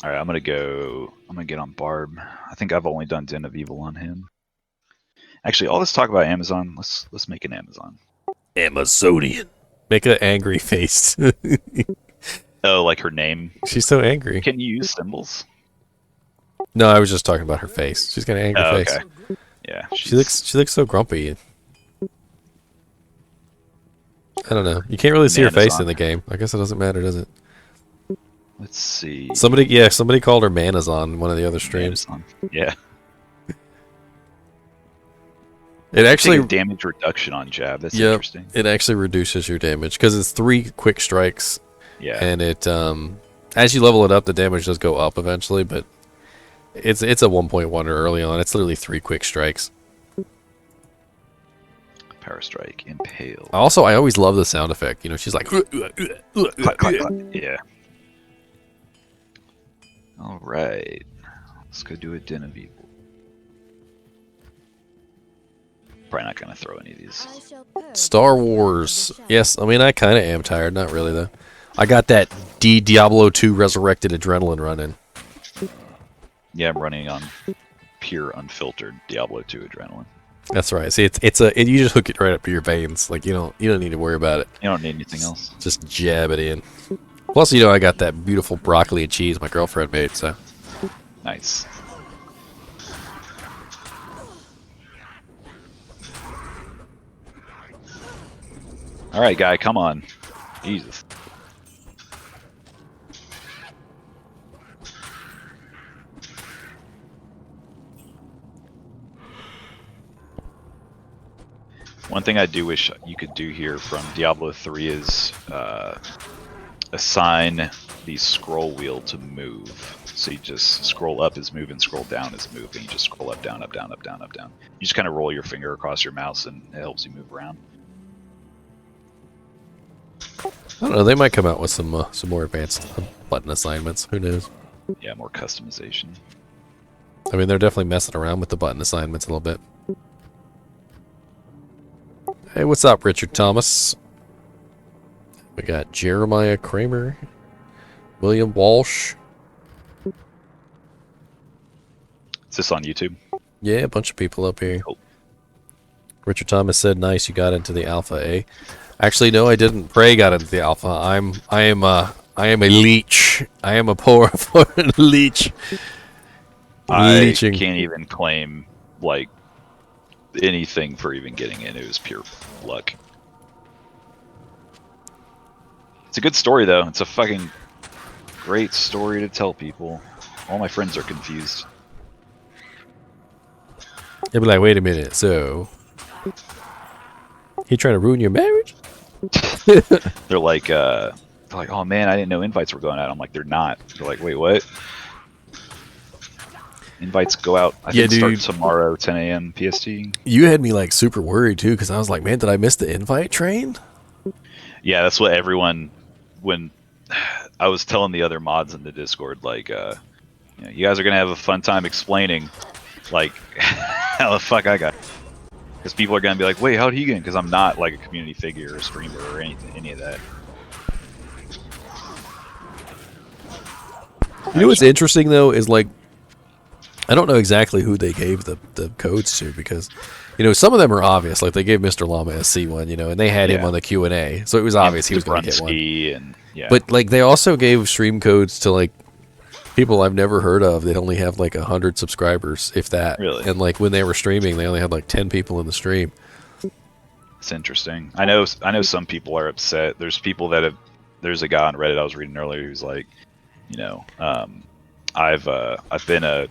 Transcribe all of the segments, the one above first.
All right, I'm gonna go. I'm gonna get on Barb. I think I've only done Den of Evil on him. Actually, all this talk about Amazon. Let's make an Amazon. Amazonian. Make an angry face. Oh, like her name. She's so angry. Can you use symbols? No, I was just talking about her face. She's got an angry Oh, face. okay. Yeah, She looks so grumpy. I don't know. You can't really see her face in the game. I guess it doesn't matter, does it? Let's see. Somebody called her Manazon in one of the other streams. Amazon. Yeah. It actually Take a damage reduction on jab. That's interesting. It actually reduces your damage because it's 3 quick strikes. Yeah. And it as you level it up, the damage does go up eventually, but it's a 1.1 early on. It's literally 3 quick strikes. Power strike, impale. Also, I always love the sound effect. You know, she's like, clack, clack, clack. Yeah. All right. Let's go do a Den of Evil. Probably not gonna throw any of these. Star Wars. Yes, I mean I kind of am tired. Not really though. I got that Diablo 2 resurrected adrenaline running. Yeah, I'm running on pure unfiltered Diablo 2 adrenaline. That's right. See, you just hook it right up to your veins. Like you don't need to worry about it. You don't need anything else. Just jab it in. Plus, you know, I got that beautiful broccoli and cheese my girlfriend made. So nice. All right, guy, come on. Jesus. One thing I do wish you could do here from Diablo 3 is assign the scroll wheel to move. So you just scroll up is moving, scroll down is moving. You just scroll up, down, up, down, up, down, up, down. You just kind of roll your finger across your mouse and it helps you move around. I don't know. They might come out with some more advanced button assignments. Who knows? Yeah, more customization. I mean, they're definitely messing around with the button assignments a little bit. Hey, what's up, Richard Thomas? We got Jeremiah Kramer, William Walsh. Is this on YouTube? Yeah, a bunch of people up here. Cool. Richard Thomas said, "Nice, you got into the alpha." A. Actually, no, I didn't. Prey got into the alpha. I am a leech. I am a poor leech. I can't even claim like anything for even getting in. It was pure luck. It's a good story though. It's a fucking great story to tell people. All my friends are confused. They'll be like, "Wait a minute, so he trying to ruin your marriage?" They're like, "Oh man, I didn't know invites were going out." I'm like, "They're not." They're like, "Wait, what?" Invites go out. I think start tomorrow, 10 a.m. PST. You had me like super worried too, because I was like, "Man, did I miss the invite train?" Yeah, that's what everyone. When I was telling the other mods in the Discord, like, you guys are gonna have a fun time explaining, like, how the fuck I got. Because people are gonna be like, "Wait, how'd he get in?" Because I'm not like a community figure or a streamer or any of that. You know what's interesting though is like, I don't know exactly who they gave the codes to, because, you know, some of them are obvious. Like they gave Mr. Llama a C1, you know, and they had him on the Q&A, so it was obvious he was going to get one. And, But like they also gave stream codes to like people I've never heard of. They only have like 100 subscribers, if that. Really? And like when they were streaming, they only had like 10 people in the stream. It's interesting. I know some people are upset. There's people that have. There's a guy on Reddit I was reading earlier who's like, you know, I've been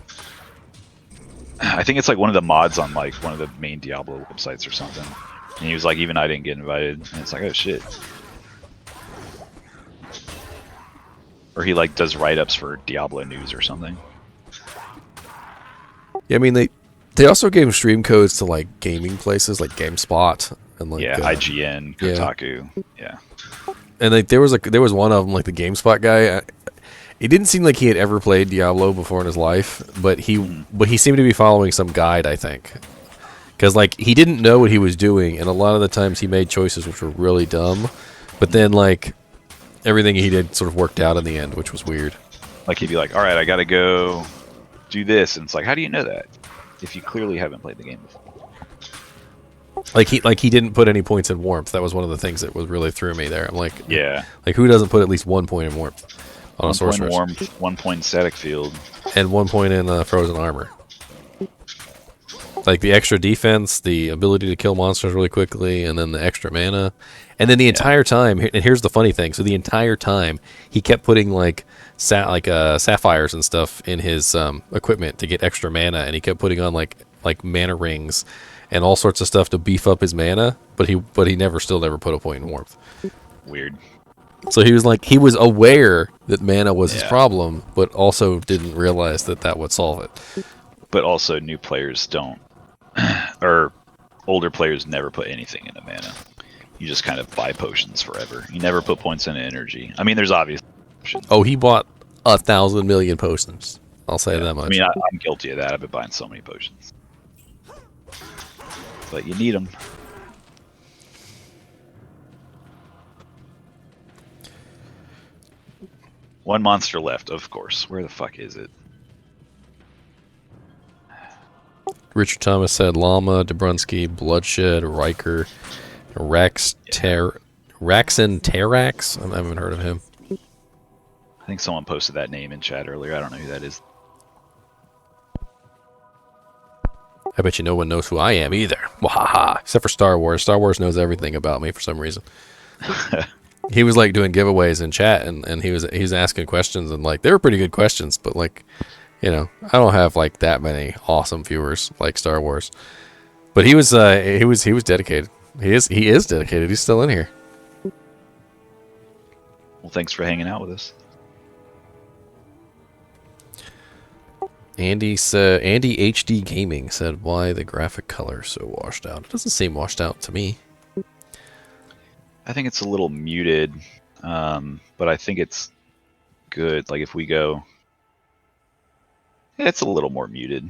I think it's like one of the mods on like one of the main Diablo websites or something. And he was like, even I didn't get invited. And it's like, oh shit. Or he like does write-ups for Diablo news or something. Yeah, I mean they also gave stream codes to like gaming places like GameSpot and like IGN, Kotaku, yeah. And like there was one of them, like the GameSpot guy. It didn't seem like he had ever played Diablo before in his life, but he seemed to be following some guide, I think, because like he didn't know what he was doing, and a lot of the times he made choices which were really dumb, but then like everything he did sort of worked out in the end, which was weird. Like he'd be like, "All right, I gotta go do this," and it's like, how do you know that if you clearly haven't played the game before? Like he didn't put any points in warmth. That was one of the things that was really threw me there. I'm like, Yeah, like who doesn't put at least 1 point in warmth on a 1 point sorceress, warmth, 1 point static field, and 1 point in frozen armor. Like the extra defense, the ability to kill monsters really quickly, and then the extra mana, and then the entire time. And here's the funny thing: so the entire time he kept putting like sapphires and stuff in his equipment to get extra mana, and he kept putting on like mana rings and all sorts of stuff to beef up his mana. But he still never put a point in warmth. weird. So he was aware that mana was his problem, but also didn't realize that would solve it. But also, new players don't, or older players never put anything into mana. You just kind of buy potions forever. You never put points into energy. I mean, there's obvious options. Oh, he bought 1,000 million potions. I'll say that much. I mean, I'm guilty of that. I've been buying so many potions. But you need them. One monster left, of course. Where the fuck is it? Richard Thomas said Llama, Dobrunsky, Bloodshed, Riker, Raxen Terax. I haven't heard of him. I think someone posted that name in chat earlier. I don't know who that is. I bet you no one knows who I am either. Wahaha. Except for Star Wars. Star Wars knows everything about me for some reason. He was like doing giveaways in chat, and he was asking questions, and like they were pretty good questions, but like, you know, I don't have like that many awesome viewers like Star Wars. But he was dedicated. He is dedicated. He's still in here. Well, thanks for hanging out with us. Andy HD Gaming said, "Why the graphic color so washed out?" It doesn't seem washed out to me. I think it's a little muted, but I think it's good. Like if we go, it's a little more muted.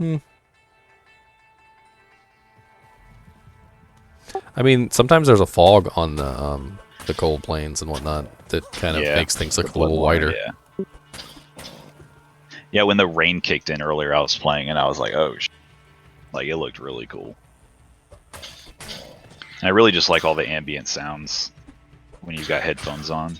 I mean, sometimes there's a fog on the cold plains and whatnot that kind of makes things look a little whiter. Yeah, when the rain kicked in earlier, I was playing and I was like, oh, like it looked really cool. And I really just like all the ambient sounds when you've got headphones on.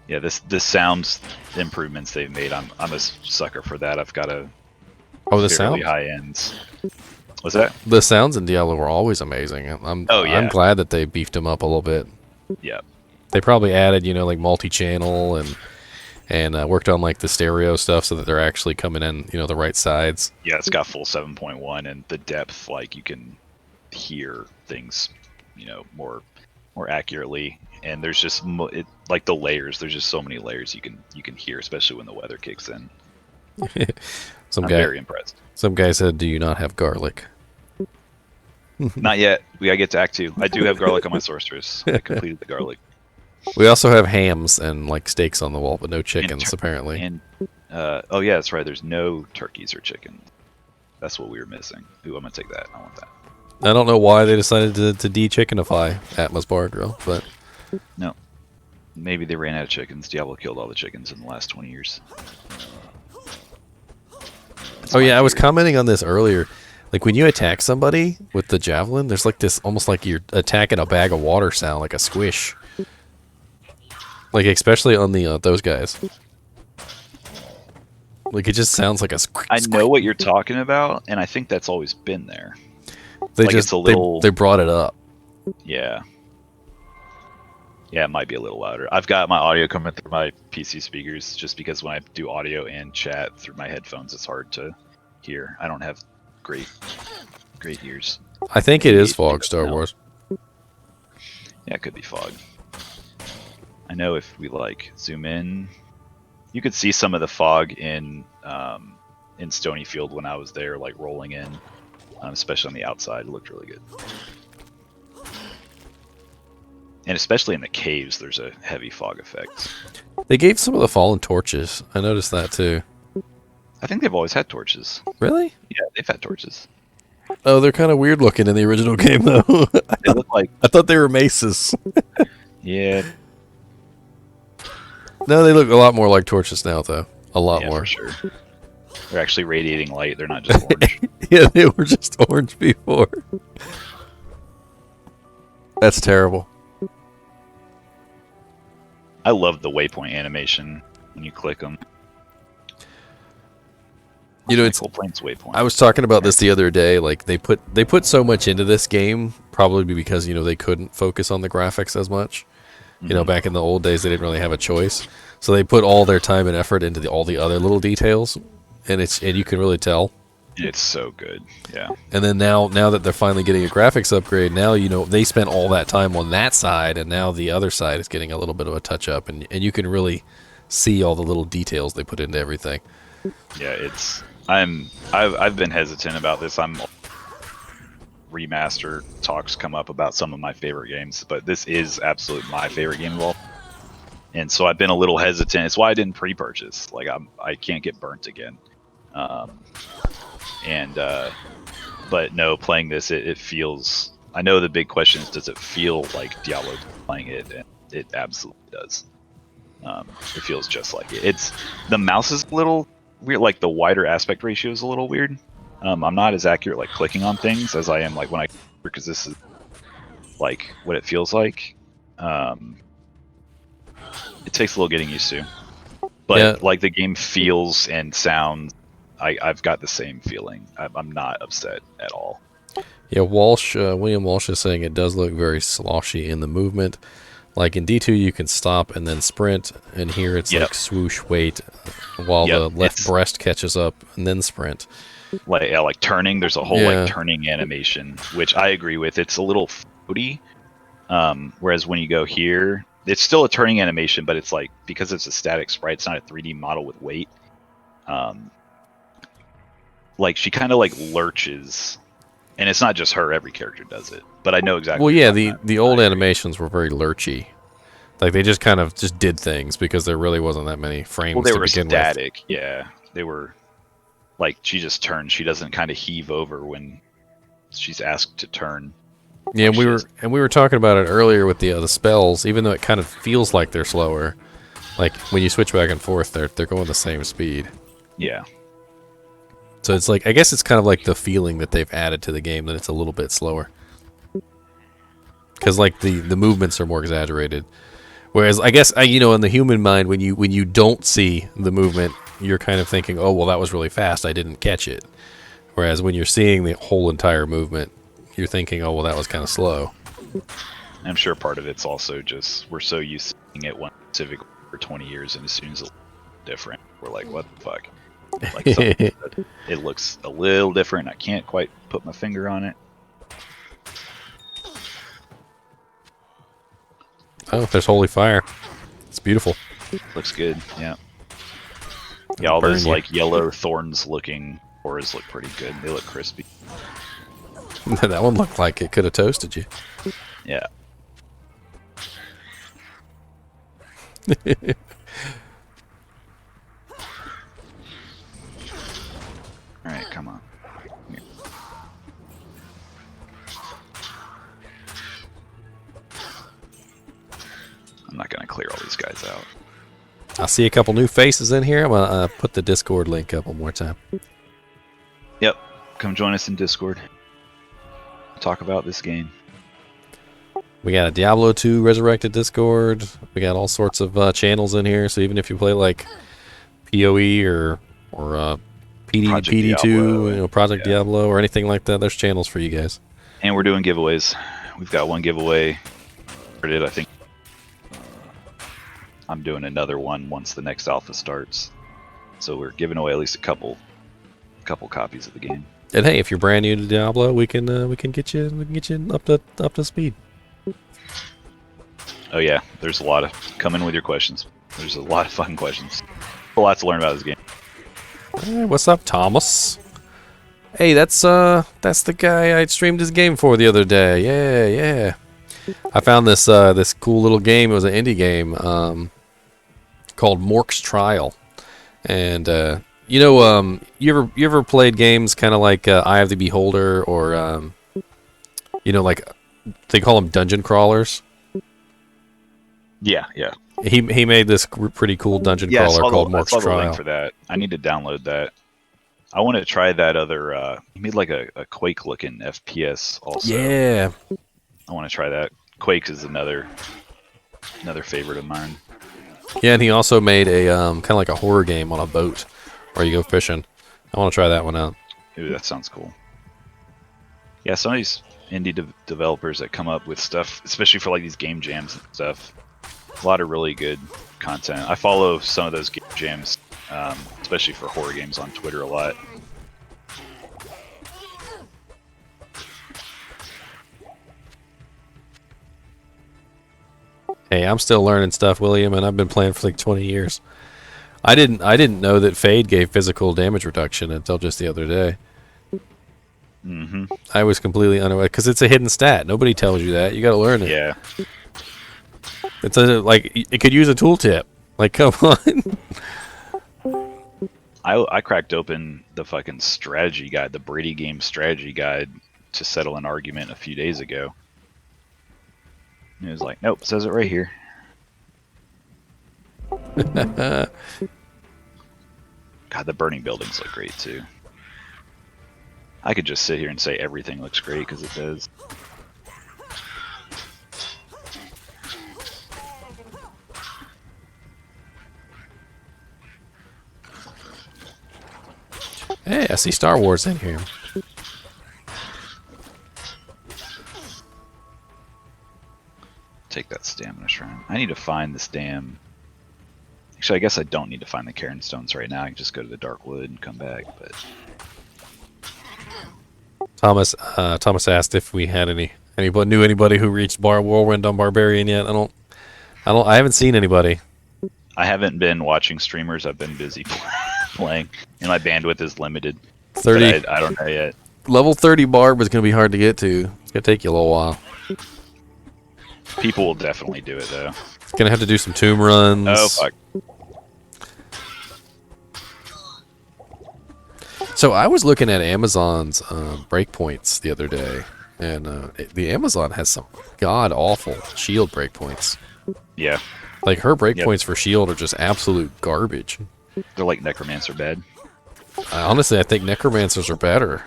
Yeah, this sound improvements they've made, I'm a sucker for that. I've got a the sound high ends. What's that? The sounds in Diablo were always amazing. I'm glad that they beefed them up a little bit. Yeah. They probably added, you know, like multi-channel and worked on like the stereo stuff so that they're actually coming in, you know, the right sides. Yeah, it's got full 7.1 and the depth, like you can hear things, you know, more accurately. And there's just like the layers. There's just so many layers you can hear, especially when the weather kicks in. I'm very impressed. Some guy said, "Do you not have garlic?" Not yet. We gotta get to Act 2. I do have garlic on my sorceress. I completed the garlic. We also have hams and like steaks on the wall, but no chickens apparently. And oh yeah, that's right. There's no turkeys or chickens. That's what we were missing. Ooh, I'm gonna take that. I want that. I don't know why they decided to de-chickenify Atmos Bar Grill, but no, maybe they ran out of chickens. Diablo killed all the chickens in the last 20 years. Oh yeah, I was commenting on this earlier. Like when you attack somebody with the javelin, there's like this almost like you're attacking a bag of water sound, like a squish. Like especially on the those guys. Like it just sounds like a squish. I know what you're talking about, and I think that's always been there. They like just it's a little... they brought it up. Yeah. Yeah, it might be a little louder. I've got my audio coming through my PC speakers just because when I do audio and chat through my headphones, it's hard to hear. I don't have great ears. I think it is fog, Star Wars. Yeah, it could be fog. I know if we like zoom in, you could see some of the fog in Stonyfield when I was there, like rolling in, especially on the outside. It looked really good. And especially in the caves, there's a heavy fog effect. They gave some of the fallen torches. I noticed that too. I think they've always had torches. Really? Yeah, they've had torches. Oh, they're kind of weird looking in the original game, though. They look like... I thought they were maces. Yeah, No, they look a lot more like torches now, though. A lot more. For sure. They're actually radiating light. They're not just orange. Yeah, they were just orange before. That's terrible. I love the waypoint animation when you click them. You know, it's Plains waypoint. I was talking about this the other day. Like they put so much into this game, probably because they couldn't focus on the graphics as much. Back in the old days, they didn't really have a choice, so they put all their time and effort into all the other little details, and you can really tell. It's so good, yeah. And then now that they're finally getting a graphics upgrade, now they spent all that time on that side, and now the other side is getting a little bit of a touch up, and you can really see all the little details they put into everything. Yeah, I've been hesitant about this. Remaster talks come up about some of my favorite games, but this is absolutely my favorite game of all. And so I've been a little hesitant. It's why I didn't pre-purchase. Like I can't get burnt again. But no, playing this, it feels. I know the big question is, does it feel like Diablo playing it? And it absolutely does. It feels just like it. The mouse is a little weird. Like the wider aspect ratio is a little weird. I'm not as accurate like clicking on things as I am like when I, because this is like what it feels like. It takes a little getting used to, but like the game feels and sounds, I've got the same feeling. I'm not upset at all. Yeah, William Walsh is saying it does look very sloshy in the movement. Like in D2, you can stop and then sprint, and here it's like swoosh, wait, while the left breast catches up, and then sprint. Like turning, there's a whole like turning animation, which I agree with. It's a little floaty, whereas when you go here, it's still a turning animation, but it's like, because it's a static sprite, it's not a 3D model with weight. Like she kind of like lurches, and it's not just her. Every character does it, but I know exactly. Well, yeah, the old animations were very lurchy. Like they just kind of just did things because there really wasn't that many frames. Well, they to were begin static. With. Yeah, they were. Like she just turns. She doesn't kind of heave over when she's asked to turn. Yeah, like we were talking about it earlier with the spells. Even though it kind of feels like they're slower, like when you switch back and forth, they're going the same speed. Yeah. So it's like, I guess it's kind of like the feeling that they've added to the game that it's a little bit slower. Because like the movements are more exaggerated. Whereas I guess in the human mind, when you don't see the movement, you're kind of thinking, oh well, that was really fast, I didn't catch it. Whereas when you're seeing the whole entire movement, you're thinking, oh well, that was kind of slow. I'm sure part of it's also just we're so used to seeing it one specific for 20 years, and as soon as it's different, we're like, what the fuck? Like it looks a little different. I can't quite put my finger on it. Oh, there's holy fire. It's beautiful. Looks good. Yeah. Yeah, all those like yellow thorns looking ores look pretty good. They look crispy. That one looked like it could have toasted you. Yeah. Alright, come on. Here. I'm not gonna clear all these guys out. I see a couple new faces in here. I'm gonna put the Discord link up one more time. Yep, come join us in Discord. Talk about this game. We got a Diablo 2 Resurrected Discord. We got all sorts of channels in here. So even if you play like PoE or PD2, Diablo, Project Diablo or anything like that, there's channels for you guys. And we're doing giveaways. We've got one giveaway. I think I'm doing another one once the next alpha starts. So we're giving away at least a couple copies of the game. And hey, if you're brand new to Diablo, we can get you up to speed. Oh yeah, there's a lot of come in with your questions. There's a lot of fucking questions. A lot to learn about this game. Hey, what's up, Thomas? Hey, that's the guy I streamed his game for the other day. Yeah. I found this this cool little game. It was an indie game called Mork's Trial, and you ever played games kind of like Eye of the Beholder or like they call them dungeon crawlers. Yeah, yeah. He made this pretty cool dungeon crawler called I Mork's saw the link Trial. for that. I need to download that. I want to try that other. He made like a Quake looking FPS also. Yeah. I want to try that. Quake is another favorite of mine. Yeah, and he also made a kind of like a horror game on a boat where you go fishing. I want to try that one out. Ooh, that sounds cool. Yeah, some of these indie developers that come up with stuff, especially for like these game jams and stuff, a lot of really good content. I follow some of those game jams, especially for horror games on Twitter a lot. Hey, I'm still learning stuff, William, and I've been playing for like 20 years. I didn't know that Fade gave physical damage reduction until just the other day. Mm-hmm. I was completely unaware because it's a hidden stat. Nobody tells you that. You got to learn it. Yeah. It's like it could use a tooltip. Like, come on. I cracked open the fucking strategy guide, the Brady game strategy guide, to settle an argument a few days ago. And it was like, nope, says it right here. God, the burning buildings look great too. I could just sit here and say everything looks great because it does. Hey, I see Star Wars in here. Take that stamina shrine. I need to find this damn... Actually, I guess I don't need to find the Cairn Stones right now. I can just go to the Dark Wood and come back, but... Thomas asked if we had anybody who reached Whirlwind on Barbarian yet. I haven't seen anybody. I haven't been watching streamers. I've been busy playing, and my bandwidth is limited. 30. I don't know yet. Level 30 Barb is going to be hard to get to. It's going to take you a little while. People will definitely do it, though. Going to have to do some tomb runs. Oh, fuck. So I was looking at Amazon's breakpoints the other day, and the Amazon has some god-awful shield breakpoints. Yeah. Like, her breakpoints for shield are just absolute garbage. They're like Necromancer bad. Honestly, I think Necromancers are better.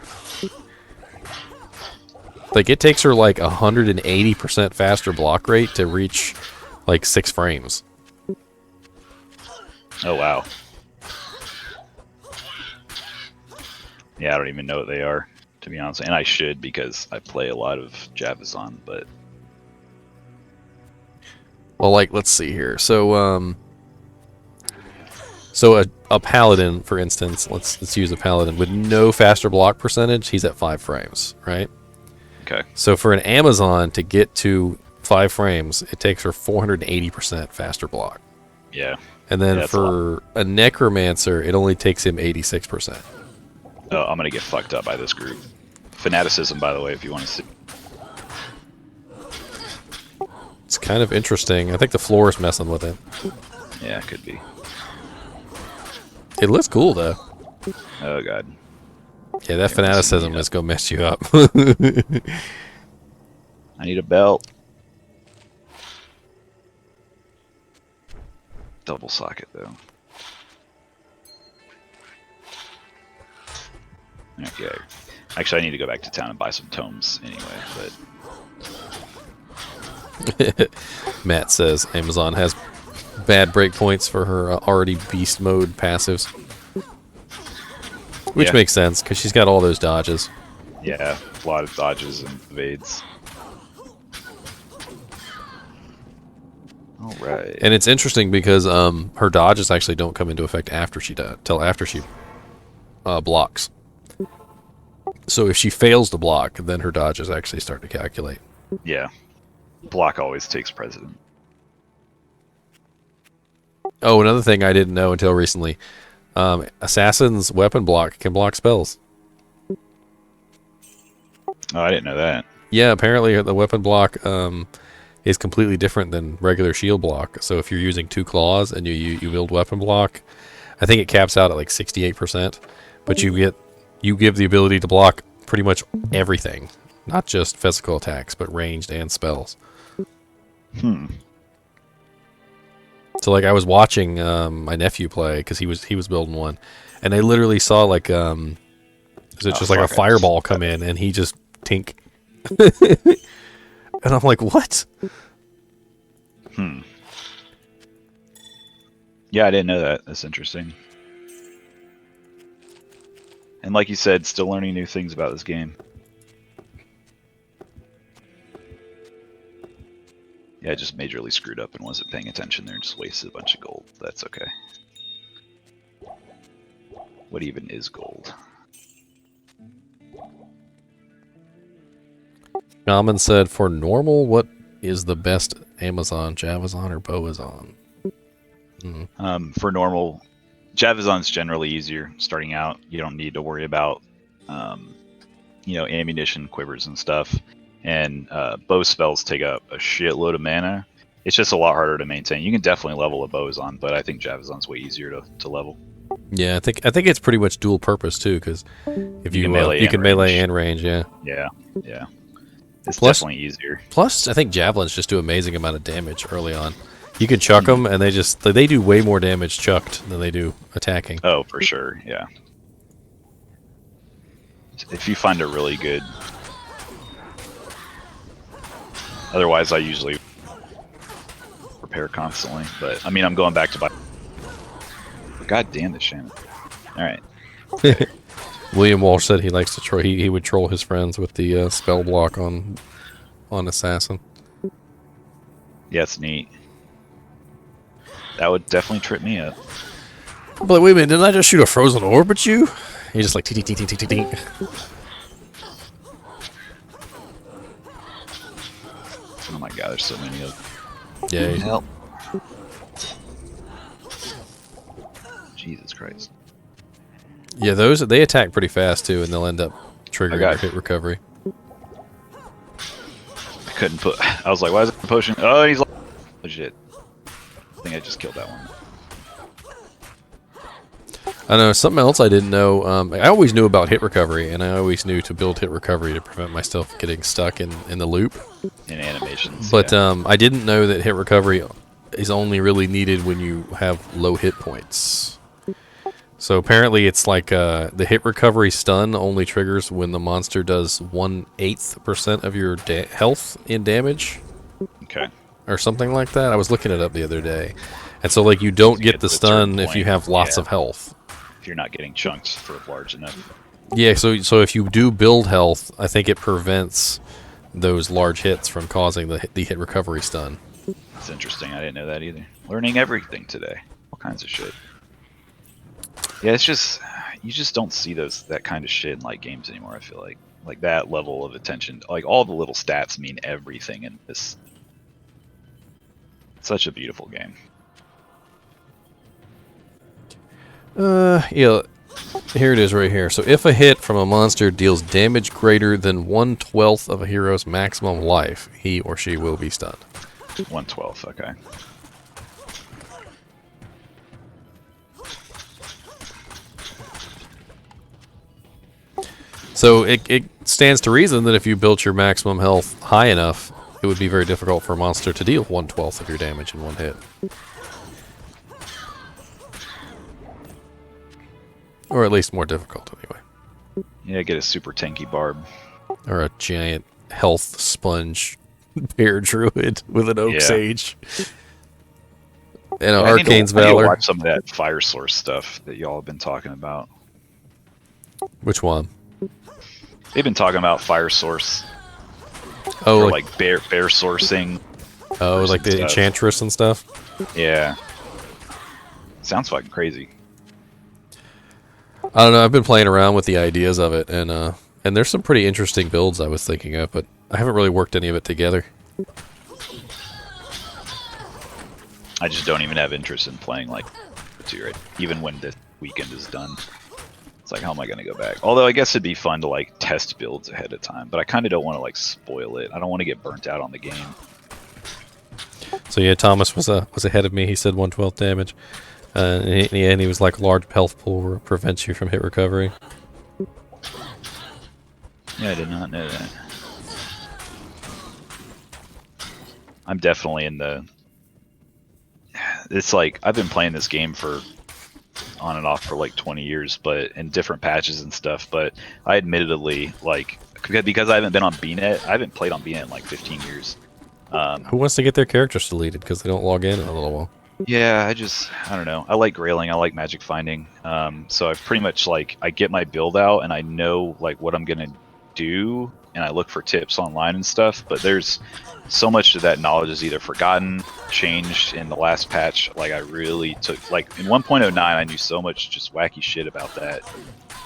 Like, it takes her like 180% faster block rate to reach like 6 frames. Oh, wow. Yeah, I don't even know what they are, to be honest. And I should, because I play a lot of Javazon, but... Well, like, let's see here. So, a paladin, for instance, let's use a paladin with no faster block percentage. He's at 5 frames, right? Okay. So for an Amazon to get to 5 frames, it takes her 480% faster block. Yeah. And then for a Necromancer, it only takes him 86%. Oh, I'm gonna get fucked up by this group. Fanaticism, by the way, if you want to see. It's kind of interesting. I think the floor is messing with it. Yeah, it could be. It looks cool, though. Oh, God. Yeah, that fanaticism is going to mess you up. I need a belt. Double socket, though. Okay. Actually, I need to go back to town and buy some tomes anyway, but... Matt says Amazon has bad breakpoints for her already beast mode passives. Which makes sense, because she's got all those dodges. Yeah, a lot of dodges and evades. Alright. And it's interesting because her dodges actually don't come into effect after she does, till after she blocks. So if she fails to block, then her dodges actually start to calculate. Yeah. Block always takes precedent. Oh, another thing I didn't know until recently. Assassin's weapon block can block spells. Oh, I didn't know that. Yeah, apparently the weapon block is completely different than regular shield block. So if you're using 2 claws and you build weapon block, I think it caps out at like 68%. But you give the ability to block pretty much everything, not just physical attacks, but ranged and spells. So like I was watching my nephew play because he was building one, and I literally saw like is it just like a fireball come in and he just tink, and I'm like, what? Yeah, I didn't know that. That's interesting. And like you said, still learning new things about this game. Yeah, I just majorly screwed up and wasn't paying attention there and just wasted a bunch of gold. That's okay. What even is gold? Shaman said, for normal, what is the best Amazon, Javazon, or Boazon? For normal, Javazon's generally easier starting out. You don't need to worry about, ammunition, quivers, and stuff. And bow spells take up a shitload of mana. It's just a lot harder to maintain. You can definitely level a Boazon, but I think Javazon's way easier to level. Yeah, I think it's pretty much dual purpose too, because if you can melee and range, yeah. Yeah. It's definitely easier. Plus, I think javelins just do amazing amount of damage early on. You can chuck them, and they do way more damage chucked than they do attacking. Oh, for sure, yeah. If you find a really good... Otherwise, I usually repair constantly, but I mean, I'm going back to buy... God damn it, Shannon. Alright. Okay. William Walsh said he likes to troll. He would troll his friends with the spell block on Assassin. Yeah, it's neat. That would definitely trip me up. But wait a minute, didn't I just shoot a frozen orb at you? He's just like tink. Oh my god, there's so many of them. Yeah. Help. Jesus Christ. Yeah, they attack pretty fast too, and they'll end up triggering your hit recovery. I couldn't put. I was like, why is it a potion? Oh, he's like, oh shit. I think I just killed that one. I know something else I didn't know. I always knew about hit recovery, and I always knew to build hit recovery to prevent myself getting stuck in the loop. In animations. But I didn't know that hit recovery is only really needed when you have low hit points. So apparently it's like the hit recovery stun only triggers when the monster does 1/8% of your health in damage. Okay. Or something like that. I was looking it up the other day. And so like you don't get the stun if you have lots of health. If you're not getting chunks for large enough. Yeah, so if you do build health, I think it prevents those large hits from causing the hit recovery stun. That's interesting. I didn't know that either. Learning everything today. All kinds of shit. Yeah, it's just you just don't see that kind of shit in like games anymore. I feel like that level of attention, like all the little stats mean everything in this. Such a beautiful game. Yeah, here it is right here. So if a hit from a monster deals damage greater than 1/12 of a hero's maximum life, he or she will be stunned. 1/12, okay. So it stands to reason that if you built your maximum health high enough, it would be very difficult for a monster to deal 1/12 of your damage in one hit. Or at least more difficult, anyway. Yeah, get a super tanky barb. Or a giant health sponge bear druid with an oak sage. And an Arcane's Valor. I need to watch some of that fire source stuff that y'all have been talking about. Which one? They've been talking about fire source. Oh, or like bear sourcing. Oh, like the enchantress and stuff? Yeah. Sounds fucking crazy. I don't know. I've been playing around with the ideas of it, and there's some pretty interesting builds I was thinking of, but I haven't really worked any of it together. I just don't even have interest in playing like 2 right even when this weekend is done. It's like, how am I going to go back? Although I guess it'd be fun to like test builds ahead of time, but I kind of don't want to like spoil it. I don't want to get burnt out on the game. So yeah, Thomas was ahead of me. He said 1/12 damage. And he was like, large health pool prevents you from hit recovery. Yeah, I did not know that. I'm definitely in the it's like I've been playing this game for on and off for like 20 years, but in different patches and stuff. But I admittedly like because I haven't been on BNet, I haven't played on BNet in like 15 years. Who wants to get their characters deleted because they don't log in a little while? Yeah, I don't know. I like grailing. I like magic finding. So I've pretty much like I get my build out and I know like what I'm gonna do, and I look for tips online and stuff. But there's so much of that knowledge is either forgotten, changed in the last patch. Like I really took like in 1.09, I knew so much just wacky shit about that.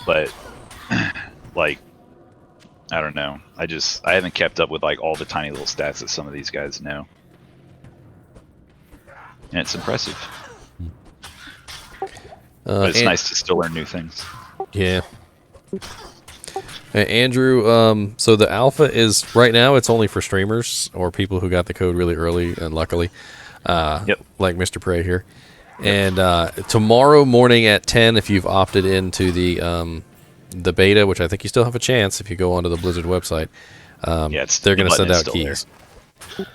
But like I don't know. I haven't kept up with like all the tiny little stats that some of these guys know. And it's impressive. But it's nice to still learn new things. Yeah. Hey, Andrew, so the alpha is, right now, it's only for streamers or people who got the code really early, and luckily. Yep. Like Mr. Prey here. And tomorrow morning at 10, if you've opted into the beta, which I think you still have a chance if you go onto the Blizzard website, they're going to send out keys. There.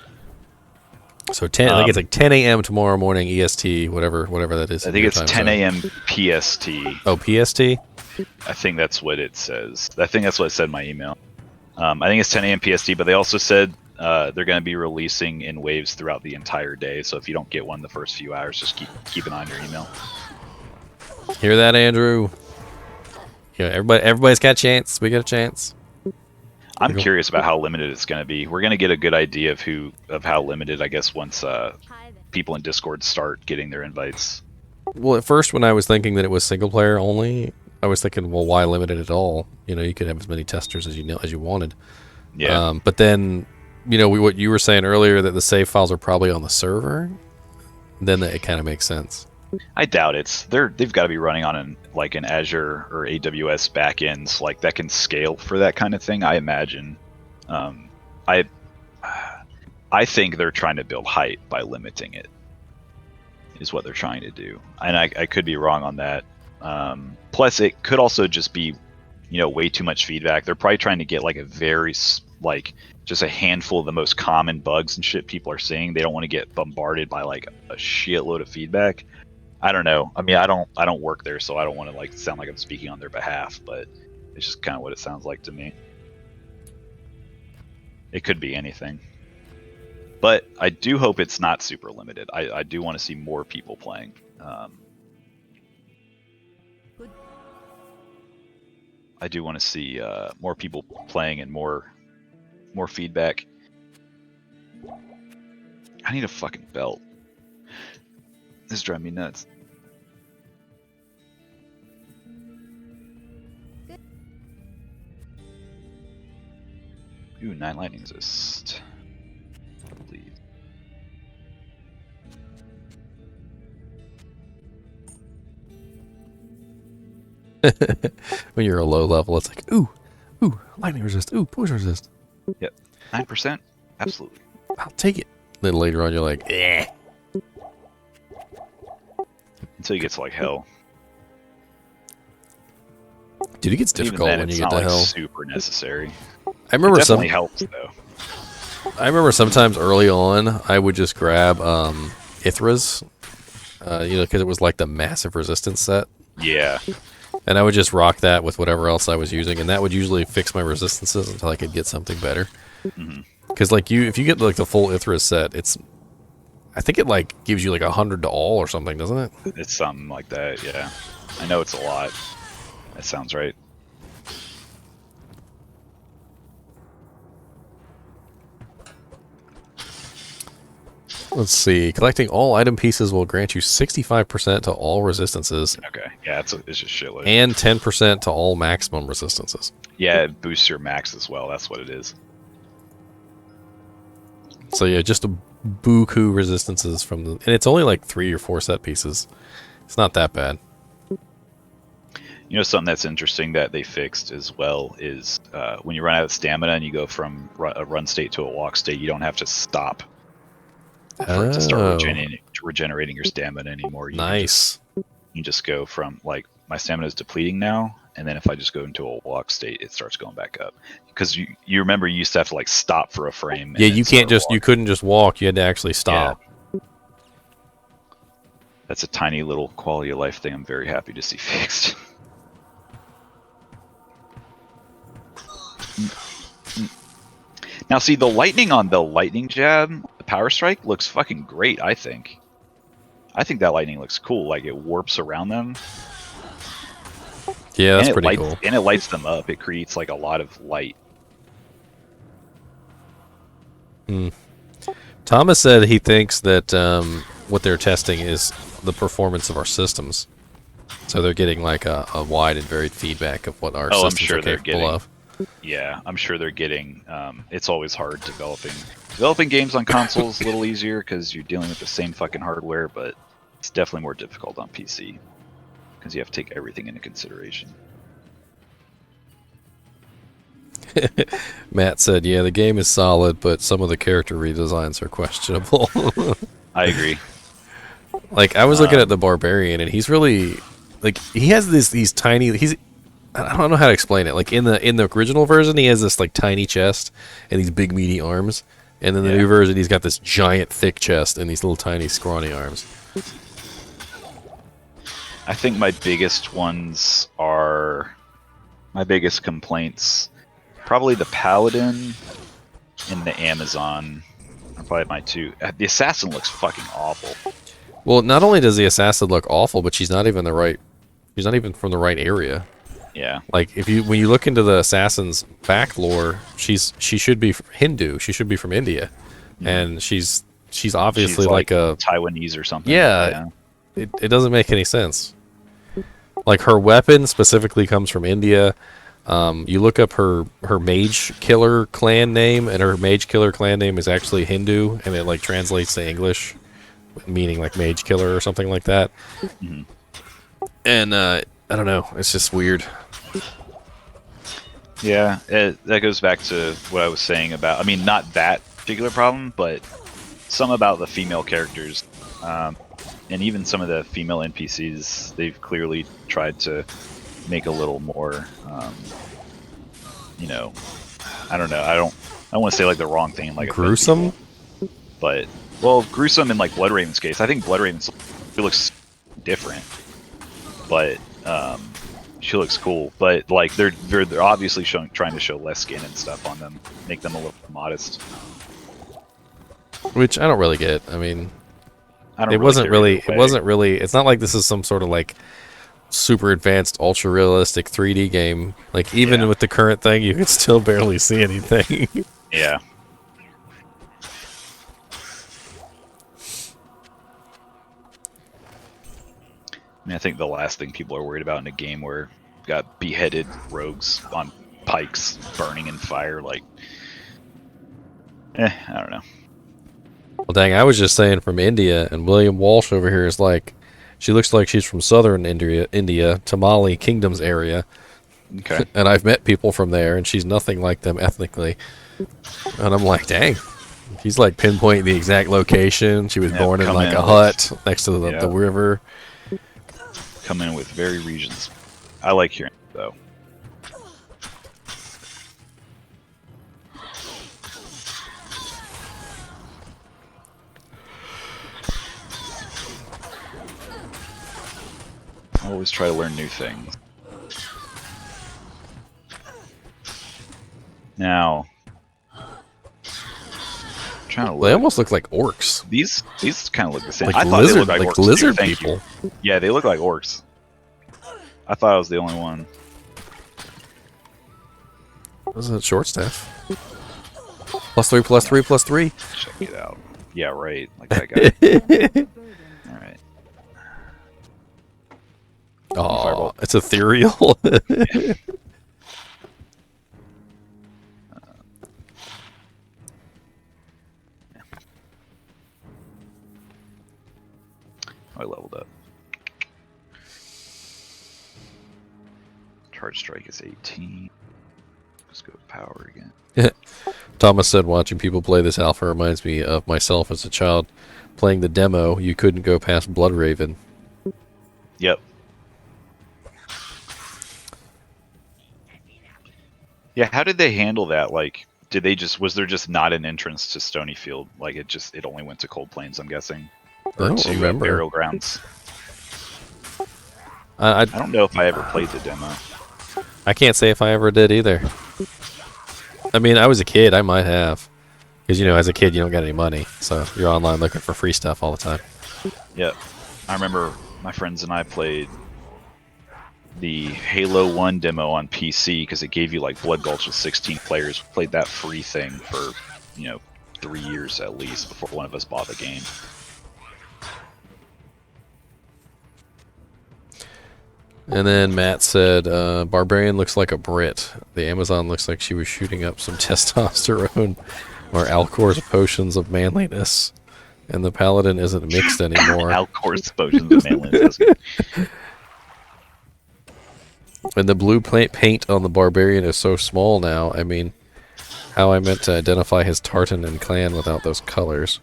So 10, I think it's like 10 a.m. tomorrow morning EST, whatever that is. I think it's 10 a.m. PST. Oh, PST? I think that's what it says. I think that's what it said in my email. I think it's 10 a.m. PST, but they also said they're going to be releasing in waves throughout the entire day. So if you don't get one the first few hours, just keep an eye on your email. Hear that, Andrew? Yeah, everybody's got a chance. We got a chance. I'm curious about how limited it's going to be. We're going to get a good idea of how limited, I guess, once people in Discord start getting their invites. Well, at first, when I was thinking that it was single player only, I was thinking, well, why limit it at all? You know, you could have as many testers as you wanted. Yeah. But then, you know, what you were saying earlier, that the save files are probably on the server, then it kind of makes sense. I doubt they've got to be running on an Azure or AWS backends like that can scale for that kind of thing. I imagine. I think they're trying to build height by limiting it. Is what they're trying to do, and I could be wrong on that. Plus, it could also just be, you know, way too much feedback. They're probably trying to get like a very just a handful of the most common bugs and shit people are seeing. They don't want to get bombarded by like a shitload of feedback. I don't know. I mean, I don't work there, so I don't want to like sound like I'm speaking on their behalf, but it's just kind of what it sounds like to me. It could be anything. But I do hope it's not super limited. I do want to see more people playing. I do want to see more people playing and more feedback. I need a fucking belt. This is driving me nuts. Ooh, 9 lightning resist. Please. When you're a low level, it's like, ooh, lightning resist, ooh, poison resist. Yep, 9%, absolutely. I'll take it. Then later on, you're like, eh. Until you get to like hell. Dude, it gets difficult when you get to hell. Super necessary. I remember it definitely helps though. I remember sometimes early on, I would just grab Ithras, you know, because it was like the massive resistance set. Yeah. And I would just rock that with whatever else I was using, and that would usually fix my resistances until I could get something better. Because like if you get like the full Ithras set, I think it like gives you like 100 to all or something, doesn't it? It's something like that, yeah. I know it's a lot. That sounds right. Let's see. Collecting all item pieces will grant you 65% to all resistances. Okay, yeah, it's just shitload. And 10% to all maximum resistances. Yeah, it boosts your max as well. That's what it is. So yeah, just a buku resistances from the... And it's only like 3 or 4 set pieces. It's not that bad. You know, something that's interesting that they fixed as well is when you run out of stamina and you go from a run state to a walk state, you don't have to stop for it to start regenerating your stamina anymore. You just go from, like, my stamina is depleting now, and then if I just go into a walk state, it starts going back up. Because you remember you used to have to, like, stop for a frame. Yeah, you couldn't just walk, you had to actually stop. That's a tiny little quality of life thing I'm very happy to see fixed. Now, see, the lightning on the lightning jab, the power strike, looks fucking great, I think. I think that lightning looks cool. Like, it warps around them. Yeah, that's pretty cool. And it lights them up. It creates, like, a lot of light. Thomas said he thinks that what they're testing is the performance of our systems. So they're getting, like, a wide and varied feedback of what our systems are capable of. Yeah, I'm sure they're getting. It's always hard developing games on consoles. A little easier because you're dealing with the same fucking hardware, but it's definitely more difficult on PC because you have to take everything into consideration. Matt said, "Yeah, the game is solid, but some of the character redesigns are questionable." I agree. Like, I was looking at the barbarian, and he's really like he has these tiny. I don't know how to explain it. Like in the original version, he has this like tiny chest and these big meaty arms, and then the new version, he's got this giant thick chest and these little tiny scrawny arms. I think my biggest complaints, probably the paladin and the Amazon are probably my two. The assassin looks fucking awful. Well, not only does the assassin look awful, but she's not even from the right area. Yeah. Like when you look into the assassin's back lore, she should be Hindu. She should be from India, and she's obviously like a Taiwanese or something. Yeah, it doesn't make any sense. Like her weapon specifically comes from India. You look up her mage killer clan name, and her mage killer clan name is actually Hindu, and it like translates to English, meaning like mage killer or something like that. Mm-hmm. And I don't know, it's just weird. Yeah, that goes back to what I was saying about, I mean, not that particular problem, but some about the female characters, and even some of the female NPCs, they've clearly tried to make a little more, I don't know, I don't want to say like the wrong thing, like gruesome, but, well, gruesome in like Bloodraven's case. I think Bloodraven looks different, but she looks cool, but like they're obviously trying to show less skin and stuff on them, make them a little modest. Which I don't really get. I mean, it wasn't really. It's not like this is some sort of like super advanced, ultra realistic 3D game. Like even with the current thing, you can still barely see anything. Yeah. I mean, I think the last thing people are worried about in a game where you've got beheaded rogues on pikes burning in fire, like, I don't know. Well, dang, I was just saying from India, and William Walsh over here is like, she looks like she's from southern India, Tamale Kingdoms area. Okay. And I've met people from there, and she's nothing like them ethnically. And I'm like, dang. He's like pinpointing the exact location. She was born in like a hut next to the river. Come in with very regions. I like hearing it, though. I always try to learn new things. Now, trying to look. They almost look like orcs. These kind of look the same. Like I thought they looked like orcs lizard too. people. Yeah, they look like orcs. I thought I was the only one. This is a short staff. +3, +3, +3. Check it out. Yeah, right. Like that guy. All right. Oh, it's ethereal. I leveled up. Charge strike is 18. Let's go with power again. Thomas said, watching people play this alpha reminds me of myself as a child playing the demo. You couldn't go past Bloodraven. Yep. Yeah, how did they handle that? Like, was there just not an entrance to Stonyfield? Like, it only went to Cold Plains, I'm guessing. I don't remember. Burial Grounds. I I don't know if I ever played the demo. I can't say if I ever did either. I mean, I was a kid. I might have. Because, you know, as a kid, you don't get any money. So you're online looking for free stuff all the time. Yep. I remember my friends and I played the Halo 1 demo on PC because it gave you like Blood Gulch with 16 players. We played that free thing for, 3 years at least before one of us bought the game. And then Matt said, Barbarian looks like a Brit. The Amazon looks like she was shooting up some testosterone or Alcor's potions of manliness. And the Paladin isn't mixed anymore. Alcor's potions of manliness. And the blue paint on the Barbarian is so small now. I mean, how I meant to identify his tartan and clan without those colors.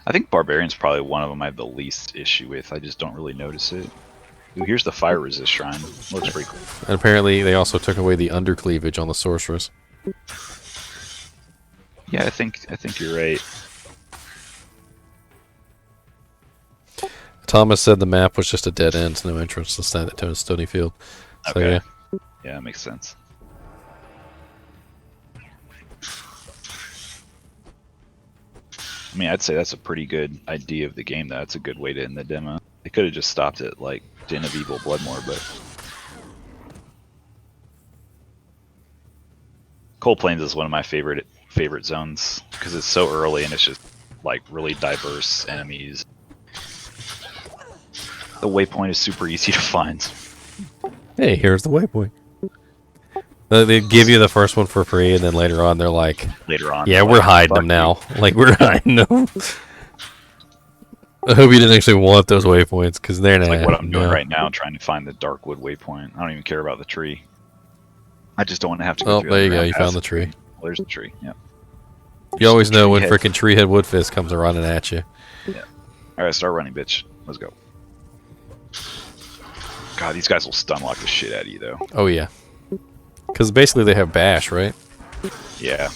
I think Barbarian's probably one of them I have the least issue with. I just don't really notice it. Ooh, here's the fire resist shrine. Looks pretty cool. And apparently they also took away the undercleavage on the sorceress. Yeah, I think you're right. Thomas said the map was just a dead end, no entrance to Stony Field. So, Okay. yeah. Yeah, that makes sense. I mean, I'd say that's a pretty good idea of the game, though. That's a good way to end the demo. They could have just stopped it like Den of Evil Bloodmore, but... Cold Plains is one of my favorite zones, because it's so early and it's just, like, really diverse enemies. The waypoint is super easy to find. Hey, here's the waypoint. They give you the first one for free, and then later on they're like, yeah, we're hiding them now. Like, we're hiding them. I hope you didn't actually want those waypoints, because they're not. Like what I'm doing right now, trying to find the Darkwood waypoint. I don't even care about the tree. I just don't want to have to go through. Oh, there you go. You found the tree. Well, there's the tree. Yeah. You always know when frickin' Treehead Woodfist comes running at you. Yeah. All right, start running, bitch. Let's go. God, these guys will stun lock the shit out of you, though. Oh yeah. Because basically they have bash, right? Yeah.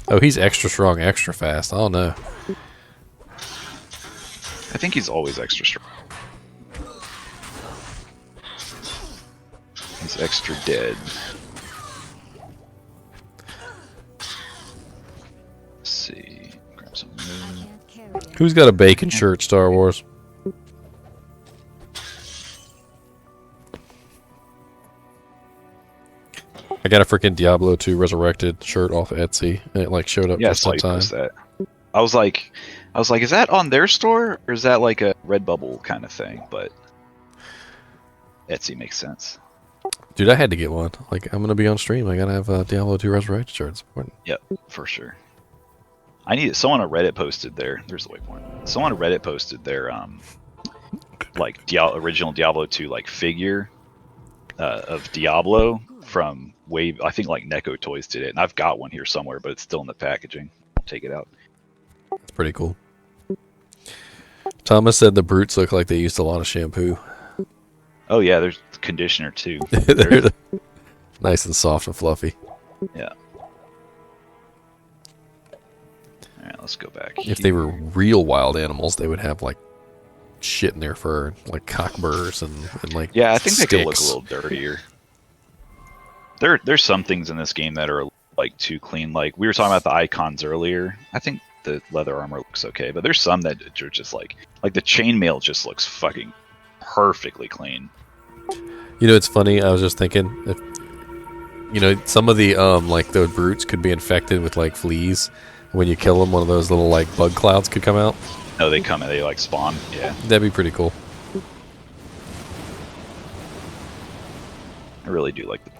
Oh, he's extra strong, extra fast. Oh no. I think he's always extra strong. He's extra dead. Let's see. Grab some wood. Who's got a bacon shirt, Star Wars? I got a freaking Diablo 2 Resurrected shirt off Etsy, and it like showed up just in time. That. I was like, is that on their store or is that like a Redbubble kind of thing? But Etsy makes sense. Dude, I had to get one. Like, I'm gonna be on stream. I gotta have a Diablo 2 Resurrected shirt. It's important. Yep, for sure. I need it. Someone on Reddit posted their. There's the waypoint. Someone on Reddit posted their like original Diablo 2 like figure of Diablo from way. I think like Neko Toys did it, and I've got one here somewhere, but it's still in the packaging. I'll take it out. It's pretty cool. Thomas said the brutes look like they used a lot of shampoo. Oh yeah, there's conditioner too. They're nice and soft and fluffy. Yeah. Alright, let's go back. If they were real wild animals, they would have like shit in their fur, like cockburrs and like yeah, I think sticks. they could look a little dirtier. There's some things in this game that are like too clean. Like we were talking about the icons earlier. I think the leather armor looks okay, but there's some that are just like the chainmail just looks fucking perfectly clean. You know, it's funny. I was just thinking, if, you know, some of the like those brutes could be infected with like fleas. When you kill them, one of those little like bug clouds could come out. No, they come and they like spawn. Yeah, that'd be pretty cool. I really do like the.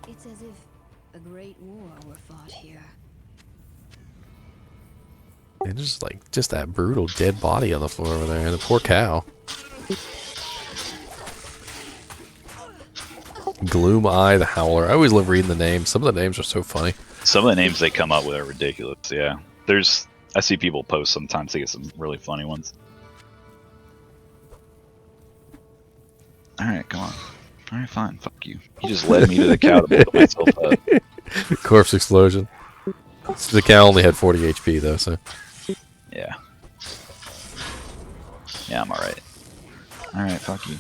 It's as if a great war were fought here. And just that brutal dead body on the floor over there, and the poor cow. Gloom Eye the Howler. I always love reading the names. Some of the names are so funny. Some of the names they come up with are ridiculous. Yeah, I see people post sometimes. They get some really funny ones. All right, come on. All right, fine. Fuck you. You just led me to the cow to blow myself up. Corpse explosion. So the cow only had 40 HP though, so. Yeah. Yeah, I'm alright. Alright, fuck you.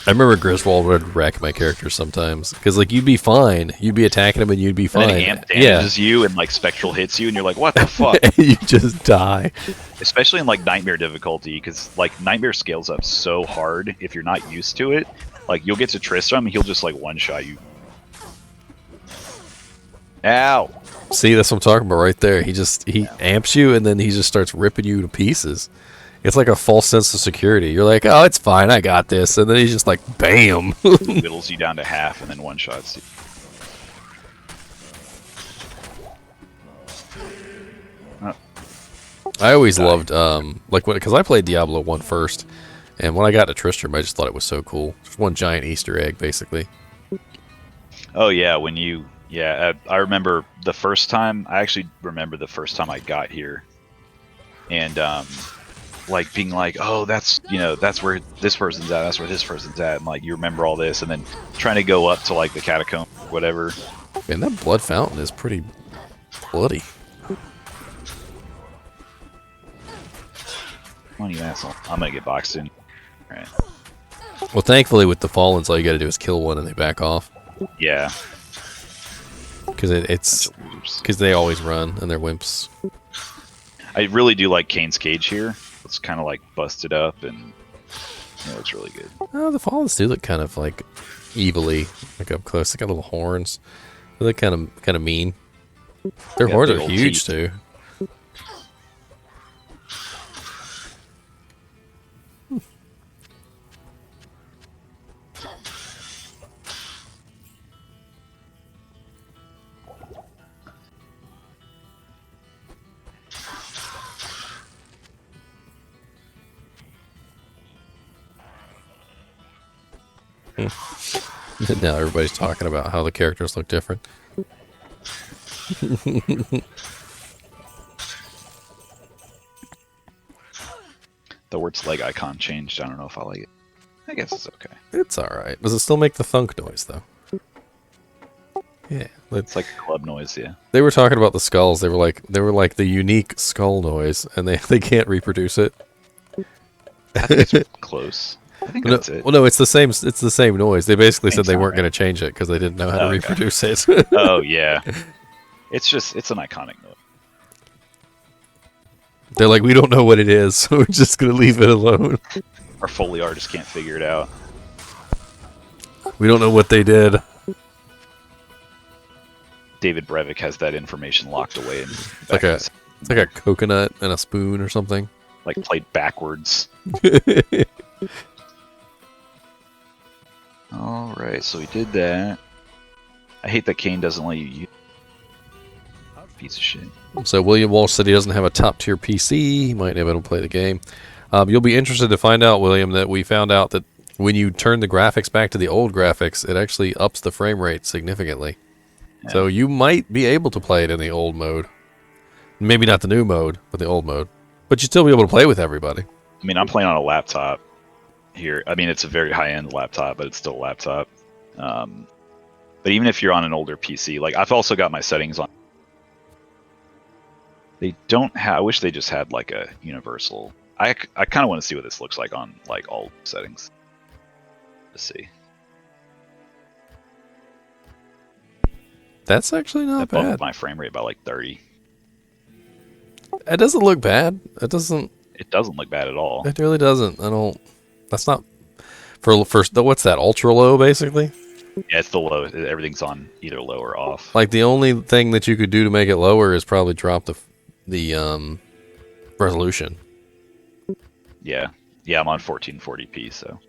I remember Griswold would wreck my characters sometimes because like you'd be fine, you'd be attacking him and you'd be And fine. then Amp damages you and like Spectral hits you and you're like, what the fuck? You just die. Especially in like Nightmare difficulty, because like Nightmare scales up so hard if you're not used to it. Like you'll get to Tristram, he'll just like one-shot you. Ow! See, that's what I'm talking about right there. He amps you and then he just starts ripping you to pieces. It's like a false sense of security. You're like, oh, it's fine, I got this, and then he's just like, bam. Whittles you down to half and then one-shots you. I always loved like because I played Diablo 1 first, and when I got to Tristram, I just thought it was so cool. Just one giant Easter egg, basically. Oh yeah, when you I remember the first time. I actually remember the first time I got here, and like being like, oh, that's that's where this person's at, that's where this person's at, and like you remember all this, and then trying to go up to like the catacomb, whatever. Man, that blood fountain is pretty bloody. Come on, you asshole! I'm gonna get boxed in. All right. Well, thankfully with the Fallens, all you got to do is kill one and they back off. Yeah. Because because they always run and they're wimps. I really do like Kane's Cage here. It's kind of like busted up and it looks really good. Oh, the Fallens do look kind of like evilly, like up close. They got little horns. They look kind of mean. Their horns are huge too. Now everybody's talking about how the characters look different. The words leg icon changed. I don't know if I like it. I guess it's okay. It's alright. Does it still make the thunk noise, though? Yeah. It's like club noise, yeah. They were talking about the skulls. They were like the unique skull noise, and they can't reproduce it. I think it's close. I think that's it. Well, no, it's the same. It's the same noise. They basically said they weren't going to change it because they didn't know how to reproduce it. Oh yeah, it's an iconic noise. They're like, we don't know what it is, so we're just going to leave it alone. Our Foley artists can't figure it out. We don't know what they did. David Brevik has that information locked away. It's like a coconut and a spoon or something. Like played backwards. All right, so we did that. I hate that Kane doesn't let you use. Piece of shit. So William Walsh said he doesn't have a top tier PC. He might be able to play the game. You'll be interested to find out, William, that we found out that when you turn the graphics back to the old graphics, it actually ups the frame rate significantly. Yeah. So you might be able to play it in the old mode. Maybe not the new mode, but the old mode. But you'd still be able to play with everybody. I mean, I'm playing on a laptop here. I mean, it's a very high-end laptop, but it's still a laptop. But even if you're on an older PC, like I've also got my settings on. They don't have. I wish they just had like a universal. I kind of want to see what this looks like on like all settings. Let's see. That's actually not bad. Bumped my frame rate by like 30. It doesn't look bad. It doesn't. It doesn't look bad at all. It really doesn't. I don't. That's not for first. What's that? Ultra low, basically. Yeah, it's the low. Everything's on either low or off. Like the only thing that you could do to make it lower is probably drop the resolution. Yeah, I'm on 1440p, so.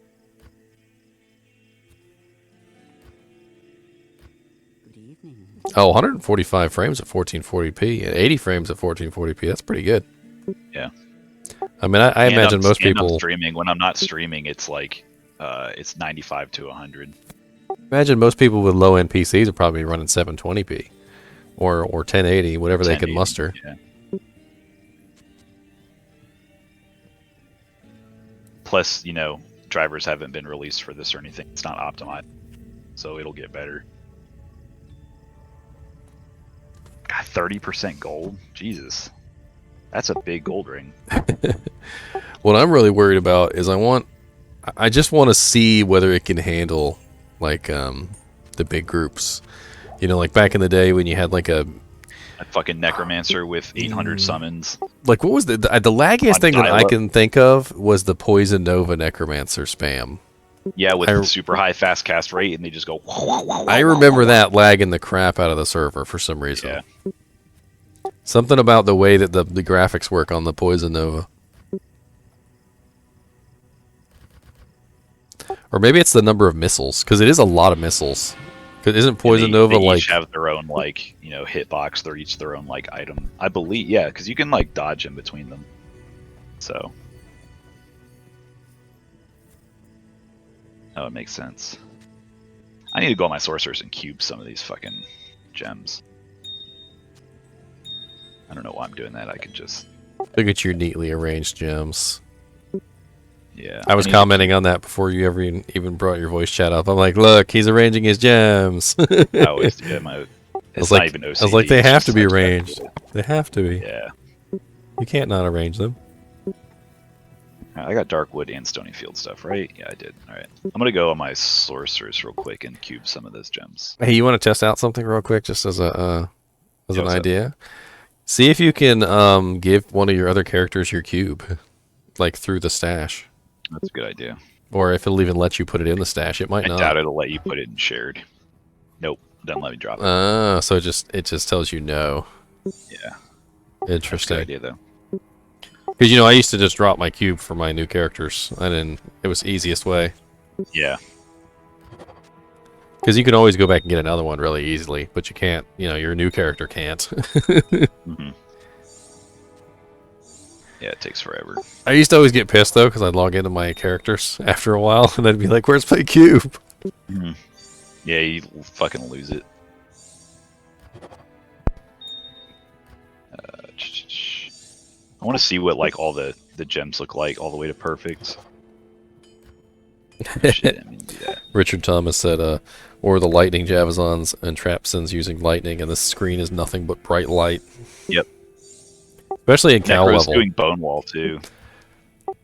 Oh, 145 frames at 1440p and 80 frames at 1440p. That's pretty good. Yeah. I mean, I imagine most people streaming. When I'm not streaming, it's like it's 95 to 100. Imagine most people with low-end PCs are probably running 720p or 1080, whatever they can muster. Yeah. Plus, drivers haven't been released for this or anything. It's not optimized, so it'll get better. God, 30% gold? Jesus. That's a big gold ring. What I'm really worried about is I just want to see whether it can handle like the big groups. You know, like back in the day when you had like a fucking necromancer with 800 summons. like what was the laggiest On thing that I dial-up. can think of was the Poison Nova necromancer spam. Yeah, with super high fast cast rate, and they just go. I remember that lagging the crap out of the server for some reason. Yeah. Something about the way that the graphics work on the Poison Nova. Or maybe it's the number of missiles, because it is a lot of missiles. Because isn't Poison Nova they like each have their own like hitbox? They're each their own like item, I believe. Yeah, because you can like dodge in between them. So. Oh, it makes sense. I need to go on my sorcerers and cube some of these fucking gems. I don't know why I'm doing that. I could just. look at your neatly arranged gems? Yeah. I was commenting on that before you ever even brought your voice chat up. I'm like, look, he's arranging his gems. I always do that. It's not even OCD. I was like, they it's have just to be like- arranged. They have to be. Yeah. You can't not arrange them. I got Darkwood and Stonyfield stuff, right? Yeah, I did. All right. I'm going to go on my sorcerers real quick and cube some of those gems. Hey, you want to test out something real quick, just as a Yeah, an what's up? idea? See if you can give one of your other characters your cube, like through the stash, That's a good idea. or if it'll even let you put it in the stash. It might I not. doubt it'll let you put it in shared. Nope. Doesn't let me drop it. So it just tells you no. Yeah. That's a good Interesting. idea, though. Because I used to just drop my cube for my new characters. It was the easiest way. Yeah. Because you can always go back and get another one really easily, but you can't. Your new character can't. hmm Yeah, it takes forever. I used to always get pissed though, because I'd log into my characters after a while, and I'd be like, "Where's my cube?" Mhm. Yeah, you fucking lose it. I want to see what like all the gems look like all the way to perfect. Shit, I didn't mean to do that. Richard Thomas said, or the lightning Javazons and Trapsons using lightning, and the screen is nothing but bright light. Yep. Especially in cow Necro's level. doing bone wall too.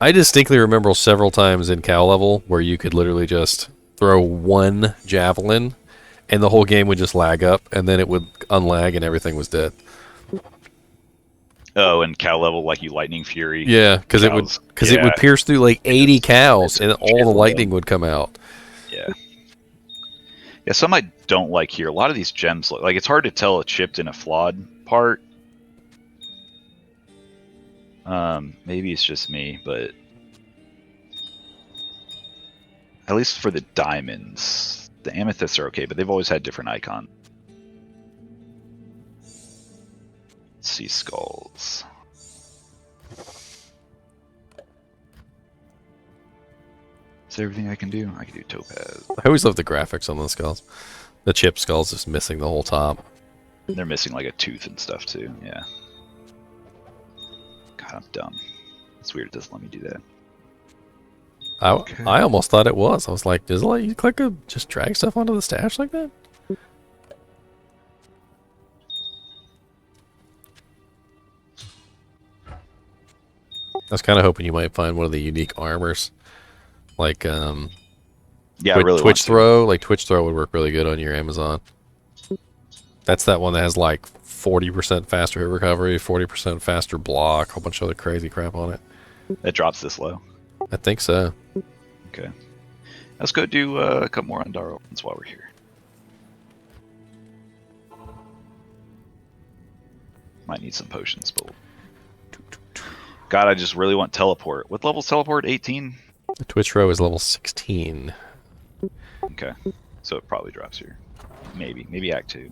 I distinctly remember several times in cow level where you could literally just throw one javelin, and the whole game would just lag up, and then it would unlag, and everything was dead. Oh, and cow level like you lightning fury. Yeah, because it would Cows. it would pierce through like 80 cows, and all the Chisel lightning them. would come out. Yeah. Yeah, some I don't like here. A lot of these gems look like it's hard to tell a chipped and a flawed part. Maybe it's just me, but at least for the diamonds, the amethysts are okay, but they've always had different icons. Sea skulls. Is there everything I can do? I can do topaz. I always love the graphics on those skulls. The chip skull's just missing the whole top. They're missing like a tooth and stuff too. Yeah. God, I'm dumb. It's weird it doesn't let me do that. I almost thought it was. I was like, does it let you just drag stuff onto the stash like that? I was kind of hoping you might find one of the unique armors, like Yeah, I Twitch, really want Twitch to. throw. Like Twitch throw would work really good on your Amazon. That's that one that has like 40% faster hit recovery, 40% faster block, a whole bunch of other crazy crap on it. It drops this low. I think so. Okay. Let's go do a couple more on Darwin's while we're here. Might need some potions, but God, I just really want teleport. What level's teleport? 18? The Twitch throw is level 16. Okay. So it probably drops here. Maybe Act 2.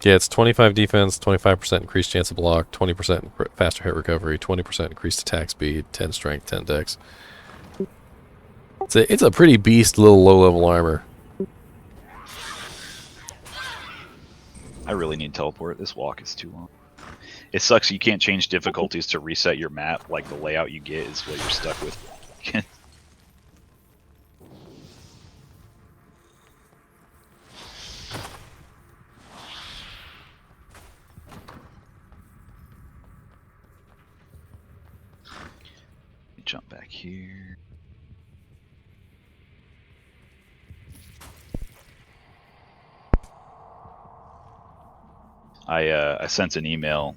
Yeah, it's 25 defense, 25% increased chance of block, 20% faster hit recovery, 20% increased attack speed, 10 strength, 10 dex. It's a pretty beast little low-level armor. I really need teleport. This walk is too long. It sucks you can't change difficulties to reset your map. Like the layout you get is what you're stuck with. back here. I sent an email.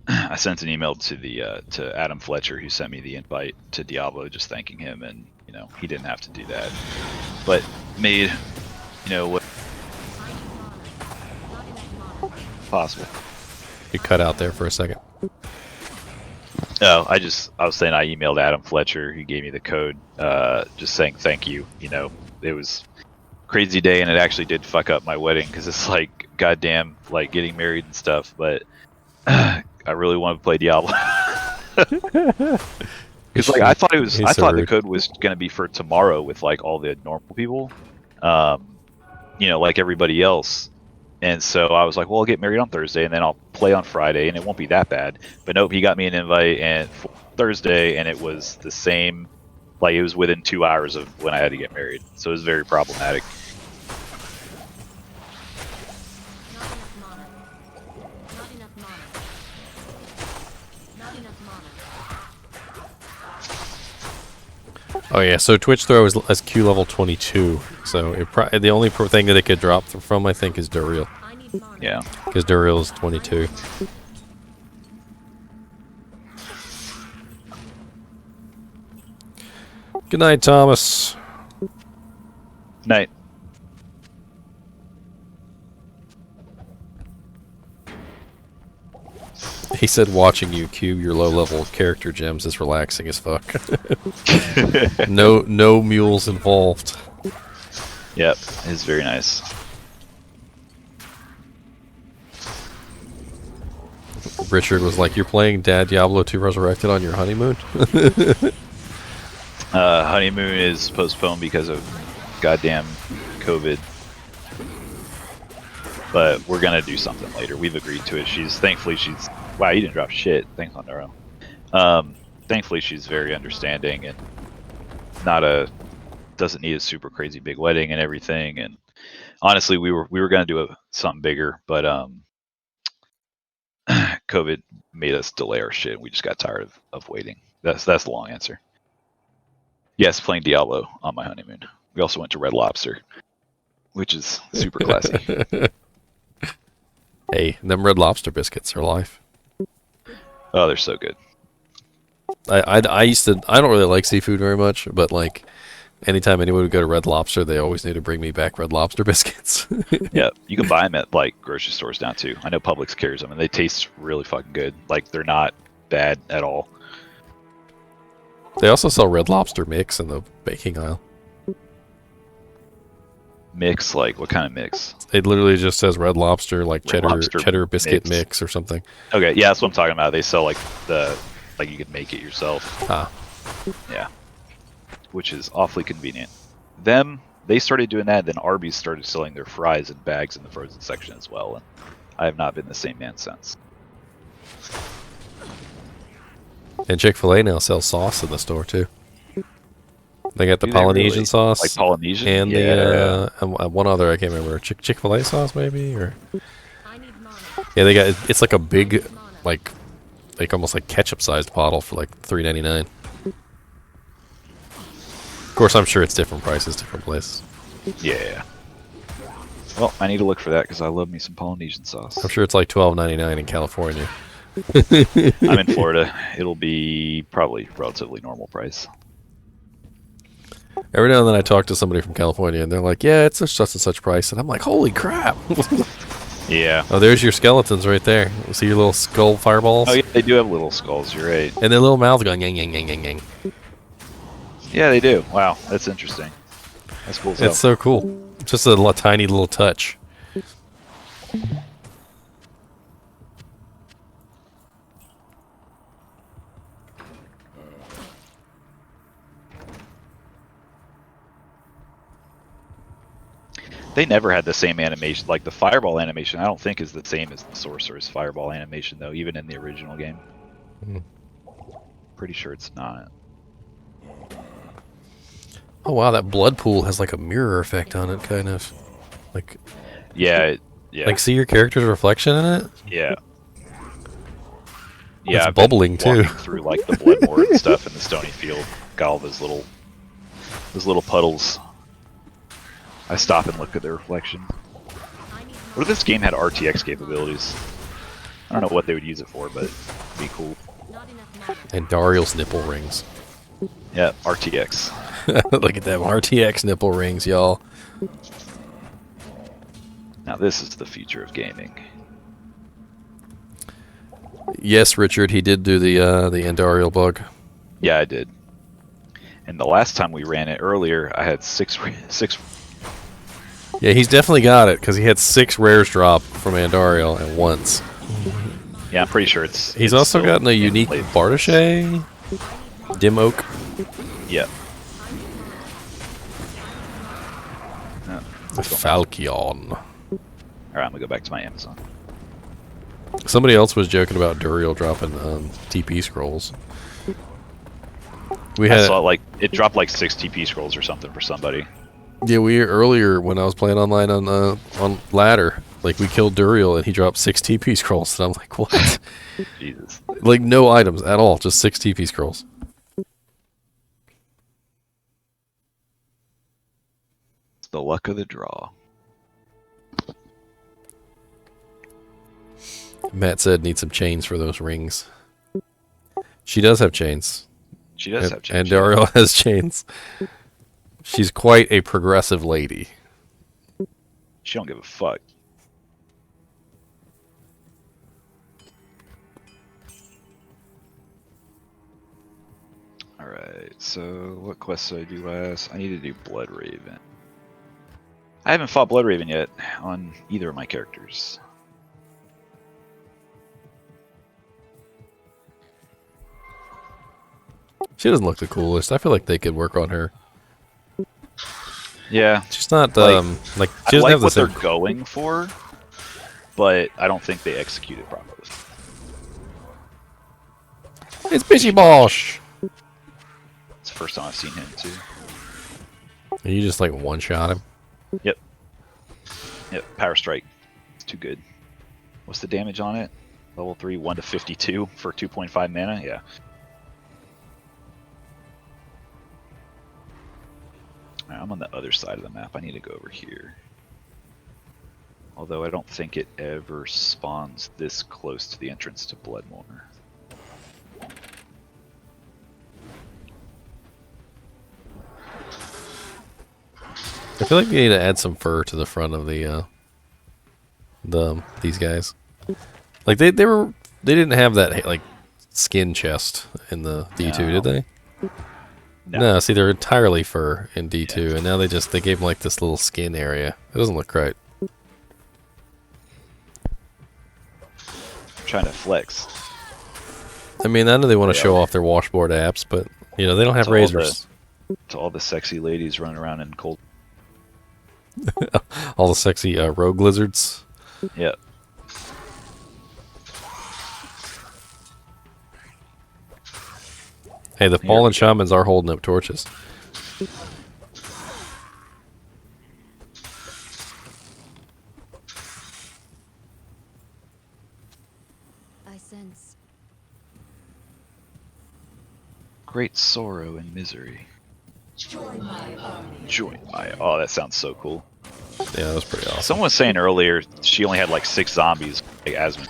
I sent an email to the to Adam Fletcher, who sent me the invite to Diablo, just thanking him, and he didn't have to do that, but made what possible. You cut out there for a second. No, I was saying I emailed Adam Fletcher, who gave me the code, just saying thank you. It was a crazy day, and it actually did fuck up my wedding because it's like goddamn, like getting married and stuff. But I really wanted to play Diablo. Because like I thought the code was gonna be for tomorrow with like all the normal people, like everybody else. And so I was like, well, I'll get married on Thursday, and then I'll play on Friday, and it won't be that bad. But nope, he got me an invite and for Thursday, and it was the same, like it was within 2 hours of when I had to get married. So it was very problematic. Oh yeah, so Twitch throw is Qlvl 22. So the only thing that it could drop from, I think, is Durreal. Yeah. Because Durreal is 22. Good night, Thomas. Night. He said watching you cube your low-level character gems is relaxing as fuck. No mules involved. Yep, it's very nice. Richard was like, "You're playing Diablo 2 Resurrected on your honeymoon?" Honeymoon is postponed because of goddamn COVID. But we're gonna do something later. We've agreed to it. Thankfully she's wow, you didn't drop shit. Thanks on Neuro. Thankfully she's very understanding and doesn't need a super crazy big wedding and everything. And honestly, we were gonna do something bigger, but COVID made us delay our shit. We just got tired of waiting. That's the long answer. Yes, playing Diablo on my honeymoon. We also went to Red Lobster, which is super classy. Hey, them Red Lobster biscuits are life. Oh, they're so good. I don't really like seafood very much, but like anytime anyone would go to Red Lobster, they always need to bring me back Red Lobster biscuits. Yeah, you can buy them at like grocery stores now too. I know Publix carries them, and they taste really fucking good. Like they're not bad at all. They also sell Red Lobster mix in the baking aisle. Mix, like what kind of mix? It literally just says Red Lobster, like cheddar biscuit mix or something. Okay, yeah, that's what I'm talking about. They sell like you can make it yourself. Ah. Yeah, which is awfully convenient. They started doing that, then Arby's started selling their fries in bags in the frozen section as well, and I have not been the same man since. And Chick-fil-A now sells sauce in the store too. They got the Polynesian sauce, like Polynesian, and the one other I can't remember. Chick-fil-A sauce maybe, or yeah, they got it's like a big, like almost like ketchup-sized bottle for like $3.99. Of course, I'm sure it's different prices, different places. Yeah. Well, I need to look for that because I love me some Polynesian sauce. I'm sure it's like $12.99 in California. I'm in Florida. It'll be probably relatively normal price. Every now and then I talk to somebody from California and they're like, yeah, it's such and such price. And I'm like, holy crap. Yeah. Oh, there's your skeletons right there. See your little skull fireballs? Oh, yeah, they do have little skulls. You're right. And their little mouths going, yang, yang, yang, yang, yang. Yeah, they do. Wow, that's interesting. That's cool. It's so cool. Just a tiny little touch. They never had the same animation. Like the fireball animation, I don't think is the same as the sorcerer's fireball animation, though, even in the original game. Mm. Pretty sure it's not. Oh wow, that blood pool has like a mirror effect on it, kind of. Like, yeah, yeah. Like, see your character's reflection in it? Yeah. Yeah, It's I've been bubbling, too. walking through like the Bloodmore and stuff in the Stony Field. Got all those little puddles. I stop and look at their reflection. What if this game had RTX capabilities? I don't know what they would use it for, but it'd be cool. And Dariel's nipple rings. Yeah, RTX. Look at them RTX nipple rings, y'all. Now this is the future of gaming. Yes, Richard, he did do the Andariel bug. Yeah, I did. And the last time we ran it earlier, I had six. Yeah, he's definitely got it because he had 6 rares drop from Andariel at once. Yeah, I'm pretty sure it's. He's it's also still gotten a in unique play. Bardache, Dim Oak. Yeah. Falchion. All right, I'm gonna go back to my Amazon. Somebody else was joking about Duriel dropping TP scrolls. We I had saw like it dropped like 6 TP scrolls or something for somebody. yeah, we earlier when I was playing online on ladder, like we killed Duriel and he dropped 6 TP scrolls, and I'm like, what? Jesus. Like no items at all, just 6 TP scrolls. It's the luck of the draw. Matt said need some chains for those rings. She does have chains. She does have And change. Dario has chains. She's quite a progressive lady. She don't give a fuck. Alright, so what quest did I do last? I need to do Blood Raven. I haven't fought Blood Raven yet on either of my characters. She doesn't look the coolest. I feel like they could work on her. Yeah, She's not like I she doesn't like have the what they're same. going for, but I don't think they execute it properly. It's Bishy Bosch. It's the first time I've seen him too. And you just like one shot him. Yep, Power Strike. It's too good. What's the damage on it? Level 3, 1 to 52 for 2.5 mana? Yeah. Alright, I'm on the other side of the map. I need to go over here. Although I don't think it ever spawns this close to the entrance to Bloodmore. I feel like we need to add some fur to the front of the these guys. Like they didn't have that like skin chest in the D2, No. did they? No, see they're entirely fur in D2, and now they gave them like this little skin area. It doesn't look right. I'm trying to flex. I mean, I know they want to Yeah. show off their washboard apps, but you know they don't have To all razors. To all the sexy ladies running around in cold. All the sexy rogue lizards. Yep. Hey, the Here fallen we go. shamans are holding up torches. I sense Great sorrow and misery. Join my. Oh, that sounds so cool. Yeah, that was pretty awesome. Someone was saying earlier she only had like 6 zombies. Like Asmund.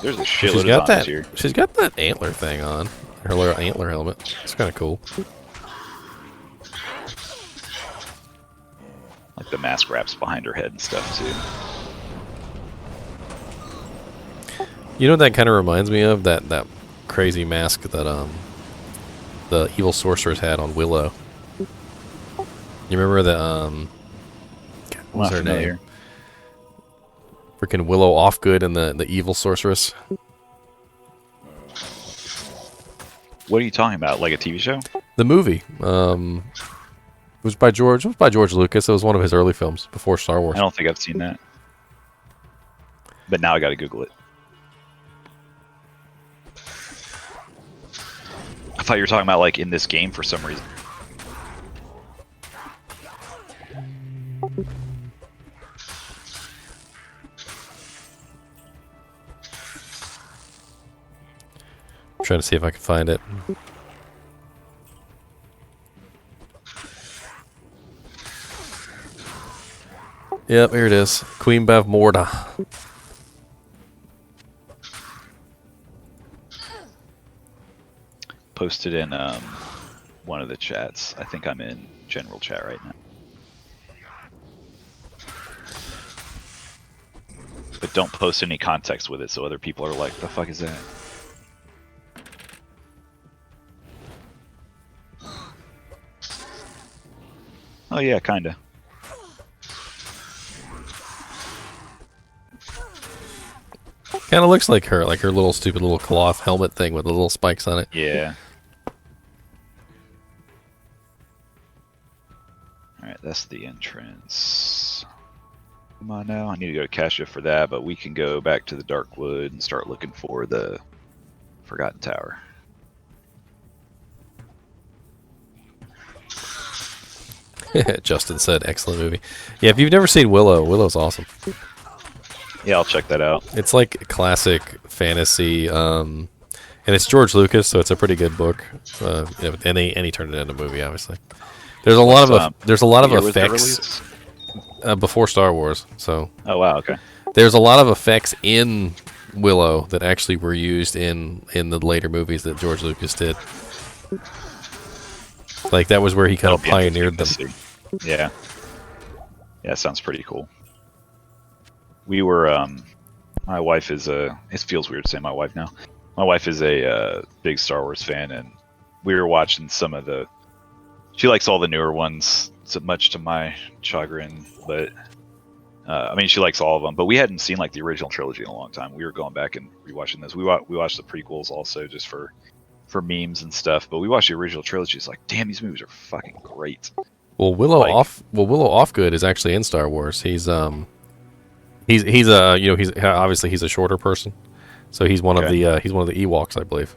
There's a shitload She's of got zombies that. here. She's got that antler thing on. Her little antler helmet. It's kind of cool. Like the mask wraps behind her head and stuff too. You know what that kind of reminds me of? That crazy mask that the evil sorceress had on Willow. You remember the what's Not her name? familiar. Freaking Willow Offgood and the evil sorceress. What are you talking about? Like a TV show? The movie. It was by George Lucas. It was one of his early films before Star Wars. I don't think I've seen that. But now I gotta Google it. I thought you were talking about like in this game for some reason. trying to see if I can find it. Yep, here it is. Queen Bev Morta. Posted in one of the chats. I think I'm in general chat right now. But don't post any context with it, so other people are like, "The fuck is that?" Oh yeah, kinda. Kind of looks like her little stupid little cloth helmet thing with the little spikes on it. Yeah. Alright, that's the entrance. Come on now, I need to go to Cassia for that, but we can go back to the Dark Wood and start looking for the Forgotten Tower. Justin said, excellent movie. Yeah, if you've never seen Willow, Willow's awesome. Yeah, I'll check that out. It's like classic fantasy, and it's George Lucas, so it's a pretty good book. You know, and he turned it into a movie, obviously. There's a lot of effects before Star Wars. So. Oh wow, okay. There's a lot of effects in Willow that actually were used in the later movies that George Lucas did. Like that was where he kind of pioneered them. Yeah. Yeah, sounds pretty cool. We were, my wife is it feels weird to say my wife now. My wife is a big Star Wars fan, and we were watching some of she likes all the newer ones, so much to my chagrin, but, I mean, she likes all of them, but we hadn't seen, like, the original trilogy in a long time. We were going back and rewatching this. We watched the prequels also just for memes and stuff, but we watched the original trilogy. It's like, damn, these movies are fucking great. Well, Willow Offgood is actually in Star Wars. He's obviously he's a shorter person, so he's one of the Ewoks, I believe.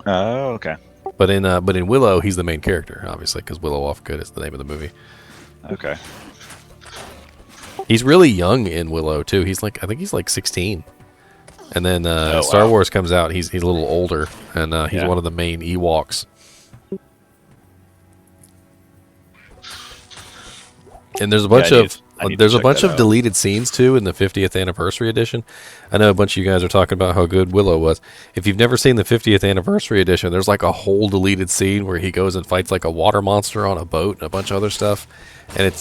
Oh, okay. But in Willow, he's the main character, obviously, because Willow Offgood is the name of the movie. Okay. He's really young in Willow too. I think he's like 16. And then Star Wars comes out. He's a little older, and he's one of the main Ewoks. And there's a bunch of deleted scenes too in the 50th anniversary edition. I know a bunch of you guys are talking about how good Willow was. If you've never seen the 50th anniversary edition, there's like a whole deleted scene where he goes and fights like a water monster on a boat and a bunch of other stuff. And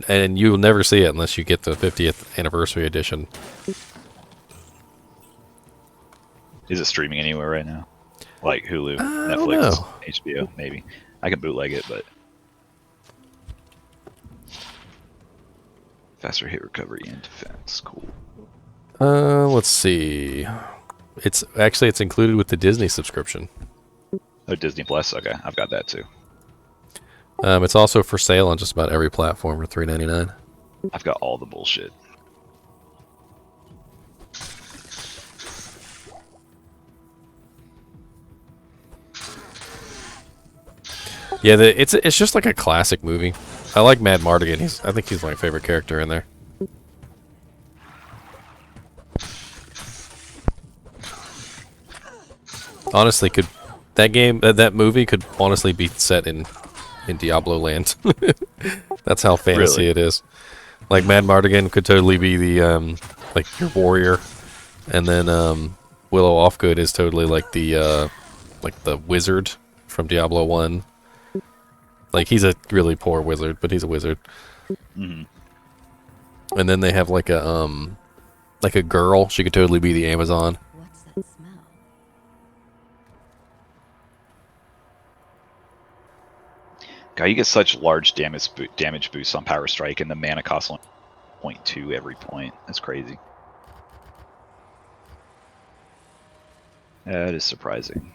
and you'll never see it unless you get the 50th anniversary edition. Is it streaming anywhere right now? Like Hulu, Netflix, HBO, maybe. I can bootleg it, but faster hit recovery and defense. Cool. Let's see. It's included with the Disney subscription. Oh, Disney Plus. Okay, I've got that too. It's also for sale on just about every platform for $3.99. I've got all the bullshit. Yeah, it's just like a classic movie. I like Mad Mardigan. I think he's my favorite character in there. Honestly, that movie could honestly be set in Diablo land. That's how fantasy it is. Like Mad Mardigan could totally be the like your warrior, and then Willow Offgood is totally like the wizard from Diablo 1. Like, he's a really poor wizard, but he's a wizard. Mm-hmm. And then they have like a girl. She could totally be the Amazon. What's that smell? God, you get such large damage boosts on Power Strike, and the mana costs only 0.2 every point. That's crazy. That is surprising.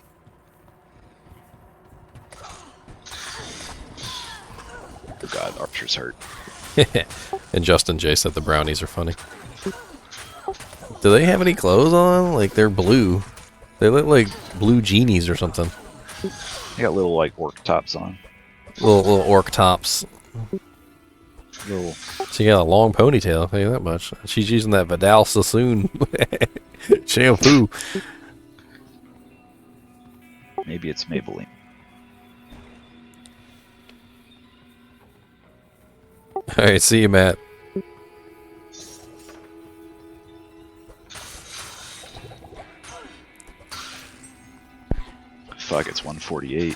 Oh god, Archer's hurt. And Justin J said the brownies are funny. Do they have any clothes on? Like, they're blue. They look like blue genies or something. They got little, like, orc tops on. Little orc tops. Little. She got a long ponytail, I'll tell you that much. She's using that Vidal Sassoon shampoo. Maybe it's Maybelline. Alright, see you, Matt. Fuck, it's 148.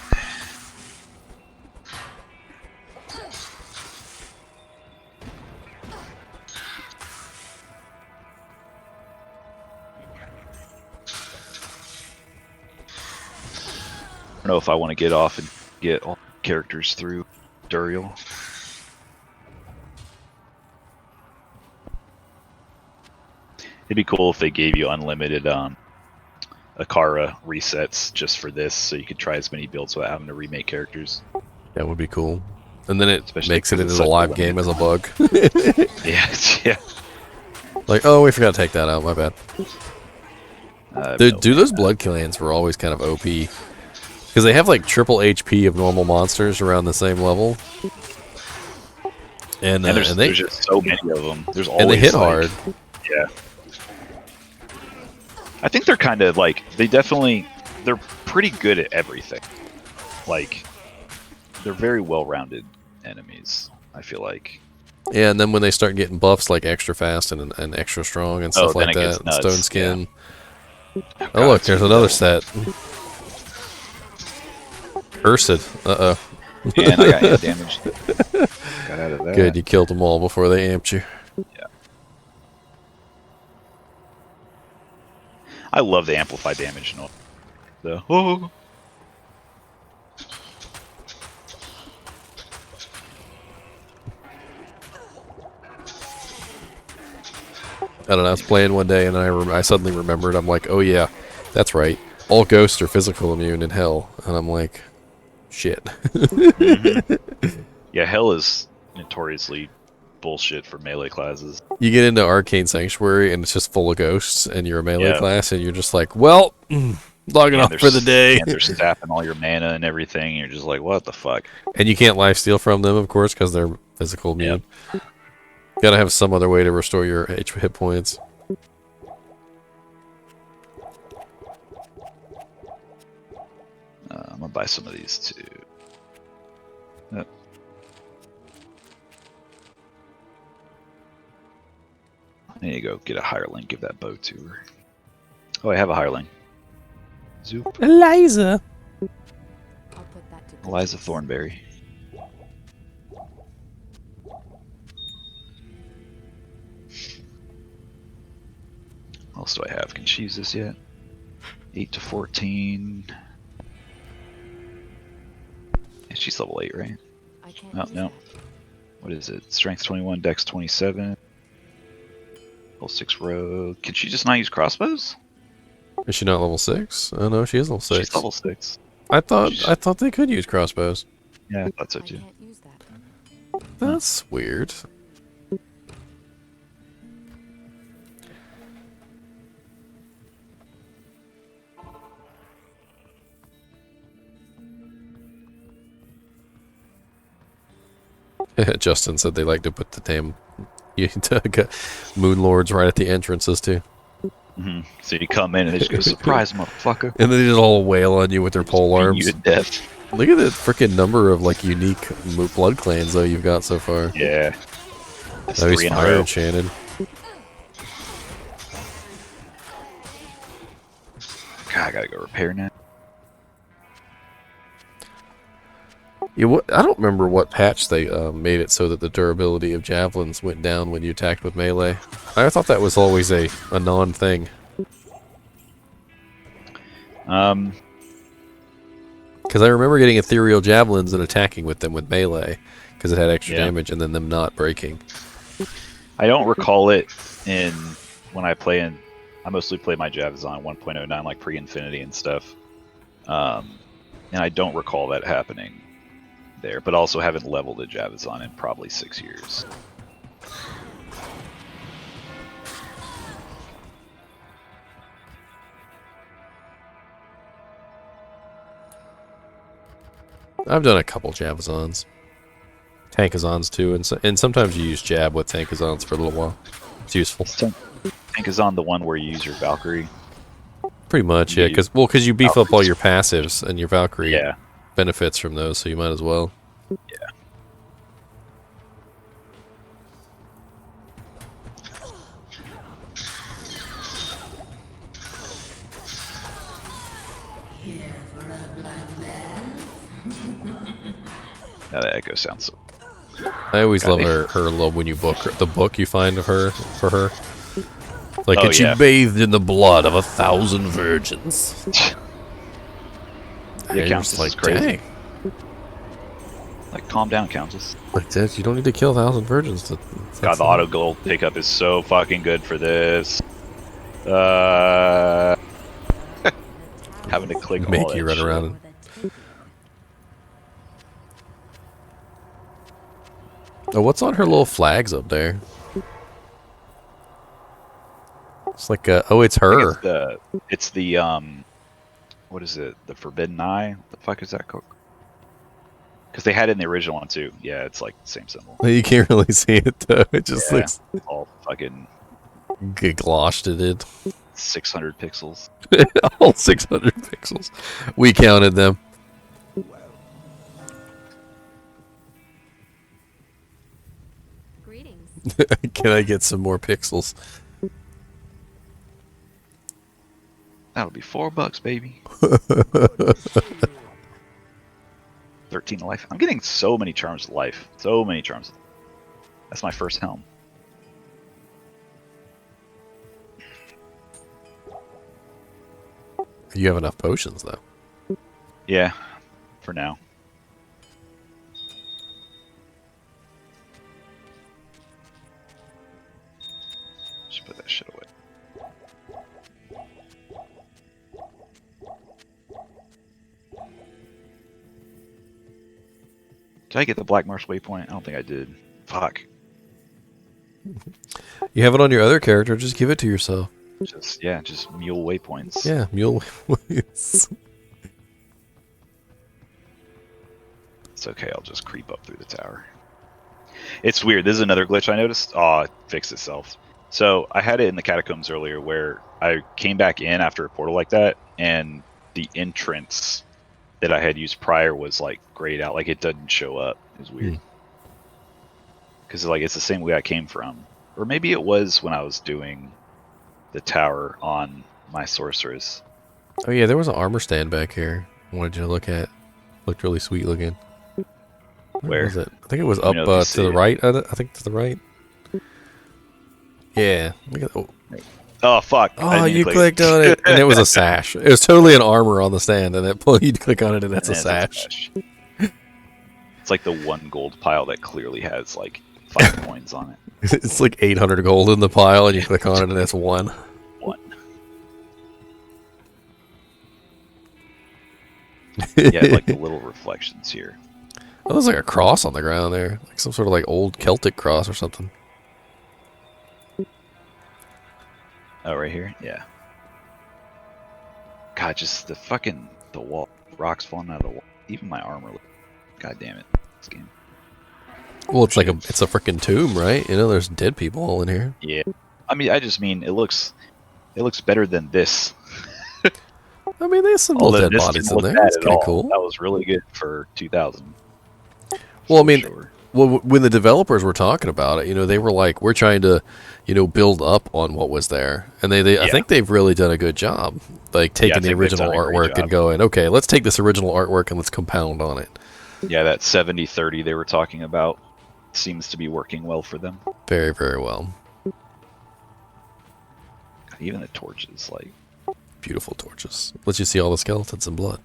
I don't know if I want to get off and get all characters through Duriel. It'd be cool if they gave you unlimited Akara resets just for this, so you could try as many builds without having to remake characters. That would be cool. And then it Especially makes it because into it's the such a live game as a bug. Yeah, yeah. Like, oh, we forgot to take that out. My bad. Dude, No, those blood clans were always kind of OP. Because they have like triple HP of normal monsters around the same level. And there's they just so many of them. There's always, and they hit like, hard. Yeah. I think they're kind of like, they're pretty good at everything. Like, they're very well-rounded enemies, I feel like. Yeah, and then when they start getting buffs like extra fast and extra strong and stuff then like it gets that, and nuts, stone skin. yeah. Oh, look, God, there's so another dope. set. Cursed. Uh-oh. And I got hit damage. Got out of that. Good, you killed them all before they amped you. Yeah. I love the amplify damage noise. The oh. I don't know, I was playing one day and I suddenly remembered, I'm like, oh yeah, that's right. All ghosts are physical immune in hell. And I'm like, shit. Yeah, hell is notoriously bullshit for melee classes. You get into Arcane Sanctuary and it's just full of ghosts and you're a melee Yeah. class and you're just like, well, logging off for the day. And they're sapping all your mana and everything. And you're just like, what the fuck? And you can't lifesteal from them, of course, because they're physical immune. Gotta have some other way to restore your hit points. I'm gonna buy some of these too. There you go. Get a hireling. Give that bow to her. Oh, I have a hireling. Zoop. Eliza! I'll put that to Eliza Thornberry. What else do I have? Can she use this yet? 8 to 14. Yeah, she's level 8, right? I can't No, use no. that. What is it? Strength 21, Dex 27. Level 6 rogue. Can she just not use crossbows? Is she not level 6? Oh no, she is level 6. She's level 6. I thought they could use crossbows. Yeah, I thought so I too. can't use that. That's weird. Justin said they like to put the damn moon lords right at the entrances too. So you come in and they just go, surprise, motherfucker. And then they just all wail on you with their pole Beat arms. you to death. Look at the freaking number of like unique blood clans though you've got so far. Yeah. That's Oh, he's 3 in a fire row. enchanted. God, I gotta go repair now. Yeah, I don't remember what patch they made it so that the durability of javelins went down when you attacked with melee. I thought that was always a non-thing. Um, Because I remember getting ethereal javelins and attacking with them with melee, because it had extra Yeah. damage and then them not breaking. I don't recall it in when I play in. I mostly play my Javs on 1.09, like pre-infinity and stuff. And I don't recall that happening there, but also haven't leveled a Javazon in probably 6 years. I've done a couple Javazons. Tankazons too, and sometimes you use Jab with Tankazons for a little while. It's useful. Tank is on the one where you use your Valkyrie. Pretty much, yeah. Because you beef up all your passives and your Valkyrie Yeah. benefits from those, so you might as well. Yeah. Now that echo sounds so. I always God, love her love when you the book you find of her for her. Like, Oh, and she yeah. bathed in the blood of 1,000 virgins. Yeah, And you're Countess just like, is crazy. dang. Like, calm down, Countess. Like that, you don't need to kill 1,000 virgins. God, the auto gold pickup is so fucking good for this. Having to click Make all you that run shit. around and oh, what's on her little flags up there? It's like oh, it's I think her. it's the what is it? The Forbidden Eye? What the fuck is that called? Because they had it in the original one too. Yeah, it's like the same symbol. You can't really see it though. It just looks all fucking gloshed it did. 600 pixels. All 600 pixels. We counted them. Greetings. Can I get some more pixels? That'll be $4, baby. 13 life. I'm getting so many charms of life. So many charms of life. That's my first helm. You have enough potions though. Yeah, for now. Just put that shit away. Did I get the Black Marsh waypoint? I don't think I did. Fuck. You have it on your other character, just give it to yourself. Just mule waypoints. Yeah, mule waypoints. It's okay, I'll just creep up through the tower. It's weird. This is another glitch I noticed. Oh, it fixed itself. So I had it in the catacombs earlier where I came back in after a portal like that, and the entrance that I had used prior was like grayed out. Like it doesn't show up. It was weird. Because like it's the same way I came from. Or maybe it was when I was doing the tower on my sorceress. Oh yeah, there was an armor stand back here. I wanted you to look at. Looked really sweet looking. Where was it? I think it was up to the right. I think to the right. Yeah. Look at, oh fuck! Oh, you clicked on it, and it was a sash. It was totally an armor on the stand, and you'd click on it, and that's a sash. It's like the one gold pile that clearly has like 5 coins on it. It's like 800 gold in the pile, and you click on it, and it's one. One. Yeah, like the little reflections here. Oh, there's like a cross on the ground there, like some sort of like old Celtic cross or something. Oh, right here? Yeah. God, just the wall, rocks falling out of the wall. Even my armor. God damn it, this game. Well, it's like it's a freaking tomb, right? You know, there's dead people all in here. Yeah. I mean, I just mean it looks better than this. I mean, there's some little dead bodies in there. That's kind of cool. That was really good for 2000. Well, I mean, when the developers were talking about it, you know, they were like, we're trying to, you know, build up on what was there. And I think they've really done a good job, like taking the original artwork and going, okay, let's take this original artwork and let's compound on it. Yeah, that 70-30 they were talking about seems to be working well for them. Very, very well. Even the torches, like... Beautiful torches. Lets you see all the skeletons and blood.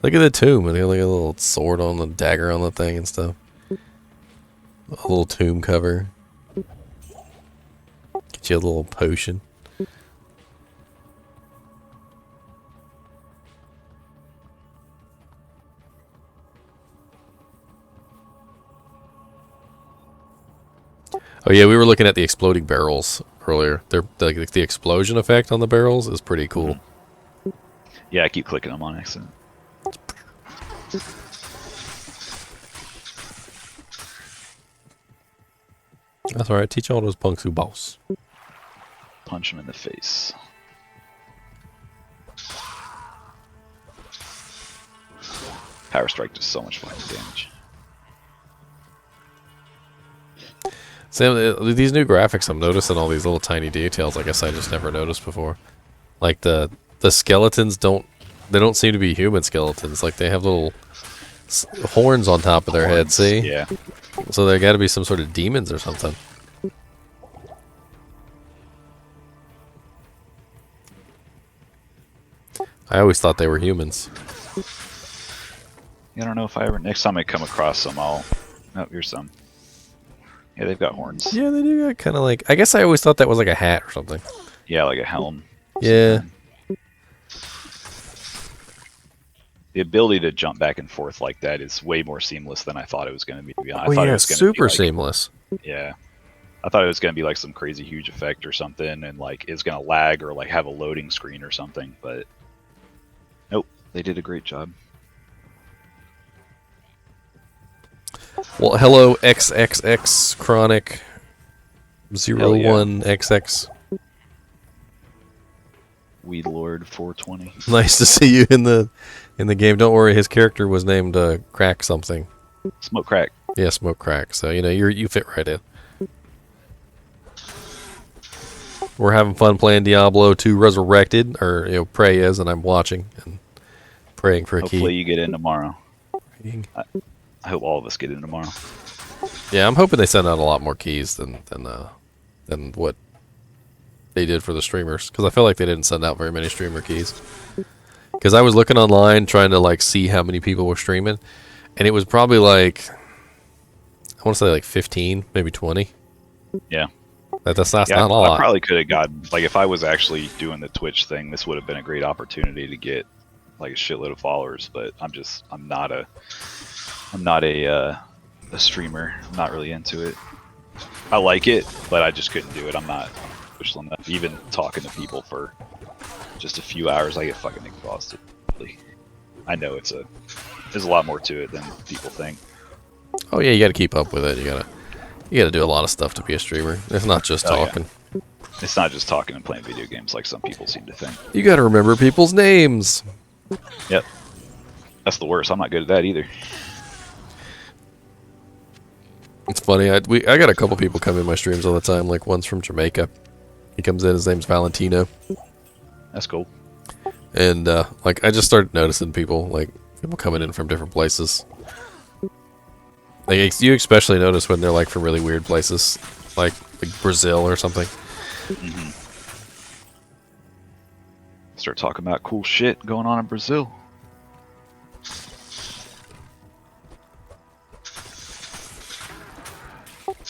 Look at the tomb. They got like a little sword on the dagger on the thing and stuff. A little tomb cover. Get you a little potion. Oh yeah, we were looking at the exploding barrels earlier. The explosion effect on the barrels is pretty cool. Mm-hmm. Yeah, I keep clicking them on accident. That's alright. Teach all those punks who boss. Punch him in the face. Power strike does so much fucking damage. Sam, these new graphics, I'm noticing all these little tiny details. I guess I just never noticed before. Like the skeletons don't seem to be human skeletons. Like they have little horns on top of their head. See? Yeah. So they got to be some sort of demons or something. I always thought they were humans. I don't know if I ever. Next time I come across them, I'll. Oh, here's some. Yeah, they've got horns. Yeah, they do got kind of like. I guess I always thought that was like a hat or something. Yeah, like a helm. Yeah. The ability to jump back and forth like that is way more seamless than I thought it was going to be. I Oh thought yeah, it was gonna super be like, seamless. Yeah. I thought it was going to be like some crazy huge effect or something, and like it's going to lag or like have a loading screen or something, but nope, they did a great job. Well, hello XXX Chronic 01XX. Weed Lord 420. Nice to see you in the game. Don't worry, his character was named Crack something. Smoke Crack. Yeah, Smoke Crack. So you know you fit right in. We're having fun playing Diablo 2 Resurrected, or Prey is, and I'm watching and praying for a key. Hopefully you get in tomorrow. I hope all of us get in tomorrow. Yeah, I'm hoping they send out a lot more keys than what they did for the streamers, because I feel like they didn't send out very many streamer keys. Because I was looking online trying to like see how many people were streaming, and it was probably like, I want to say like 15, maybe 20. Yeah. That's not a lot. I probably could have gotten, like, if I was actually doing the Twitch thing, this would have been a great opportunity to get like a shitload of followers. But I'm not a streamer. I'm not really into it. I like it, but I just couldn't do it. I'm not social enough. Even talking to people for just a few hours, I get fucking exhausted. I know there's a lot more to it than people think. Oh yeah, you got to keep up with it. You gotta do a lot of stuff to be a streamer. It's not just talking. Yeah. It's not just talking and playing video games like some people seem to think. You got to remember people's names. Yep. That's the worst. I'm not good at that either. It's funny. I got a couple people come in my streams all the time. Like one's from Jamaica. He comes in. His name's Valentino. That's cool. And like I just started noticing people coming in from different places. Like you especially notice when they're like from really weird places, like Brazil or something. Mm-hmm. Start talking about cool shit going on in Brazil.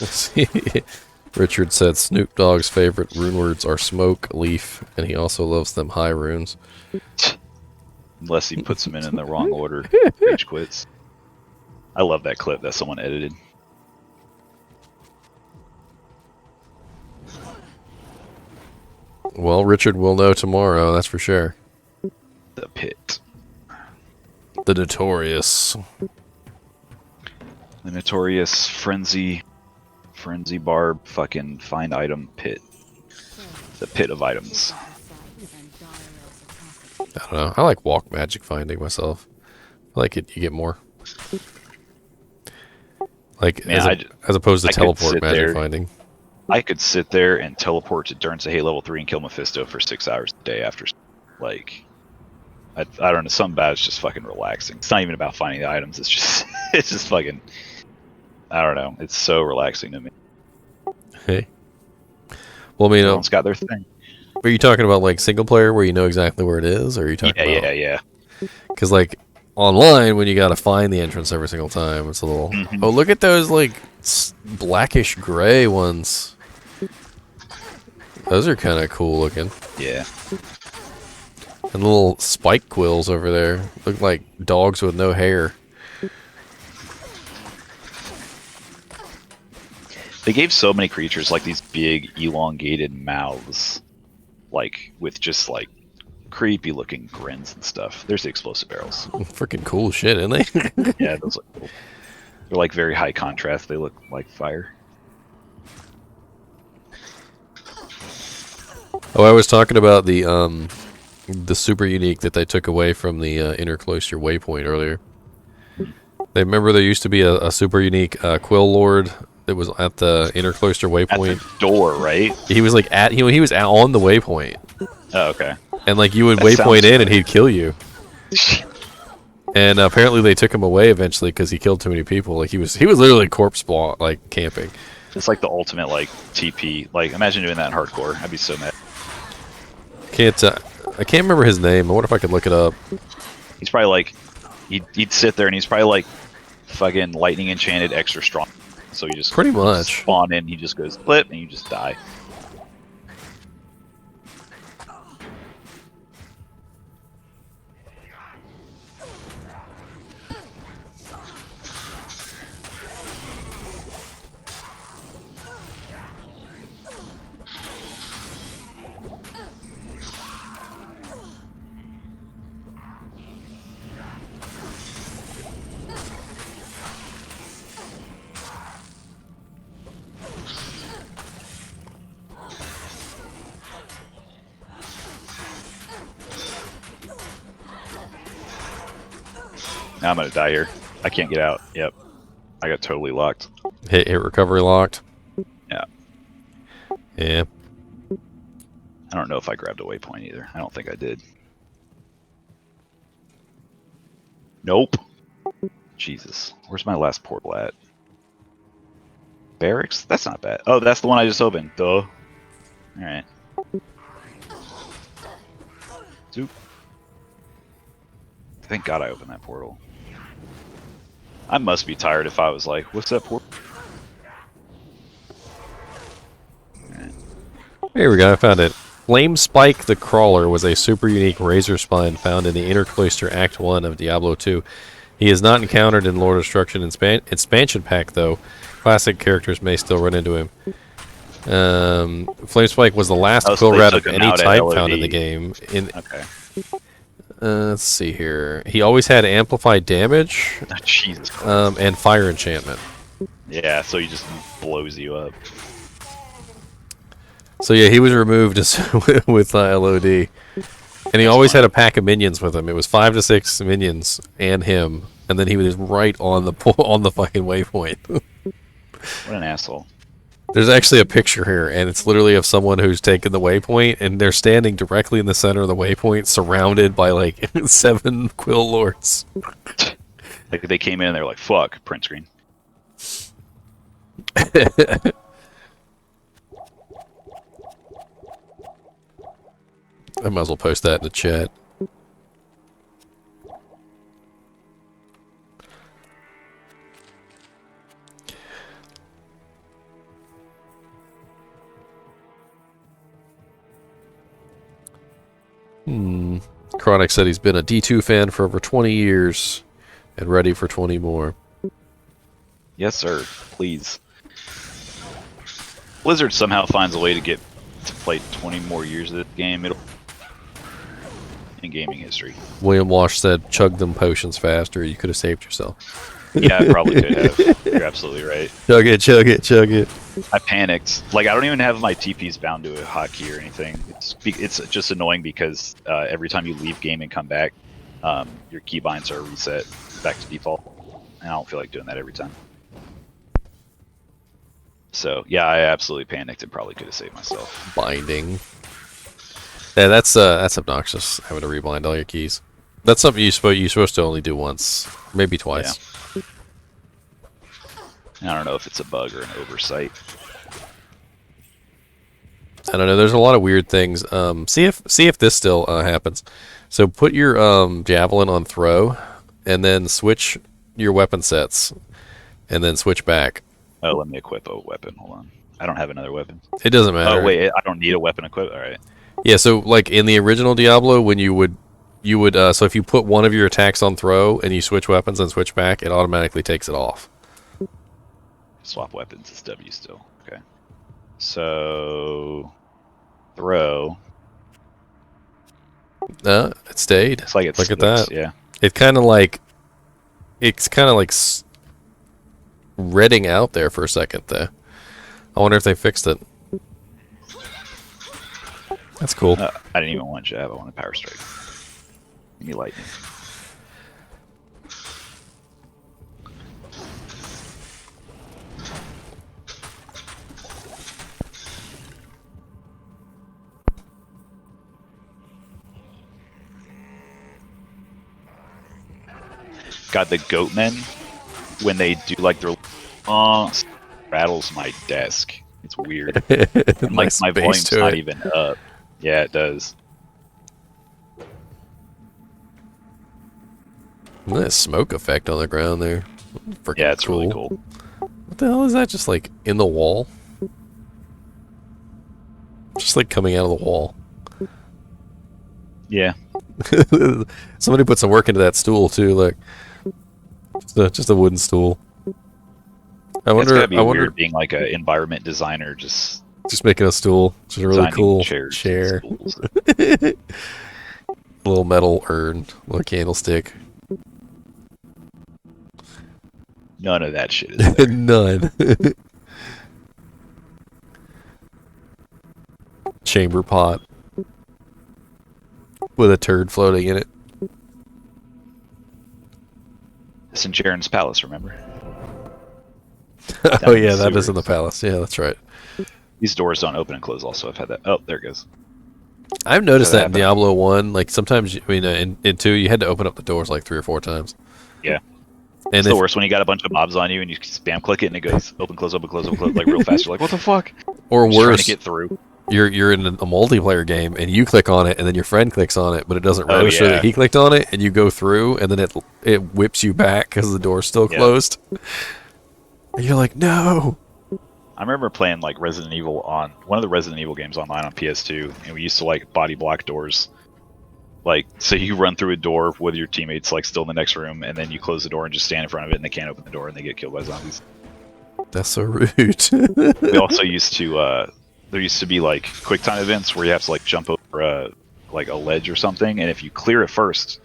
Let's see. Richard said Snoop Dogg's favorite rune words are smoke, leaf, and he also loves them high runes. Unless he puts them in the wrong order. Rage quits. I love that clip that someone edited. Well, Richard will know tomorrow, that's for sure. The pit. The notorious frenzy barb fucking find item pit. The pit of items. I don't know. I like walk magic finding myself. I like it. You get more. Like, Man, as opposed to I teleport magic finding. I could sit there and teleport to Durnsahey level 3 and kill Mephisto for 6 hours a day after, like, I don't know, something about it's just fucking relaxing. It's not even about finding the items, it's just fucking, I don't know, it's so relaxing to me. Hey. Well, I mean, Everyone's got their thing. Are you talking about, like, single player where you know exactly where it is, or are you talking about... Yeah. Because, like, online, when you gotta find the entrance every single time, it's a little... Mm-hmm. Oh, look at those, like, blackish gray ones. Those are kind of cool looking. Yeah. And little spike quills over there. Look like dogs with no hair. They gave so many creatures, like, these big, elongated mouths. Like, with just, like, creepy looking grins and stuff. There's the explosive barrels. Freaking cool shit, isn't they? Yeah, those look cool. They're like very high contrast. They look like fire. Oh, I was talking about the super unique that they took away from the Inner Cloister Waypoint earlier. They remember there used to be a super unique Qlvl that was at the inner cloister At waypoint. the door, right? He was like he was on the waypoint, Oh, okay. and like you would That waypoint sounds in and he'd kill you. And apparently they took him away eventually because he killed too many people. Like he was literally corpse spawn, like camping. It's like the ultimate like TP. Like imagine doing that in hardcore. I'd be so mad. I can't remember his name. I wonder if I could look it up. He's probably like he'd sit there and he's probably like fucking lightning enchanted extra strong. So you just Pretty much spawn in, he just goes flip and you just die. Now I'm gonna die here. I can't get out. Yep. I got totally locked. hit recovery locked. Yeah. Yeah. I don't know if I grabbed a waypoint either. I don't think I did. Nope. Jesus. Where's my last portal at? Barracks? That's not bad. Oh, that's the one I just opened. Duh. Alright. Zoop. Thank God I opened that portal. I must be tired if I was like, what's that portal? Alright. Here we go. I found it. Flame Spike the Crawler was a super unique razor spine found in the Inner Cloister Act 1 of Diablo 2. He is not encountered in Lord of Destruction expansion pack, though. Classic characters may still run into him. Flame Spike was the last so Qlvl they rat took of him any out at type LOD. found in the game. Okay. Let's see here. He always had amplified damage Oh, Jesus Christ. and fire enchantment. Yeah, so he just blows you up. So yeah, he was removed with LOD, and he always had a pack of minions with him. It was 5 to 6 minions and him, and then he was right on the fucking waypoint. What an asshole. There's actually a picture here, and it's literally of someone who's taken the waypoint, and they're standing directly in the center of the waypoint, surrounded by like 7 Quill Lords. Like they came in and they were like, fuck, print screen. I might as well post that in the chat. Chronic said he's been a D2 fan for over 20 years and ready for 20 more. Yes, sir. Please. Blizzard somehow finds a way to get to play 20 more years of this game. It'll in gaming history. William Walsh said, chug them potions faster. You could have saved yourself. Yeah, I probably could have. You're absolutely right. Chug it, chug it, chug it. I panicked. Like, I don't even have my TPs bound to a hotkey or anything. It's just annoying because every time you leave game and come back, your keybinds are reset back to default. And I don't feel like doing that every time. So, yeah, I absolutely panicked and probably could have saved myself. Binding. Yeah, that's obnoxious, having to rebind all your keys. That's something you're supposed to only do once, maybe twice. Yeah. I don't know if it's a bug or an oversight. I don't know. There's a lot of weird things. See if this still happens. So put your javelin on throw, and then switch your weapon sets, and then switch back. Oh, let me equip a weapon. Hold on. I don't have another weapon. It doesn't matter. Oh wait, I don't need a weapon equipped. All right. Yeah. So like in the original Diablo, when you would so if you put one of your attacks on throw and you switch weapons and switch back, it automatically takes it off. Swap weapons is W still. Okay. So throw. It stayed. It's like it's Look at that. Yeah. It's kind of like redding out there for a second there. I wonder if they fixed it. That's cool. I didn't even want jab. I wanted power strike. Give me lightning. God, the goatmen, when they do like their rattles my desk. It's weird. And, like Nice my bass volume's to not it. even up. Yeah, it does. Look at that smoke effect on the ground there. Freaking Yeah, it's cool. really cool. What the hell is that? Just like in the wall? Just like coming out of the wall. Yeah. Somebody put some work into that stool too. Look, just a wooden stool. I It's wonder. gotta be I wonder. weird being like an environment designer, just Just making a stool. Just a really designing cool chairs chair. and stools. Little metal urn. Little candlestick. None of that shit is there. None. Chamber pot with a turd floating in it. St. Jaren's Palace, remember? Oh in yeah, the that is in the sewers. palace. Yeah, that's right. These doors don't open and close. Also, I've had that. Oh, there it goes. I've noticed Had that in happen. Diablo 1, like sometimes, in 2, you had to open up the doors like 3 or 4 times. Yeah. And It's the worst when you got a bunch of mobs on you and you spam click it and it goes open, close, like real fast. You're like, what the fuck? or Just trying worse, to get through. you're in a multiplayer game and you click on it and then your friend clicks on it, but it doesn't Oh, register yeah. that he clicked on it, and you go through and then it whips you back because the door's still Yeah. closed. And you're like, no. I remember playing like Resident Evil on one of the Resident Evil games online on PS2, and we used to like body block doors. Like, so you run through a door with your teammates like still in the next room, and then you close the door and just stand in front of it, and they can't open the door, and they get killed by zombies. That's so rude. We also used to there used to be like quick time events where you have to like jump over like a ledge or something, and if you clear it first,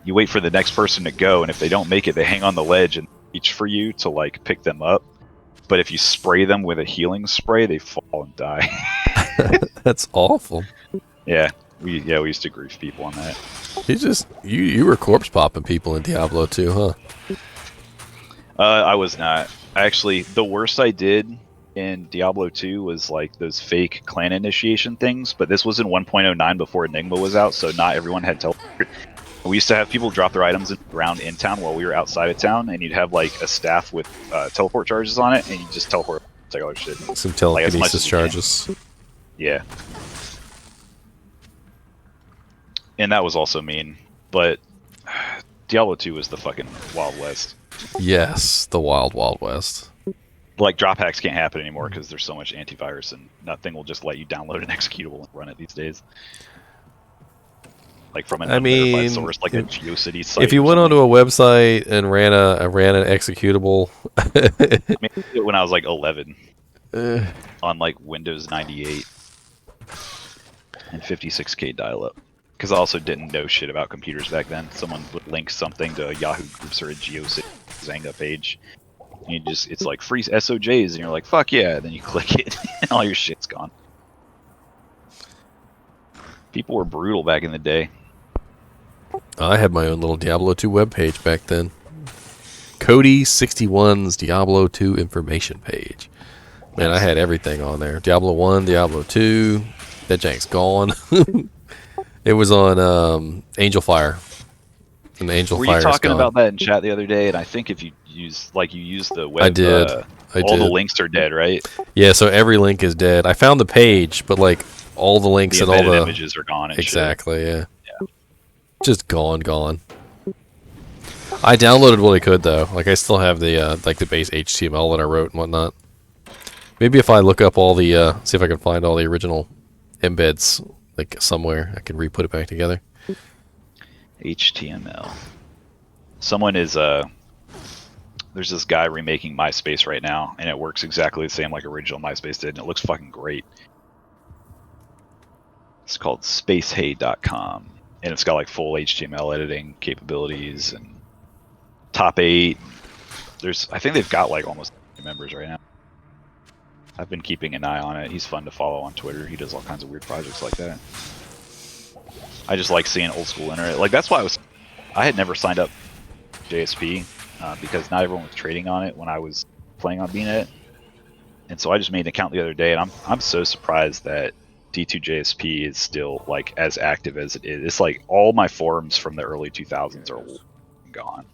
you wait for the next person to go, and if they don't make it, they hang on the ledge and reach for you to like pick them up. But if you spray them with a healing spray, they fall and die. That's awful. Yeah, we used to grief people on that. You were corpse popping people in Diablo 2, huh? I was not. Actually, the worst I did in Diablo 2 was like those fake clan initiation things, but this was in 1.09 before Enigma was out, so not everyone had teleport. We used to have people drop their items around in town while we were outside of town, and you'd have like a staff with teleport charges on it, and you just teleport, take all their shit. Some Like, as much telekinesis as you can. charges. Yeah. And that was also mean, but Diablo 2 was the fucking Wild West. Yes, the Wild Wild West. Like, drop hacks can't happen anymore because there's so much antivirus, and nothing will just let you download an executable and run it these days. Like from an unverified source, like a GeoCities site. If you went onto a website and ran an executable, I mean, I did it when I was like 11 on like Windows 98 and 56K dial-up. Because I also didn't know shit about computers back then. Someone would link something to a Yahoo Groups or a GeoCities Zanga page. And you just, it's like free SOJs, and you're like, fuck yeah. And then you click it, and all your shit's gone. People were brutal back in the day. I had my own little Diablo 2 webpage back then. Cody61's Diablo 2 information page. Man, I had everything on there. Diablo 1, Diablo 2. That jank's gone. It was on Angel Fire. And Angel Were Fire you is talking gone. about that in chat the other day? And I think if you use the web, I did. all the links are dead, right? Yeah, so every link is dead. I found the page, but like all the links The and all embedded the images are gone. And exactly, yeah. Just gone. I downloaded what I could though. Like I still have the like the base HTML that I wrote and whatnot. Maybe if I look up all the see if I can find all the original embeds like somewhere, I can re-put it back together. HTML. Someone is there's this guy remaking MySpace right now, and it works exactly the same like original MySpace did, and it looks fucking great. It's called spacehey.com, and it's got like full HTML editing capabilities and top 8. I think they've got like almost 20 members right now. I've been keeping an eye on it. He's fun to follow on Twitter. He does all kinds of weird projects like that. I just like seeing old school internet. Like that's why I had never signed up JSP because not everyone was trading on it when I was playing on BNet, and so I just made an account the other day, and I'm so surprised that D2JSP is still like as active as it is. It's like all my forums from the early 2000s are gone.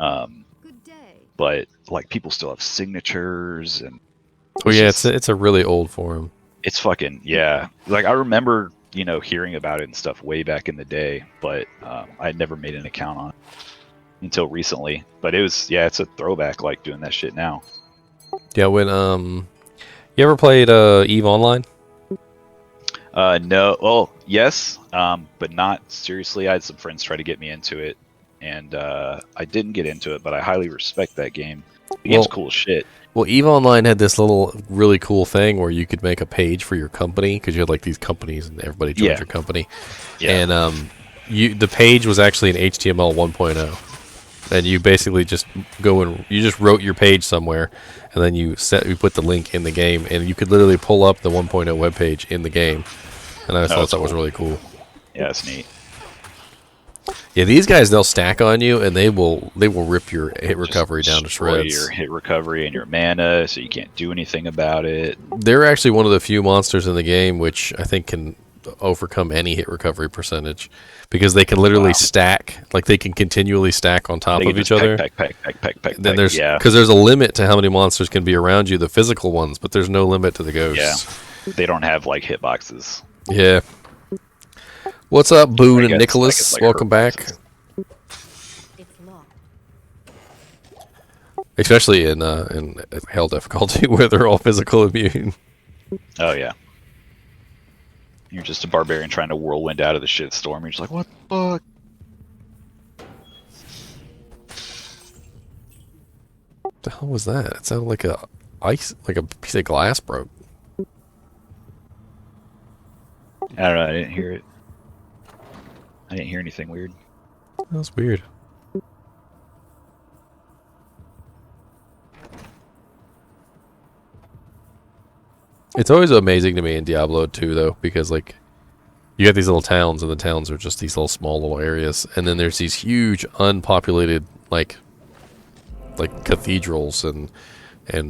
Good day. But like people still have signatures, and Oh yeah, just- it's a really old forum. it's fucking yeah. Like I remember, hearing about it and stuff way back in the day, but I had never made an account on it until recently. But it's a throwback, like doing that shit now. Yeah, when you ever played EVE Online? No, well, yes, but not seriously. I had some friends try to get me into it, and I didn't get into it, but I highly respect that game. The game's cool as shit. Well, EVE Online had this little really cool thing where you could make a page for your company because you had like these companies and everybody joined your company. Yeah. And the page was actually an HTML 1.0, and you basically just you just wrote your page somewhere, and then you put the link in the game, and you could literally pull up the 1.0 web page in the game. And I thought that was really cool. Yeah, it's neat. Yeah, these guys, they'll stack on you, and they will rip your hit recovery down to Destroy shreds. your hit recovery and your mana, so you can't do anything about it. They're actually one of the few monsters in the game which I think can overcome any hit recovery percentage, because they can literally stack, like they can continually stack on top of each other. Peck. Then there's because there's a limit to how many monsters can be around you, the physical ones, but there's no limit to the ghosts. Yeah, they don't have like hitboxes. Yeah. What's up, Boone and guess, Nicholas? like Welcome back. It's locked. Especially in hell difficulty where they're all physical immune. Oh yeah. You're just a barbarian trying to whirlwind out of the shit storm. You're just like, what the fuck? What the hell was that? It sounded like a piece of glass broke. I don't know. I didn't hear it. I didn't hear anything weird. That was weird. It's always amazing to me in Diablo 2, though, because, like, you have these little towns, and the towns are just these small little areas, and then there's these huge, unpopulated, like cathedrals and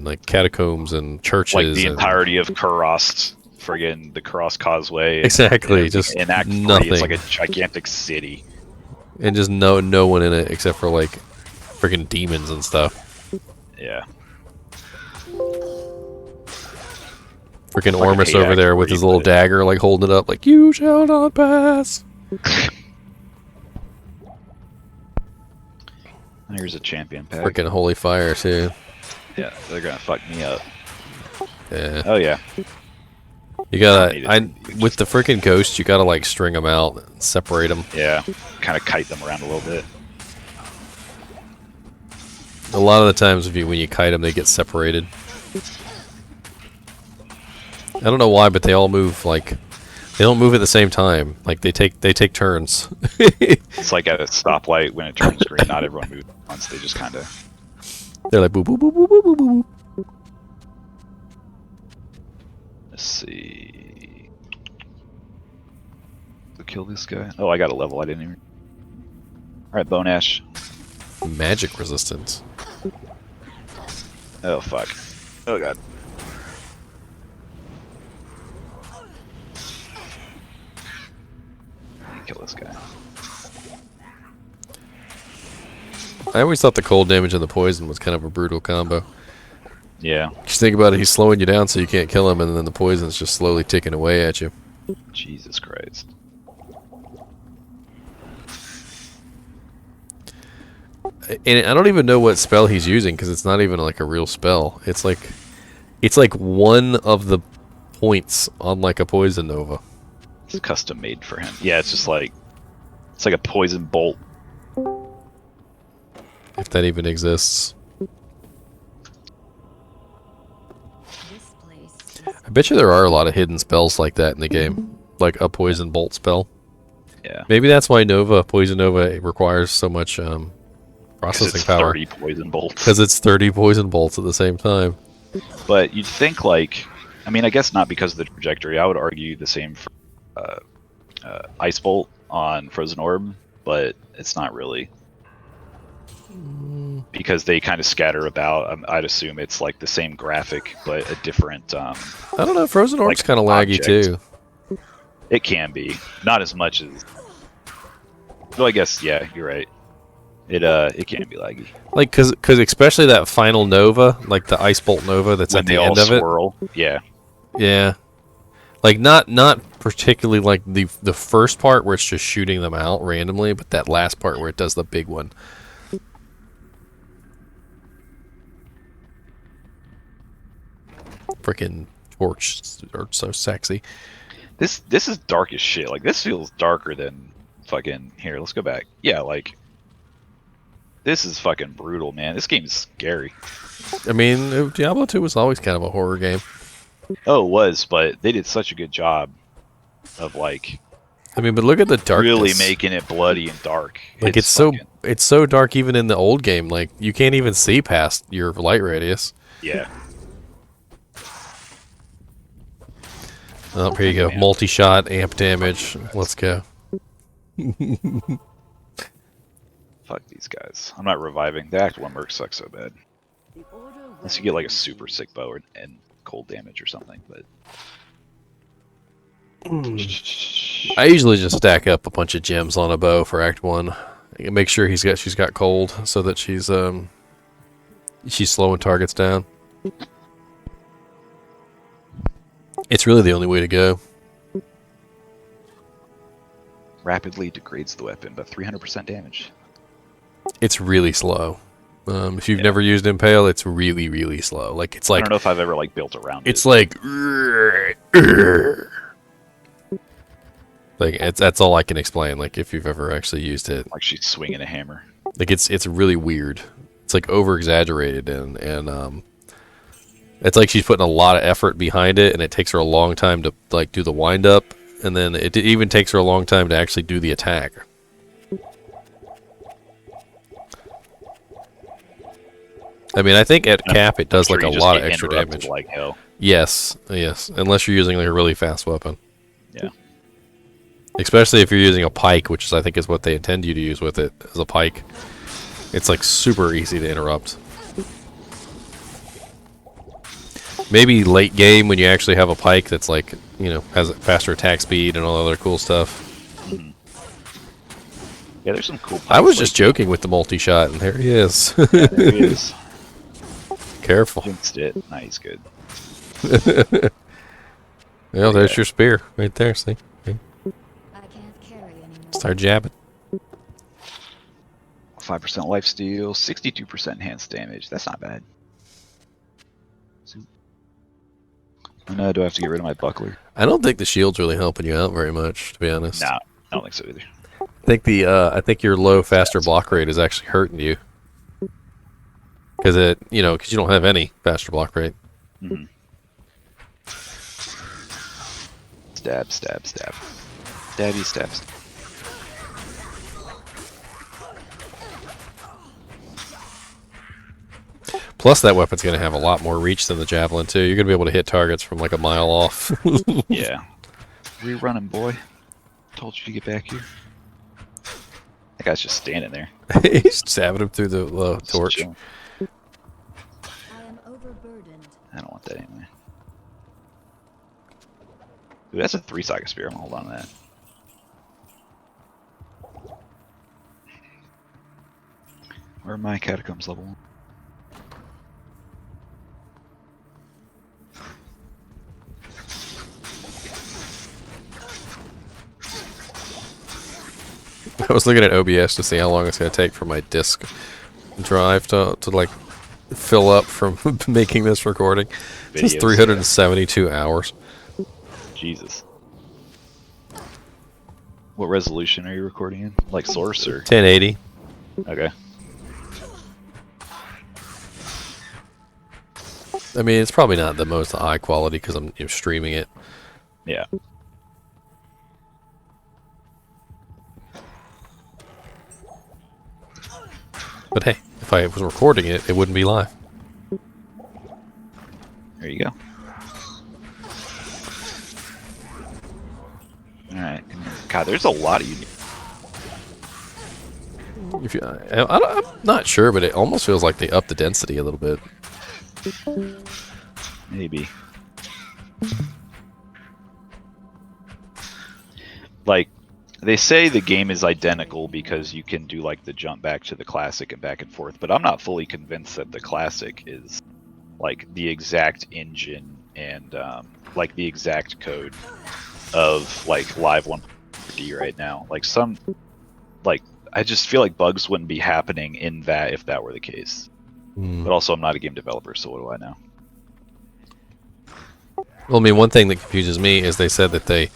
like catacombs and churches. Like the entirety of Kurost, friggin' the Kurost Causeway. Exactly, just in Act 3, nothing. it's like a gigantic city. And just no one in it except for, like, freaking demons and stuff. Yeah. Freaking like Ormus an over there with his little dagger, like, holding it up, like, you shall not pass. Here's a champion pack. Freaking holy fire, too. Yeah, they're gonna fuck me up. Yeah. Oh yeah. You gotta, with the freaking ghosts, you gotta, like, string them out, and separate them. Yeah. Kind of kite them around a little bit. A lot of the times, when you kite them, they get separated. I don't know why, but they all move, like, they don't move at the same time. Like, they take turns. It's like at a stoplight when it turns green. Not everyone moves at once. They just kind of. They're like boop boop boop boop boop boop boop. Let's see. To kill this guy. Oh, I got a level. I didn't even. All right, Bone Ash. Magic resistance. Oh fuck. Oh god. Kill this guy. I always thought the cold damage and the poison was kind of a brutal combo. Yeah. Just think about it, he's slowing you down so you can't kill him, and then the poison's just slowly ticking away at you. Jesus Christ. And I don't even know what spell he's using, because it's not even like a real spell. It's like one of the points on like a poison nova. It's custom made for him. Yeah, it's just like it's like a poison bolt. If that even exists. This place. I bet you there are a lot of hidden spells like that in the game. Like a poison bolt spell. Yeah. Maybe that's why Poison Nova requires so much processing it's power. 30 poison bolts. Because it's 30 poison bolts at the same time. But you'd think like, I mean, I guess not because of the trajectory. I would argue the same for Ice Bolt on Frozen Orb, but it's not really. Because they kind of scatter about. I'd assume it's like the same graphic, but a different. I don't know. Frozen Orb's like kind of laggy object. too. It can be. Not as much as. Well, I guess, yeah, you're right. It can be laggy Like, cause especially that final Nova, like the Ice Bolt Nova that's when at they the all end of it. swirl. Yeah, Yeah. Like not particularly like the first part where it's just shooting them out randomly, but that last part where it does the big one. Freaking torch are so sexy. this is dark as shit. Like this feels darker than fucking. Here, let's go back. Yeah, like this is fucking brutal, man. This game's scary. I mean, Diablo 2 was always kind of a horror game. Oh, it was, but they did such a good job of like I mean, but look at the darkness. really making it bloody and dark. Like it's so dark even in the old game. Like you can't even see past your light radius. Yeah. Oh, here you go. Man. Multi-shot, amp damage. Let's go. Fuck these guys. I'm not reviving. The Act 1 merc sucks so bad. Unless you get like a super sick bow and cold damage or something, but I usually just stack up a bunch of gems on a bow for Act 1. Make sure she's got cold so that she's slowing targets down. It's really the only way to go. rapidly degrades the weapon, but 300% damage. It's really slow. If you've never used Impale, it's really, really slow. Like it's like I don't know if I've ever like built around it's it. like that's all I can explain. Like if you've ever actually used it, Like she's swinging a hammer. like it's really weird. It's like over exaggerated and it's like she's putting a lot of effort behind it, and it takes her a long time to like do the wind up, and then it even takes her a long time to actually do the attack. I mean, I think at cap it does like a lot of extra damage. Like hell. Yes, unless you're using like a really fast weapon. Yeah. Especially if you're using a pike, which is I think is what they intend you to use with it as a pike. It's like super easy to interrupt. Maybe late game when you actually have a pike that's like, you know, has a faster attack speed and all other cool stuff. Mm-hmm. Yeah, there's some cool pikes. I was just joking with the multi-shot, and there he is. Yeah, there he is. Careful. Jinxed it. Nah, he's good. Well, there's your spear right there, see? I can't carry anymore. Start jabbing. 5% lifesteal, 62% enhanced damage. That's not bad. And do I have to get rid of my buckler? I don't think the shield's really helping you out very much, to be honest. No, I don't think so either. I think your low, faster block rate is actually hurting you. Because you don't have any faster block rate. Mm-hmm. Stab, stab, stab. Stabby stabs. Plus, that weapon's going to have a lot more reach than the javelin, too. You're going to be able to hit targets from like a mile off. Yeah. Rerunning, boy. Told you to get back here. That guy's just standing there. He's stabbing him through the torch. Chilling. I am overburdened. I don't want that anyway. Ooh, that's a 3-socket spear. I'm gonna hold on to that. Where are my catacombs level 1? I was looking at OBS to see how long it's going to take for my disk drive to like fill up from making this recording. It says Videos, 372 hours. Jesus. What resolution are you recording in? Like source or? 1080. Okay. I mean, it's probably not the most high quality because I'm streaming it. Yeah. But hey, if I was recording it, it wouldn't be live. There you go. Alright. God, there's a lot of you. I'm not sure, but it almost feels like they upped the density a little bit. Maybe. Like, They say the game is identical because you can do like the jump back to the classic and back and forth, but I'm not fully convinced that the classic is like the exact engine and like the exact code of like Live 1D right now. Like I just feel like bugs wouldn't be happening in that if that were the case. But also, I'm not a game developer, so what do I know? Well, I mean, one thing that confuses me is they said that they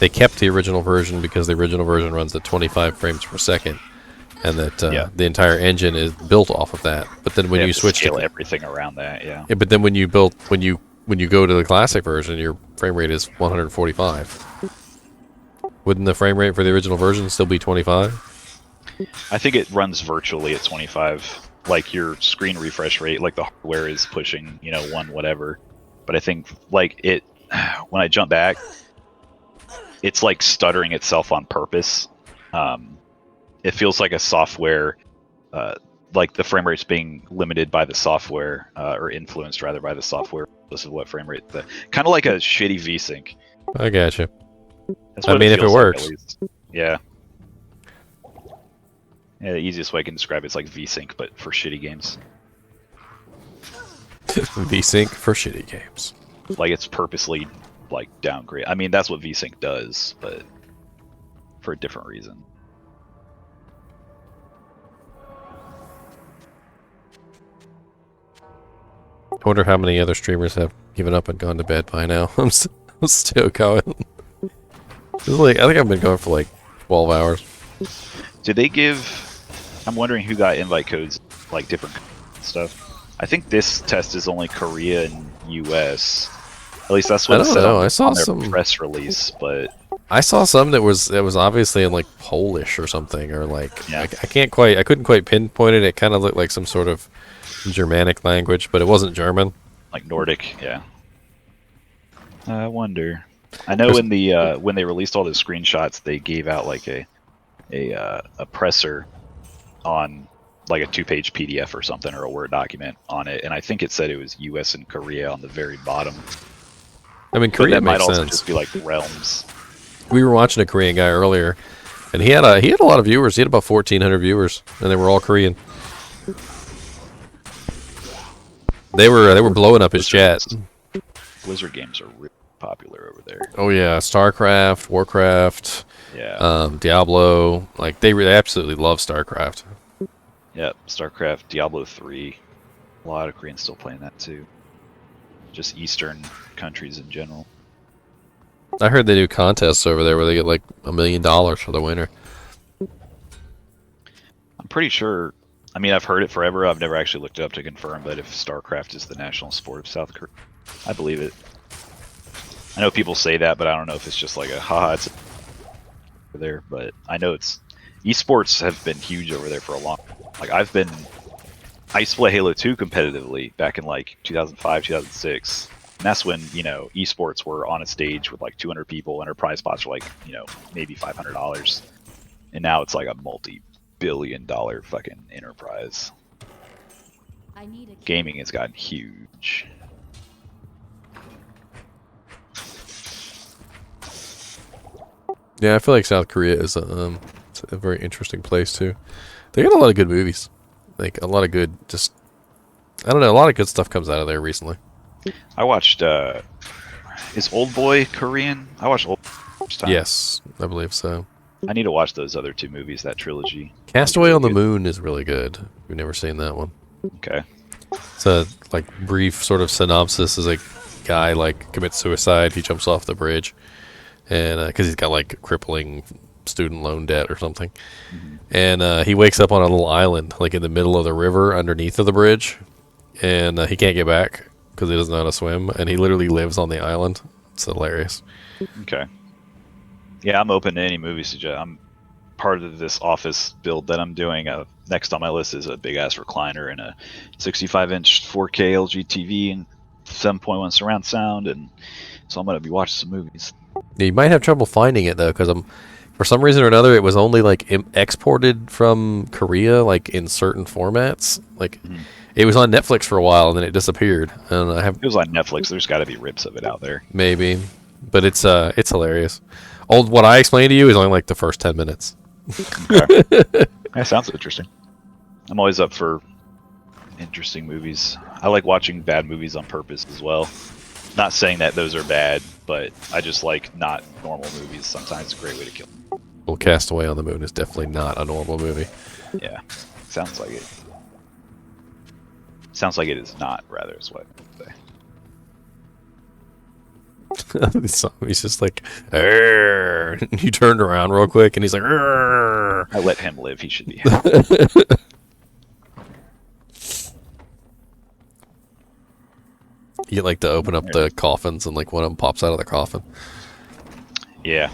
kept the original version because the original version runs at 25 frames per second, and that the entire engine is built off of that. But then when you switch to everything around that, yeah. But then when you go to the classic version, your frame rate is 145. Wouldn't the frame rate for the original version still be 25? I think it runs virtually at 25. Like your screen refresh rate, like the hardware is pushing, one whatever. But I think like it, when I jump back, it's like stuttering itself on purpose. It feels like a software, like the frame rate's being limited by the software, or influenced rather by the software. This is what frame rate, kind of like a shitty VSync. I gotcha. That's what I mean, if it works. Yeah. Yeah, the easiest way I can describe it's like VSync, but for shitty games. VSync for shitty games. Like it's purposely like downgrade. I mean, that's what VSync does, but for a different reason. I wonder how many other streamers have given up and gone to bed by now. I'm still going. I think I've been going for like 12 hours. Did they give... I'm wondering who got invite codes, like different stuff. I think this test is only Korea and US. At least that's what it said on their press release, but... I saw some that was obviously in like Polish or something, or like... Yeah. I couldn't quite pinpoint it. It kind of looked like some sort of Germanic language, but it wasn't German. Like Nordic, yeah. I wonder. I know when they released all the screenshots, they gave out like a presser on like a 2-page PDF or something, or a Word document on it, and I think it said it was US and Korea on the very bottom. I mean, Korea might makes also sense. just be like realms. We were watching a Korean guy earlier, and he had a lot of viewers. He had about 1,400 viewers, and they were all Korean. They were blowing up his chat. Blizzard games are really popular over there. Oh yeah, StarCraft, Warcraft, yeah, Diablo. Like they absolutely love StarCraft. Yep, StarCraft, Diablo 3. A lot of Koreans still playing that too. Just Eastern countries in general. I heard they do contests over there where they get like $1 million for the winner. I'm pretty sure. I mean, I've heard it forever. I've never actually looked it up to confirm, but if StarCraft is the national sport of South Korea, I believe it. I know people say that, but I don't know if it's just like a haha, it's over there. But I know esports have been huge over there for a long. Like I used to play Halo 2 competitively back in like 2005, 2006. And that's when, esports were on a stage with like 200 people and our prize spots were like, maybe $500. And now it's like a multi-billion-dollar fucking enterprise. Gaming has gotten huge. Yeah, I feel like South Korea is it's a very interesting place too. They got a lot of good movies. Like a lot of good, I don't know, a lot of good stuff comes out of there recently. I watched, is Old Boy Korean? I watched Old Boy time. Yes, I believe so. I need to watch those other two movies, that trilogy. Castaway on the Moon is really good. We've never seen that one. Okay. It's a like brief sort of synopsis. Is a guy like commits suicide. He jumps off the bridge, and because he's got like crippling student loan debt or something, and he wakes up on a little island like in the middle of the river underneath of the bridge, and he can't get back because he doesn't know how to swim, and he literally lives on the island. It's hilarious. Okay. Yeah, I'm open to any movie suggestion. I'm part of this office build that I'm doing. Next on my list is a big-ass recliner and a 65-inch 4K LG TV and 7.1 surround sound, and so I'm going to be watching some movies. Yeah, you might have trouble finding it, though, because for some reason or another, it was only, like, exported from Korea, like, in certain formats. Like, it was on Netflix for a while, and then it disappeared. And It was on Netflix. There's got to be rips of it out there. Maybe. But it's hilarious. What I explained to you is only like the first 10 minutes. Okay. That sounds interesting. I'm always up for interesting movies. I like watching bad movies on purpose as well. Not saying that those are bad, but I just like not normal movies. Sometimes it's a great way to kill them. Well, Castaway on the Moon is definitely not a normal movie. Yeah, sounds like it. Sounds like it is not, rather, is what I would say. He's just like, "Arr." He turned around real quick and he's like, "Arr." I let him live. He should be happy. You get like to open up the coffins and like one of them pops out of the coffin. Yeah.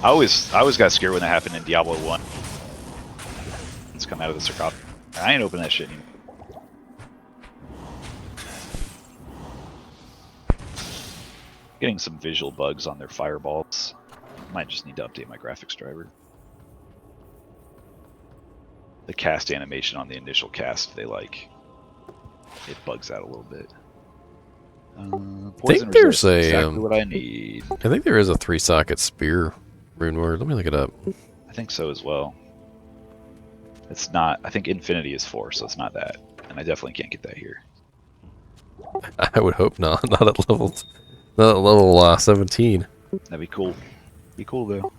I always got scared when that happened in Diablo 1. It's come out of the sarcophagus. I ain't opening that shit anymore. Getting some visual bugs on their fireballs. Might just need to update my graphics driver. The cast animation on the initial cast, it bugs out a little bit. Poison there's resist, exactly what I need. I think there is a 3-socket spear rune word. Let me look it up. I think so as well. It's not. I think infinity is 4, so it's not that, and I definitely can't get that here. I would hope not. Not at level 17. That'd be cool. Be cool though.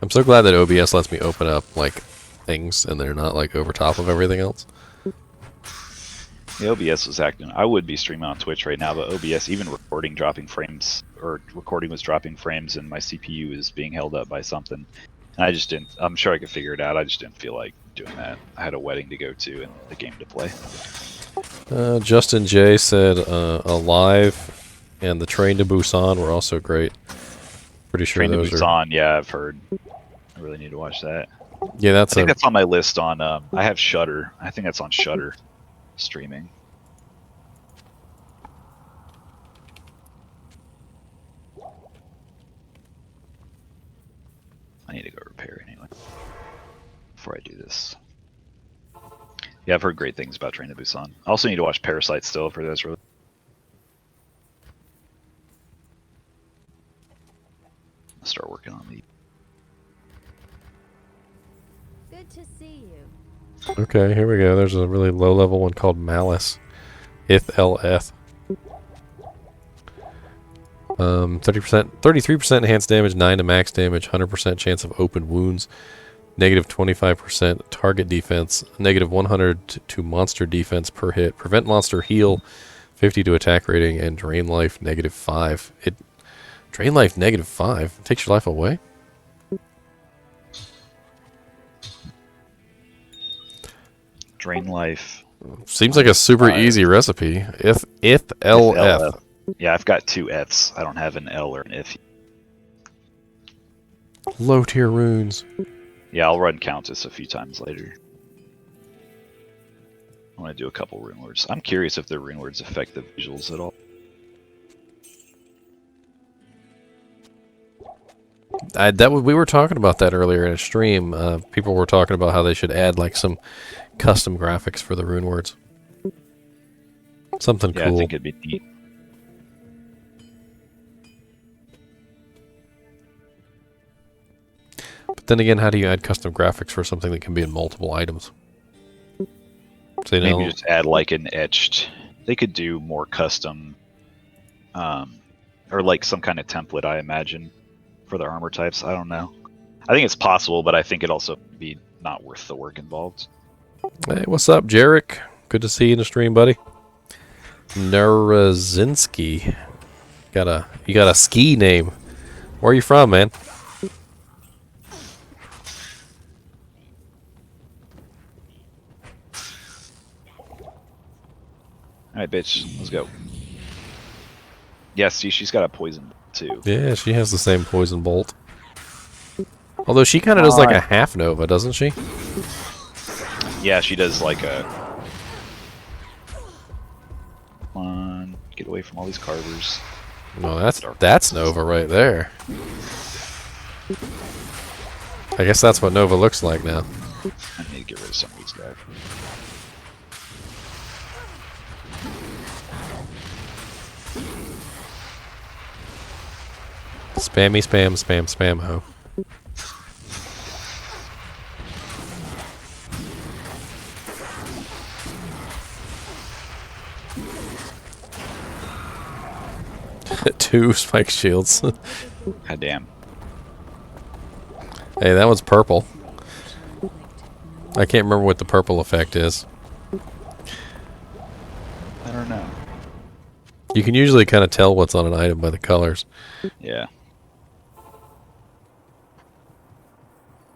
I'm so glad that OBS lets me open up like things and they're not like over top of everything else. The OBS was acting. I would be streaming on Twitch right now, but OBS, even recording dropping frames, or recording was dropping frames, and my CPU is being held up by something. And I just didn't. I'm sure I could figure it out. I just didn't feel like doing that. I had a wedding to go to and the game to play. Justin J said Alive and the Train to Busan were also great. Pretty sure Train to those Busan, yeah, I've heard. I really need to watch that. Yeah, I think that's on my list on. I have Shudder. I think that's on Shudder streaming. I need to go repair anyway before I do this. Yeah, I've heard great things about Train to Busan. I also need to watch Parasite still for this. Really. I'll start working on the. Good to see you. Okay, here we go. There's a really low level one called Malice. IF-LF. 30%, 33% enhanced damage, 9 to max damage, 100% chance of open wounds, negative 25% target defense, negative 100 to monster defense per hit, prevent monster heal, 50 to attack rating, and drain life negative 5. Drain life negative 5 it takes your life away. Drain life. Seems like a super easy recipe. IF-LF. Yeah, I've got 2 Fs. I don't have an L or an if. Low tier runes. Yeah, I'll run Countess a few times later. I want to do a couple rune words. I'm curious if the rune words affect the visuals at all. We were talking about that earlier in a stream. People were talking about how they should add like some custom graphics for the rune words. Something cool. Yeah, I think it'd be neat. But then again, how do you add custom graphics for something that can be in multiple items? So, you know, Maybe just add like an etched. They could do more custom, or like some kind of template, I imagine, for the armor types. I don't know. I think it's possible, but I think it'd also be not worth the work involved. Hey, what's up, Jarek? Good to see you in the stream, buddy. Narazinski. You got a ski name. Where are you from, man? Alright, bitch. Let's go. Yeah, see, she's got a poison too. Yeah, she has the same poison bolt. Although she kind of does like a half Nova, doesn't she? Yeah, she does like a... on. Get away from all these carvers. No, that's Nova right there. I guess that's what Nova looks like now. I need to get rid of some of these guys. Spammy spam spam spam ho. Two spike shields. God damn. Hey, that one's purple. I can't remember what the purple effect is. I don't know. You can usually kind of tell what's on an item by the colors. Yeah.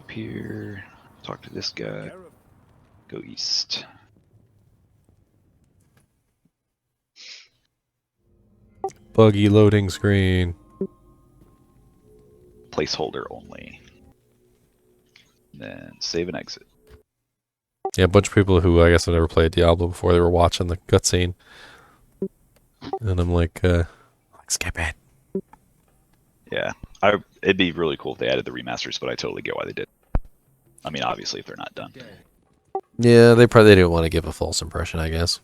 Up here. Talk to this guy. Go east. Buggy loading screen. Placeholder only. And then save and exit. Yeah, a bunch of people who I guess have never played Diablo before, they were watching the cutscene. And I'm like, skip it. Yeah. It'd be really cool if they added the remasters, but I totally get why they did. I mean, obviously, if they're not done. Yeah, they probably didn't want to give a false impression, I guess.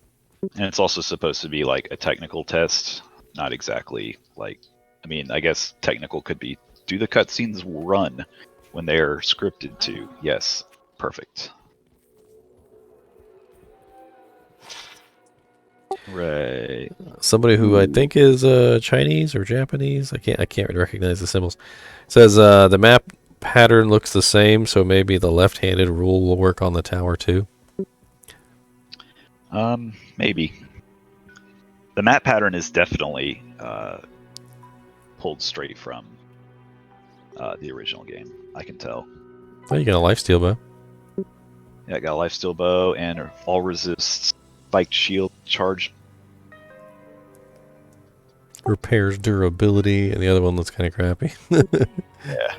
And it's also supposed to be like a technical test, not exactly like, I mean, I guess technical could be, do the cutscenes run when they are scripted to? Yes, perfect. Right. Somebody who I think is Chinese or Japanese, I can't recognize the symbols, says the map pattern looks the same, so maybe the left-handed rule will work on the tower too. Maybe. The map pattern is definitely pulled straight from the original game. I can tell. Oh, you got a lifesteal bow. Yeah, I got a lifesteal bow and all resist spiked shield charge. Repairs durability, and the other one looks kind of crappy. Yeah.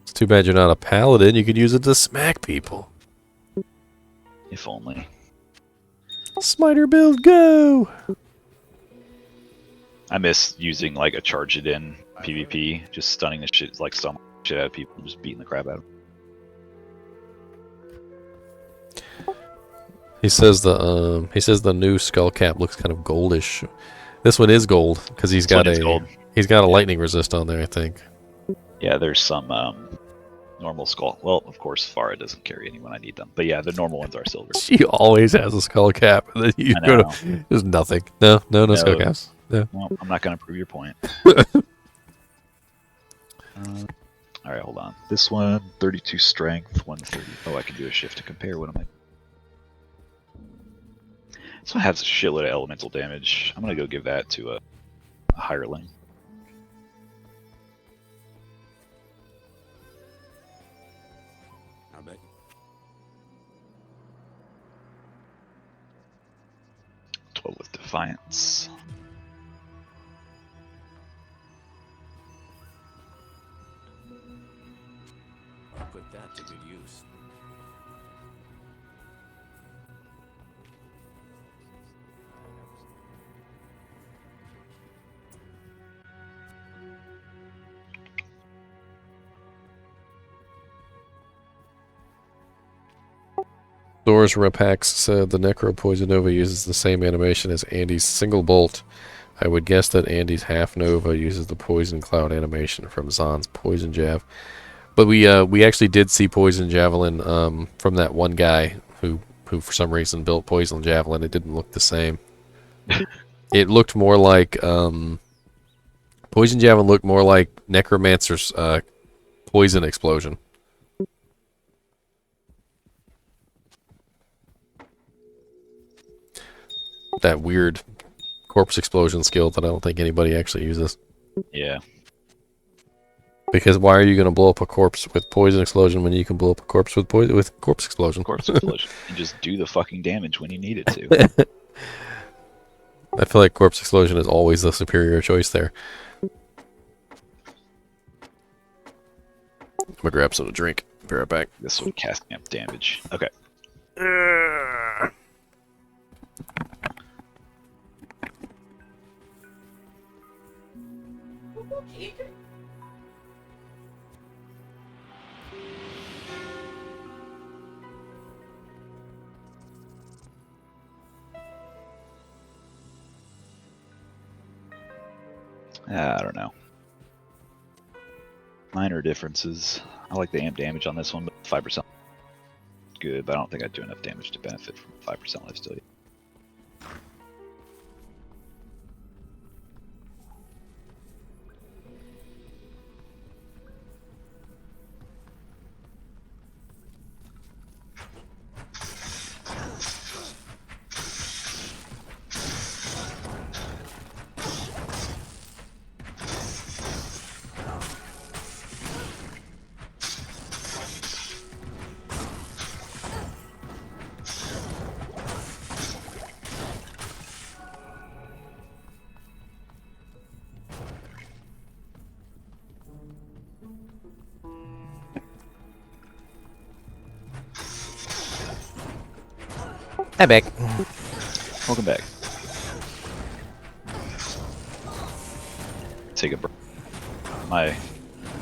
It's too bad you're not a paladin. You could use it to smack people. If only. Smiter build, go! I miss using like a charge it in PvP, just stunning the shit, like some shit out of people, just beating the crap out of them. He says the new skull cap looks kind of goldish. This one is gold because he's got a lightning resist on there, I think. Yeah, there's some normal skull. Well, of course, Farah doesn't carry any when I need them, but yeah, the normal ones are silver. She always has a skull cap, and then you go to there's nothing. No skull caps. No. Well, I'm not going to prove your point. All right, hold on. This one, 32 strength, 130. Oh, I can do a shift to compare. What am I? This one has a shitload of elemental damage. I'm going to go give that to a hireling. I bet. 12 with Defiance. I'll put that to good use. Doors Repax said the Necro Poison Nova uses the same animation as Andy's single bolt. I would guess that Andy's half Nova uses the Poison Cloud animation from Zahn's Poison Jav. But we actually did see Poison Javelin from that one guy who for some reason built Poison Javelin. It didn't look the same. It looked more like Poison Javelin looked more like Necromancer's Poison Explosion. That weird corpse explosion skill that I don't think anybody actually uses. Yeah. Because why are you going to blow up a corpse with poison explosion when you can blow up a corpse with corpse explosion? Corpse explosion. And just do the fucking damage when you need it to. I feel like corpse explosion is always the superior choice there. I'm gonna grab some to drink. Be right back. This one casting up damage. Okay. I don't know. Minor differences. I like the amp damage on this one, but 5% good, but I don't think I'd do enough damage to benefit from 5% lifesteal yet. Hi, back. Welcome back. Take a break. My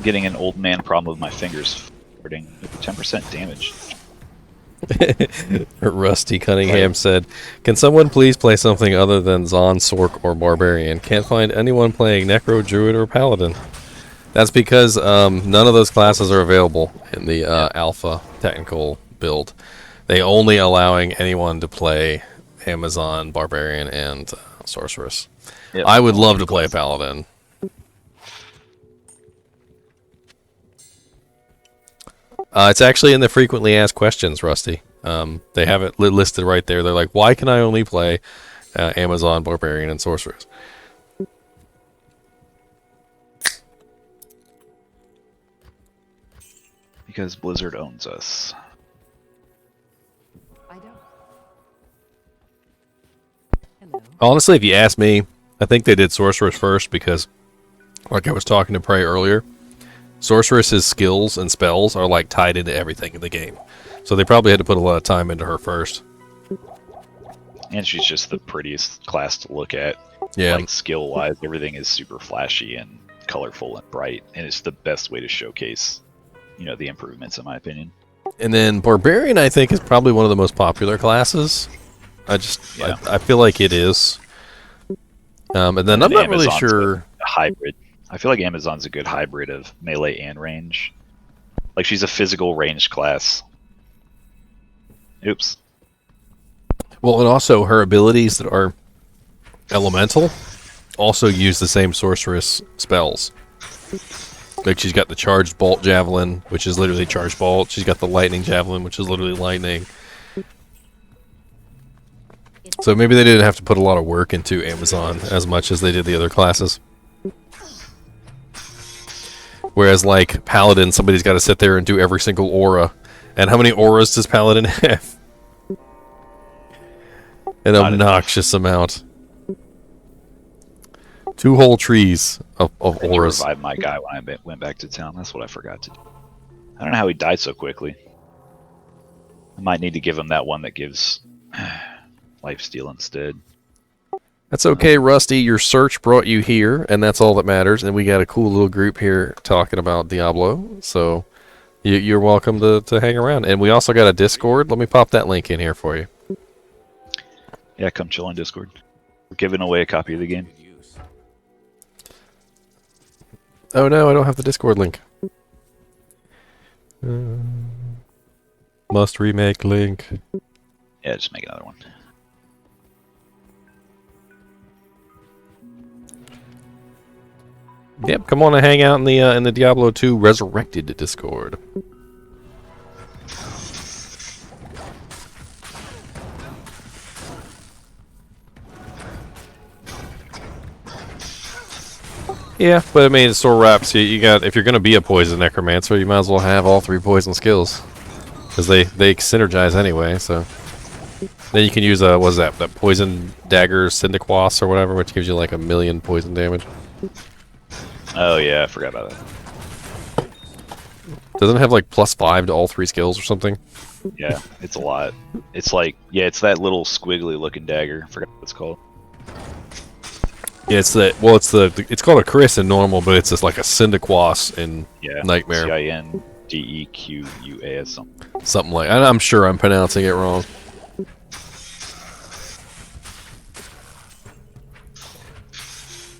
getting an old man problem with my fingers hurting with 10% damage. Rusty Cunningham said, "Can someone please play something other than Zon, Sork, or Barbarian? Can't find anyone playing Necro, Druid, or Paladin." That's because none of those classes are available in the alpha technical build. They only allowing anyone to play Amazon, Barbarian, and Sorceress. Yep. I would love to play a Paladin. It's actually in the frequently asked questions, Rusty. They have it listed right there. They're like, why can I only play Amazon, Barbarian, and Sorceress? Because Blizzard owns us. I don't. Hello. Honestly, if you ask me, I think they did Sorceress first because, like I was talking to Prey earlier, Sorceress's skills and spells are like tied into everything in the game. So they probably had to put a lot of time into her first. And she's just the prettiest class to look at. Yeah. Like skill-wise, everything is super flashy and colorful and bright, and it's the best way to showcase, you know, the improvements, in my opinion. And then Barbarian, I think, is probably one of the most popular classes. I feel like it is. And then I'm not really sure. A hybrid. I feel like Amazon's a good hybrid of melee and range. Like, she's a physical range class. Oops. Well, and also her abilities that are elemental also use the same sorceress spells. Like, she's got the charged bolt javelin, which is literally charged bolt. She's got the lightning javelin, which is literally lightning. So maybe they didn't have to put a lot of work into Amazon as much as they did the other classes. Whereas, like, Paladin, somebody's got to sit there and do every single aura. And how many auras does Paladin have? An obnoxious amount. 2 whole trees of auras. I revived my guy when I went back to town. That's what I forgot to do. I don't know how he died so quickly. I might need to give him that one that gives lifesteal instead. That's okay, Rusty. Your search brought you here, and that's all that matters. And we got a cool little group here talking about Diablo. So you're welcome to hang around. And we also got a Discord. Let me pop that link in here for you. Yeah, come chill on Discord. We're giving away a copy of the game. Oh no, I don't have the Discord link. Must remake link. Yeah, just make another one. Yep, come on and hang out in the Diablo 2 Resurrected Discord. Yeah, but I mean, it's still wraps. You got, if you're gonna be a poison necromancer, you might as well have all 3 poison skills, because they synergize anyway. So then you can use what is that poison dagger syndiquas or whatever, which gives you like 1,000,000 poison damage. Oh yeah, I forgot about that. Doesn't it have like +5 to all 3 skills or something? Yeah, it's a lot. It's like, yeah, it's that little squiggly looking dagger. I forgot what it's called. Yeah, it's the well, it's called a Chris in normal, but it's just like a Syndequas in Yeah. Nightmare, Cindequas. something like. I'm sure I'm pronouncing it wrong.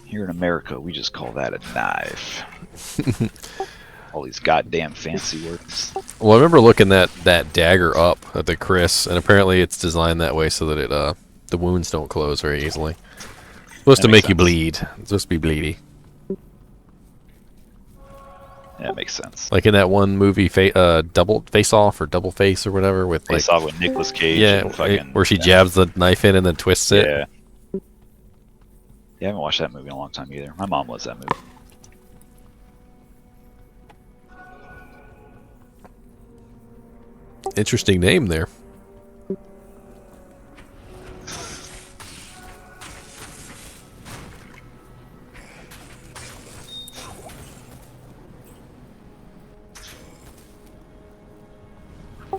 Here in America, we just call that a knife. All these goddamn fancy words. Well, I remember looking that dagger up at the Chris, and apparently it's designed that way so that it the wounds don't close very easily. Supposed to That makes make you sense. bleed. It's supposed to be bleedy. Yeah, it makes sense. Like in that one movie, double face off or double face or whatever, with like Face Off with Nicolas Cage. yeah, and fucking, where she jabs the knife in and then twists it. Yeah. Yeah, I haven't watched that movie in a long time either. My mom loves that movie. Interesting name there.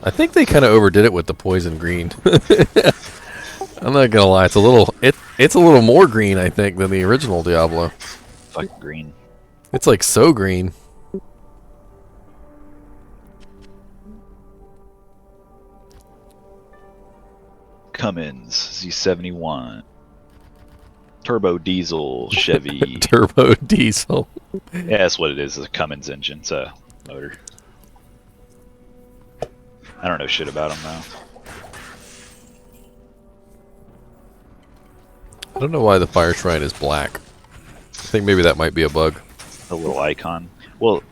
I think they kind of overdid it with the poison green. I'm not gonna lie, it's a little more green, I think, than the original Diablo. Fucking green. It's like so green. Cummins Z71. Turbo diesel Chevy. Turbo diesel. Yeah, that's what it is. It's a Cummins engine. It's a motor. I don't know shit about them though. I don't know why the fire shrine is black. I think maybe that might be a bug. The little icon. Well,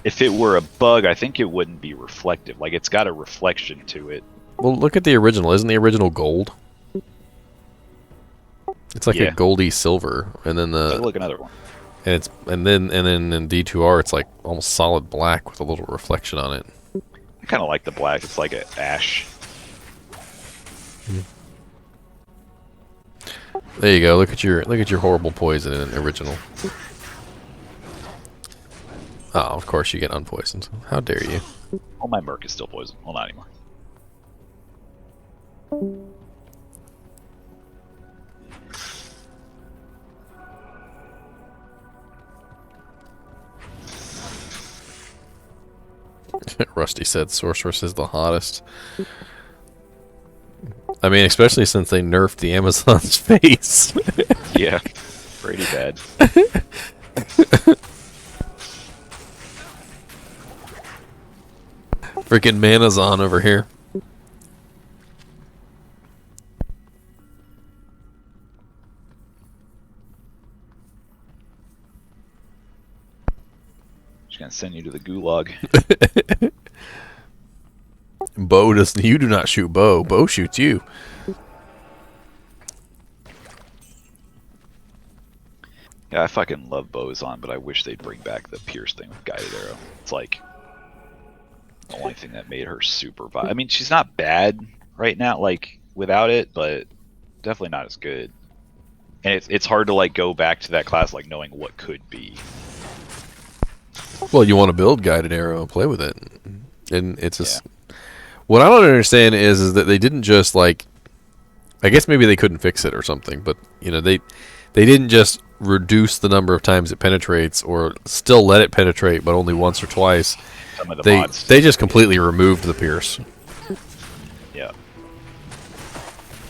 if it were a bug, I think it wouldn't be reflective. Like, it's got a reflection to it. Well, look at the original. Isn't the original gold? It's like Yeah. a goldy silver, and then Take a look, another one. and then in D2R it's like almost solid black with a little reflection on it. I kind of like the black. It's like an ash. There you go. Look at your horrible poison in an original. Oh, of course you get unpoisoned. How dare you? Well, my Merc is still poisoned. Well, not anymore. Rusty said Sorceress is the hottest. I mean, especially since they nerfed the Amazon's face. Yeah, pretty bad. Freaking Manazon over here. Just gonna send you to the gulag. Bo doesn't. You do not shoot Bo. Bo shoots you. Yeah, I fucking love Bozon, but I wish they'd bring back the Pierce thing with Guided Arrow. It's like the only thing that made her super I mean, she's not bad right now, like, without it, but definitely not as good. And it's hard to, like, go back to that class, like, knowing what could be. Well, you want to build Guided Arrow and play with it, and it's just. What I don't understand is that they didn't just like. I guess maybe they couldn't fix it or something, but you know they didn't just reduce the number of times it penetrates or still let it penetrate, but only once or twice. Some of the mods. They just completely removed the pierce. Yeah.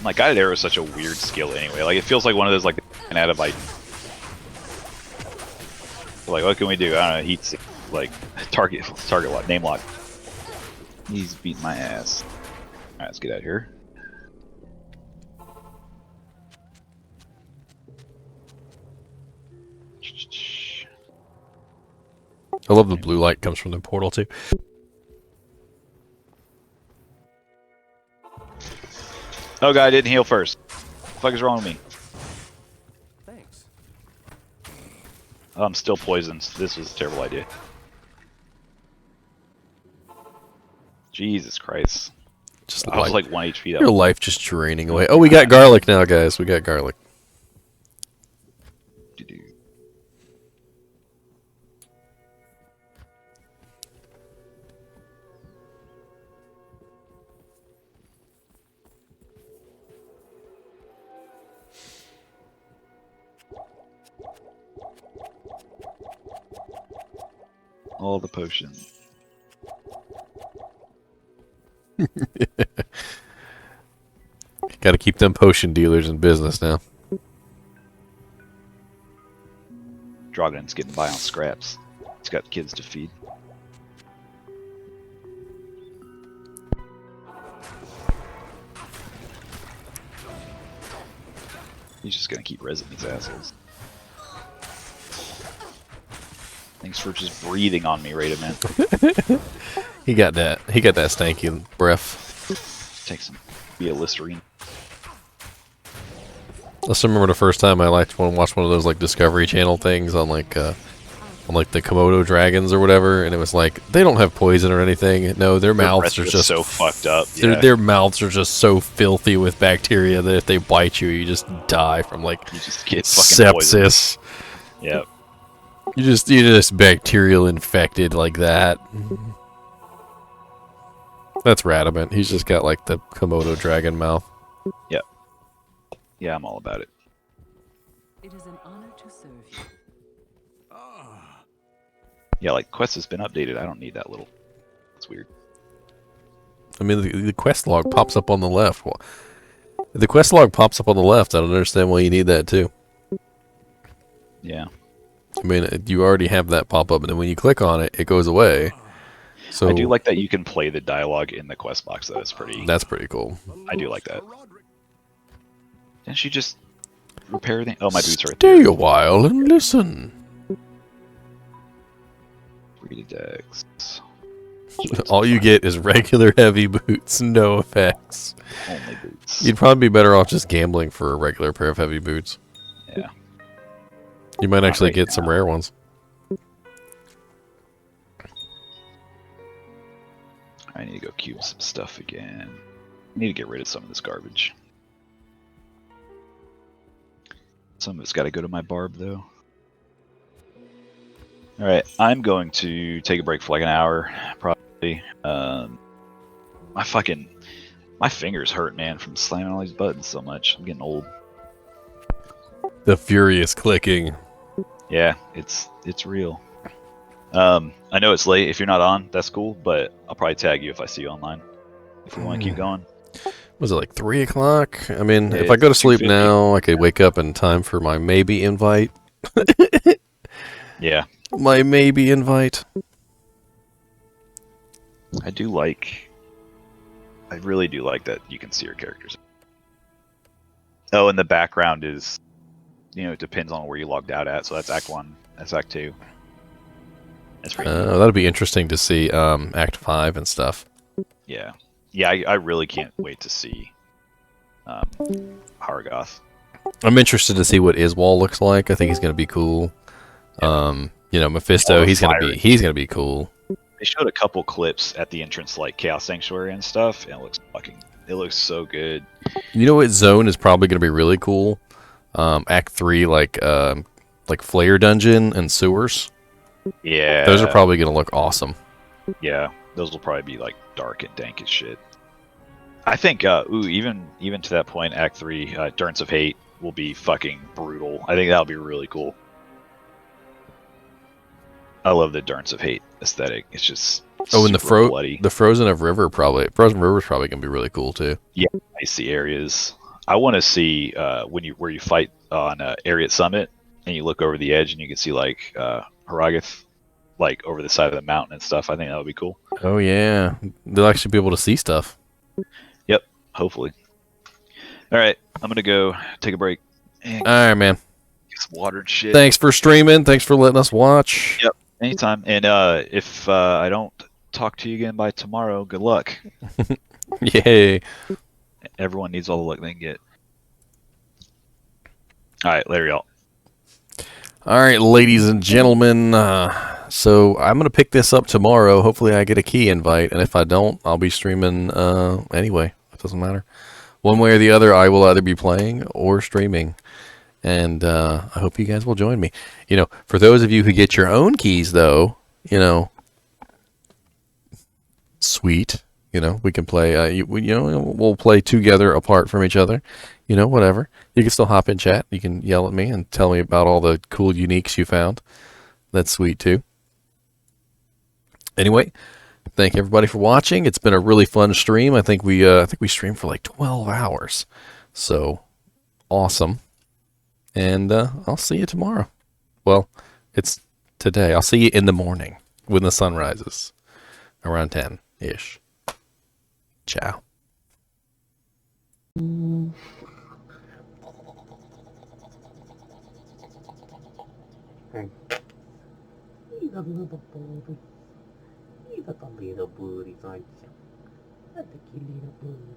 Like, Guided Arrow is such a weird skill anyway. Like, it feels like one of those, like, out of, like, what can we do? I don't know, heat seek, like, target lock, name lock. He's beating my ass. Alright, let's get out of here. I love the blue light comes from the portal too. Oh god, I didn't heal first. What the fuck is wrong with me? Thanks. Oh, I'm still poisoned. This was a terrible idea. Jesus Christ. Just I was like 1 HP your though. life just draining away. Oh, we got garlic now, guys. We got garlic. All the potions. Got to keep them potion dealers in business now. Drogon's getting by on scraps. He's got kids to feed. He's just gonna keep resin these assholes. Thanks for just breathing on me, Raider man. He got that stanky breath. Take some Listerine. Let's remember the first time I watched one of those like Discovery Channel things on like the Komodo dragons or whatever, and it was like they don't have poison or anything. No, their mouths are just so fucked up. Their mouths are just so filthy with bacteria that if they bite you, you just die from like you just get fucking sepsis. Yep. You're just bacterial infected like that. That's Radamant. He's just got like the Komodo dragon mouth. Yep. Yeah, I'm all about it. It is an honor to serve you. Yeah, like quest has been updated. I don't need that little. That's weird. I mean, the quest log pops up on the left. Well, if the quest log pops up on the left, I don't understand why you need that too. Yeah. I mean, you already have that pop up, and then when you click on it, it goes away. So I do like that you can play the dialogue in the quest box. Though. That's pretty cool. I do like that. Didn't she just repair everything? Oh, my boots are right Stay there. a while and listen. Dex. All you get is regular heavy boots, no effects. Only boots. You'd probably be better off just gambling for a regular pair of heavy boots. Yeah. You might actually right get now. some rare ones. I need to go cube some stuff again. I need to get rid of some of this garbage. Some of it's got to go to my barb, though. Alright, I'm going to take a break for like an hour, probably. My fingers hurt, man, from slamming all these buttons so much. I'm getting old. The furious clicking. Yeah, it's real. I know it's late. If you're not on, that's cool, but I'll probably tag you if I see you online. If we want to keep going. Was it like 3 o'clock? I mean, Yeah, if I go to sleep 2:50. now, I could wake up in time for my maybe invite. Yeah. My maybe invite. I really do like that you can see your characters. Oh, and the background is, it depends on where you logged out at. So that's Act 1, that's Act 2. That's pretty neat. That'd be interesting to see Act 5 and stuff. Yeah. Yeah, I really can't wait to see Hargoth. I'm interested to see what Iswal looks like. I think he's going to be cool. Mephisto, Oh, he's going fiery. to be cool. They showed a couple clips at the entrance, like Chaos Sanctuary and stuff, and it looks so good. You know what zone is probably going to be really cool? Act 3, like Flare Dungeon and Sewers. Yeah. Those are probably going to look awesome. Yeah, those will probably be like dark and dank as shit. I think, even to that point, Act 3, Durance of Hate will be fucking brutal. I think that'll be really cool. I love the Durance of Hate aesthetic. It's just And super bloody. the Frozen River's probably going to be really cool too. Yeah, icy areas. I want to see where you fight on Ariat Summit and you look over the edge and you can see like Hargoth like over the side of the mountain and stuff. I think that would be cool. Oh yeah, they'll actually be able to see stuff. Yep, hopefully. All right, I'm gonna go take a break and All right, man. get some water and shit. Thanks for streaming. Thanks for letting us watch. Yep, anytime. And if I don't talk to you again by tomorrow, good luck. Yay. Everyone needs all the luck they can get. All right, later, y'all. All right, ladies and gentlemen. So I'm gonna pick this up tomorrow. Hopefully, I get a key invite, and if I don't, I'll be streaming anyway. It doesn't matter. One way or the other, I will either be playing or streaming, and I hope you guys will join me. For those of you who get your own keys, though, sweet. We can play. We'll play together apart from each other. Whatever. You can still hop in chat. You can yell at me and tell me about all the cool uniques you found. That's sweet too. Anyway, thank everybody for watching. It's been a really fun stream. I think we streamed for like 12 hours. So awesome. And I'll see you tomorrow. Well, it's today. I'll see you in the morning when the sun rises around 10-ish. Ciao. He's a little booty, aren't you? That's a cute little booty.